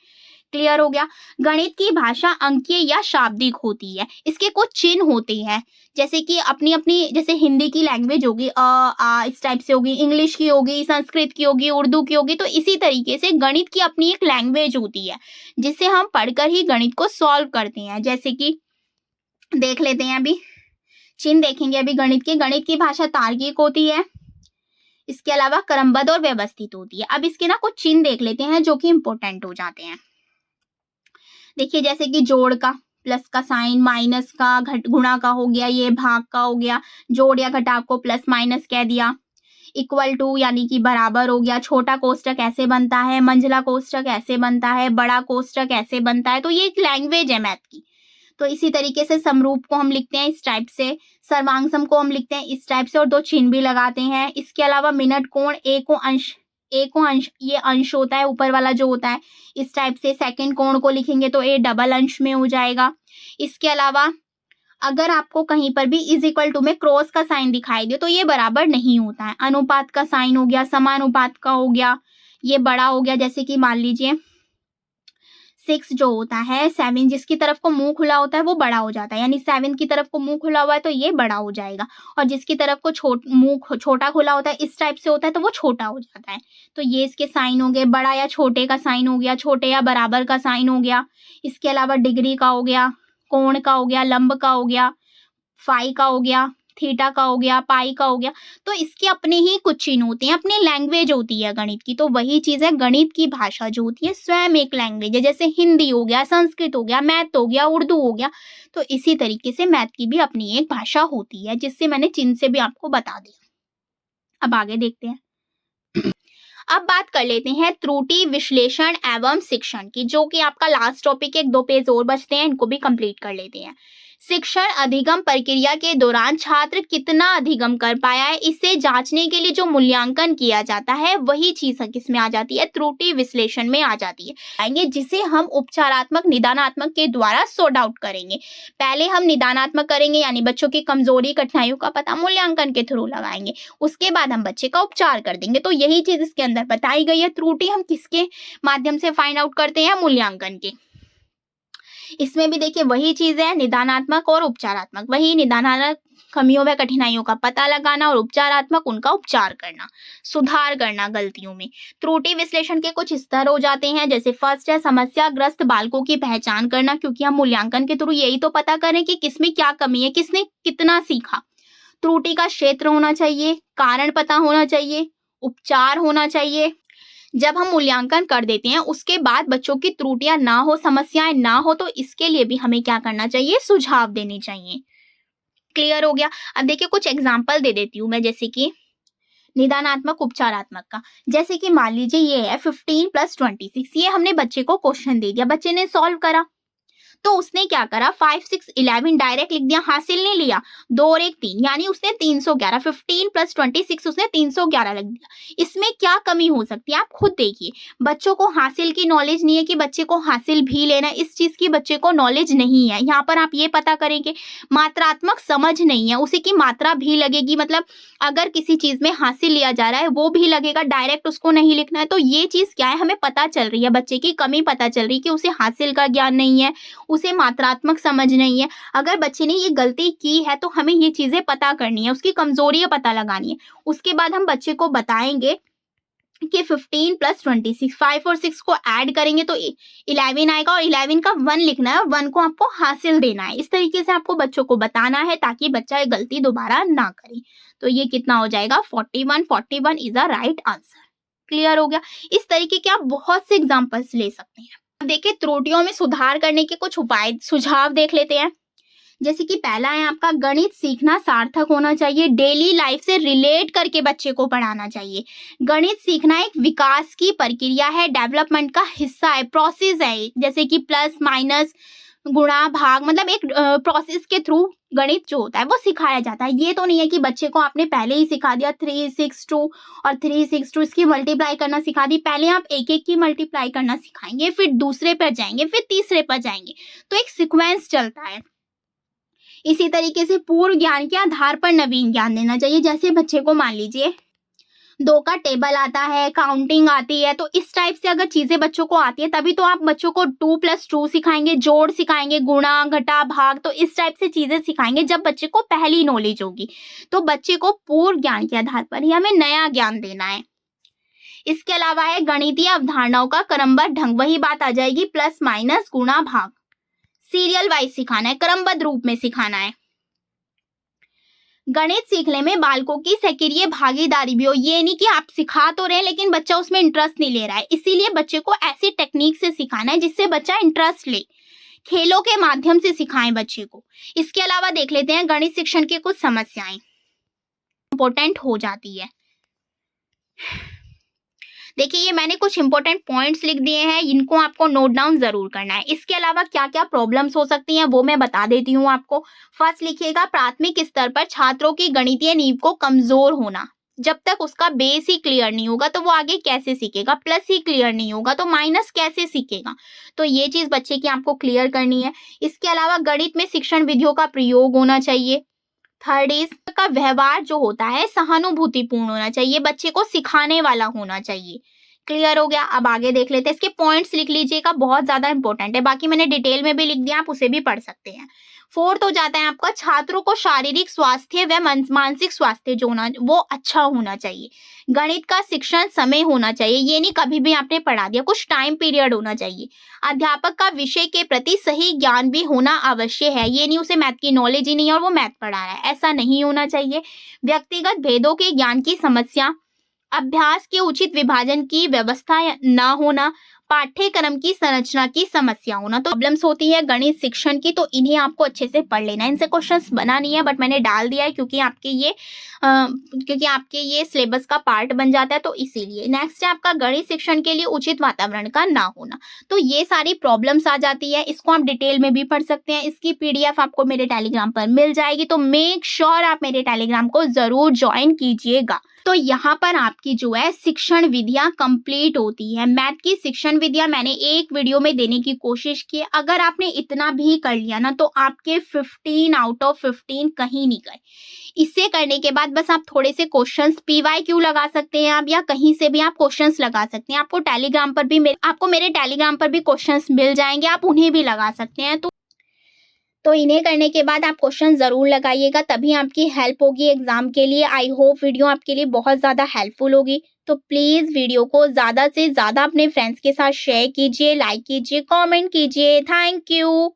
क्लियर हो गया। गणित की भाषा अंकीय या शाब्दिक होती है। इसके कुछ चिन्ह होते हैं, जैसे कि अपनी अपनी, जैसे हिंदी की लैंग्वेज होगी इस टाइप से होगी, इंग्लिश की होगी, संस्कृत की होगी, उर्दू की होगी, तो इसी तरीके से गणित की अपनी एक लैंग्वेज होती है जिसे हम पढ़कर ही गणित को सॉल्व करते हैं। जैसे कि देख लेते हैं, अभी चिन्ह देखेंगे। अभी गणित की भाषा तार्किक होती है, इसके अलावा क्रमबद्ध और व्यवस्थित होती है। अब इसके ना कुछ चिन्ह देख लेते हैं जो कि इंपॉर्टेंट हो जाते हैं। देखिए, जैसे कि जोड़ का, प्लस का साइन, माइनस का, गुणा का हो गया, ये भाग का हो गया, जोड़ या घटाव को प्लस माइनस कह दिया। इक्वल टू यानी कि बराबर हो गया। छोटा कोष्ठक ऐसे बनता है, मंझला कोष्ठक ऐसे बनता है, बड़ा कोष्ठक ऐसे बनता है। तो ये एक लैंग्वेज है मैथ की। तो इसी तरीके से समरूप को हम लिखते हैं इस टाइप से, सर्वांग को हम लिखते हैं इस टाइप से और दो चिन्ह भी लगाते हैं। इसके अलावा मिनट, कोण, ए को अंश, ये अंश होता है ऊपर वाला जो होता है, इस टाइप से। सेकंड कोण को लिखेंगे तो ए डबल अंश में हो जाएगा। इसके अलावा अगर आपको कहीं पर भी इज इक्वल टू में क्रॉस का साइन दिखाई दे तो ये बराबर नहीं होता है। अनुपात का साइन हो गया, समानुपात का हो गया, ये बड़ा हो गया। जैसे कि मान लीजिए 6 जो होता है, 7 जिसकी तरफ को मुंह खुला होता है वो बड़ा हो जाता है, यानी 7 की तरफ को मुंह खुला हुआ है तो ये बड़ा हो जाएगा। और जिसकी तरफ को मुंह छोटा खुला होता है, इस टाइप से होता है, तो वो छोटा हो जाता है। तो ये इसके साइन हो गए। बड़ा या छोटे का साइन हो गया, छोटे या बराबर का साइन हो गया। इसके अलावा डिग्री का हो गया, कोण का हो गया, लंब का हो गया, फाई का हो गया, थीटा का हो गया, पाई का हो गया। तो इसके अपने ही कुछ चिन्ह होते हैं, अपनी लैंग्वेज होती है गणित की। तो वही चीज है, गणित की भाषा जो होती है स्वयं एक लैंग्वेज है। जैसे हिंदी हो गया, संस्कृत हो गया, मैथ हो गया, उर्दू हो गया, तो इसी तरीके से मैथ की भी अपनी एक भाषा होती है, जिससे मैंने चिन्ह से भी आपको बता दिया। अब आगे देखते हैं। अब बात कर लेते हैं त्रुटि विश्लेषण एवं शिक्षण की, जो कि आपका लास्ट टॉपिक है। 2 पेज और बचते हैं, इनको भी कंप्लीट कर लेते हैं। शिक्षण अधिगम प्रक्रिया के दौरान छात्र कितना अधिगम कर पाया है, इसे जांचने के लिए जो मूल्यांकन किया जाता है वही चीज किसमें आ जाती है, त्रुटि विश्लेषण में आ जाती है, आएंगे, जिसे हम उपचारात्मक निदानात्मक के द्वारा सॉर्ट आउट करेंगे। पहले हम निदानात्मक करेंगे, यानी बच्चों की कमजोरी कठिनाइयों का पता मूल्यांकन के थ्रू लगाएंगे। उसके बाद हम बच्चे का उपचार कर देंगे। तो यही चीज इसके अंदर बताई गई है। त्रुटि हम किसके माध्यम से फाइंड आउट करते हैं, मूल्यांकन के। इसमें भी देखिए वही चीज है, निदानात्मक और उपचारात्मक। वही निदानात्मक कमियों व कठिनाइयों का पता लगाना और उपचारात्मक उनका उपचार करना, सुधार करना गलतियों में। त्रुटि विश्लेषण के कुछ स्तर हो जाते हैं, जैसे फर्स्ट है समस्याग्रस्त बालकों की पहचान करना, क्योंकि हम मूल्यांकन के थ्रू यही तो पता करें कि किसमें क्या कमी है, किसने कितना सीखा। त्रुटि का क्षेत्र होना चाहिए, कारण पता होना चाहिए, उपचार होना चाहिए। जब हम मूल्यांकन कर देते हैं उसके बाद बच्चों की त्रुटियां ना हो, समस्याएं ना हो, तो इसके लिए भी हमें क्या करना चाहिए, सुझाव देने चाहिए। क्लियर हो गया। अब देखिए कुछ एग्जाम्पल दे देती हूँ मैं, जैसे कि निदानात्मक उपचारात्मक का। जैसे कि मान लीजिए ये है 15 + 26, ये हमने बच्चे को क्वेश्चन दे दिया, बच्चे ने सॉल्व करा। तो उसने क्या करा, 5, 6, 11 डायरेक्ट लिख दिया, हासिल नहीं लिया। 2 और 1 3, यानी उसने 311, 15 + 26 उसने 311 लिख दिया। इसमें क्या कमी हो सकती है, आप खुद देखिए। बच्चों को हासिल की नॉलेज नहीं है कि बच्चे को हासिल भी लेना है, इस चीज की बच्चे को नॉलेज नहीं है। यहाँ पर आप ये पता करेंगे, मात्रात्मक समझ नहीं है, उसी की मात्रा भी लगेगी, मतलब अगर किसी चीज में हासिल लिया जा रहा है वो भी लगेगा, डायरेक्ट उसको नहीं लिखना है। तो ये चीज क्या है, हमें पता चल रही है, बच्चे की कमी पता चल रही है कि उसे हासिल का ज्ञान नहीं है, उसे मात्रात्मक समझ नहीं है। अगर बच्चे ने ये गलती की है तो हमें ये चीजें पता करनी है, उसकी कमजोरियां पता लगानी है। उसके बाद हम बच्चे को बताएंगे कि 15 प्लस 26, 5 और 6 को ऐड करेंगे तो 11 आएगा और 11 का 1 लिखना है और 1 को आपको हासिल देना है। इस तरीके से आपको बच्चों को बताना है ताकि बच्चा ये गलती दोबारा ना करे। तो ये कितना हो जाएगा 41, 41 is a right answer. Clear हो गया। इस तरीके के आप बहुत से एग्जाम्पल्स ले सकते हैं। अब देखिए त्रुटियों में सुधार करने के कुछ उपाय सुझाव देख लेते हैं। जैसे कि पहला है आपका गणित सीखना सार्थक होना चाहिए, डेली लाइफ से रिलेट करके बच्चे को पढ़ाना चाहिए। गणित सीखना एक विकास की प्रक्रिया है, डेवलपमेंट का हिस्सा है, प्रोसेस है। जैसे कि प्लस माइनस गुणा भाग, मतलब एक प्रोसेस के थ्रू गणित जो होता है वो सिखाया जाता है। ये तो नहीं है कि बच्चे को आपने पहले ही सिखा दिया 362 और 362 इसकी मल्टीप्लाई करना सिखा दी। पहले आप एक एक की मल्टीप्लाई करना सिखाएंगे, फिर दूसरे पर जाएंगे, फिर तीसरे पर जाएंगे। तो एक सीक्वेंस चलता है। इसी तरीके से पूर्व ज्ञान के आधार पर नवीन ज्ञान देना चाहिए। जैसे बच्चे को मान लीजिए 2 का टेबल आता है, काउंटिंग आती है, तो इस टाइप से अगर चीजें बच्चों को आती है तभी तो आप बच्चों को 2 + 2 सिखाएंगे, जोड़ सिखाएंगे, गुणा घटा भाग, तो इस टाइप से चीजें सिखाएंगे जब बच्चे को पहली नॉलेज होगी। तो बच्चे को पूर्व ज्ञान के आधार पर ही हमें नया ज्ञान देना है। इसके अलावा है गणितीय अवधारणाओं का क्रमबद्ध ढंग, वही बात आ जाएगी प्लस माइनस गुणा भाग। सीरियल वाइज सिखाना है, क्रमबद्ध रूप में सिखाना है। गणित सीखने में बालकों की सक्रिय भागीदारी भी हो। ये नहीं कि आप सिखा तो रहे हैं लेकिन बच्चा उसमें इंटरेस्ट नहीं ले रहा है। इसीलिए बच्चे को ऐसी टेक्निक से सिखाना है जिससे बच्चा इंटरेस्ट ले। खेलों के माध्यम से सिखाएं बच्चे को। इसके अलावा देख लेते हैं गणित शिक्षण की कुछ समस्याएं इंपॉर्टेंट हो जाती है। देखिए ये मैंने कुछ इंपॉर्टेंट पॉइंट्स लिख दिए हैं, इनको आपको नोट डाउन जरूर करना है। इसके अलावा क्या क्या प्रॉब्लम्स हो सकती हैं वो मैं बता देती हूँ आपको। फर्स्ट लिखिएगा प्राथमिक स्तर पर छात्रों की गणितीय नींव को कमजोर होना। जब तक उसका बेस ही क्लियर नहीं होगा तो वो आगे कैसे सीखेगा। प्लस ही क्लियर नहीं होगा तो माइनस कैसे सीखेगा। तो ये चीज बच्चे की आपको क्लियर करनी है। इसके अलावा गणित में शिक्षण विधियों का प्रयोग होना चाहिए। थर्ड इज का व्यवहार जो होता है सहानुभूतिपूर्ण होना चाहिए, बच्चे को सिखाने वाला होना चाहिए। क्लियर हो गया। अब आगे देख लेते हैं। इसके पॉइंट्स लिख लीजिएगा, बहुत ज्यादा इंपॉर्टेंट है। बाकी मैंने डिटेल में भी लिख दिया, आप उसे भी पढ़ सकते हैं। फोर्थ हो जाता है आपका छात्रों को शारीरिक स्वास्थ्य व मानसिक स्वास्थ्य जो होना वो अच्छा होना चाहिए। गणित का शिक्षण समय होना चाहिए, ये नहीं कभी भी आपने पढ़ा दिया, कुछ टाइम पीरियड होना चाहिए। अध्यापक का विषय के प्रति सही ज्ञान भी होना आवश्यक है, ये नहीं उसे मैथ की नॉलेज ही नहीं है और वो मैथ पढ़ा रहा है, ऐसा नहीं होना चाहिए। व्यक्तिगत भेदों के ज्ञान की समस्या, अभ्यास के उचित विभाजन की व्यवस्था न होना, पाठ्यक्रम की संरचना की समस्या होना, तो प्रॉब्लम्स होती है गणित शिक्षण की। तो इन्हें आपको अच्छे से पढ़ लेना है। इनसे क्वेश्चंस बना नहीं है बट मैंने डाल दिया है क्योंकि आपके ये सिलेबस का पार्ट बन जाता है, तो इसीलिए। नेक्स्ट है आपका गणित शिक्षण के लिए उचित वातावरण का ना होना। तो ये सारी प्रॉब्लम्स आ जाती है, इसको आप डिटेल में भी पढ़ सकते हैं। इसकी PDF आपको मेरे टेलीग्राम पर मिल जाएगी, तो मेक श्योर आप मेरे टेलीग्राम को जरूर ज्वाइन कीजिएगा। तो यहाँ पर आपकी जो है शिक्षण विधियां कंप्लीट होती है। मैथ की शिक्षण विधियां मैंने एक वीडियो में देने की कोशिश की। अगर आपने इतना भी कर लिया ना तो आपके 15 आउट ऑफ 15 कहीं नहीं गए। इससे करने के बाद बस आप थोड़े से क्वेश्चंस PYQ लगा सकते हैं आप, या कहीं से भी आप क्वेश्चंस लगा सकते हैं। आपको टेलीग्राम पर भी मेरे टेलीग्राम पर भी क्वेश्चंस मिल जाएंगे, आप उन्हें भी लगा सकते हैं। तो इन्हें करने के बाद आप क्वेश्चन जरूर लगाइएगा, तभी आपकी हेल्प होगी एग्जाम के लिए। आई होप वीडियो आपके लिए बहुत ज़्यादा हेल्पफुल होगी। तो प्लीज़ वीडियो को ज़्यादा से ज़्यादा अपने फ्रेंड्स के साथ शेयर कीजिए, लाइक कीजिए, कमेंट कीजिए। Thank you.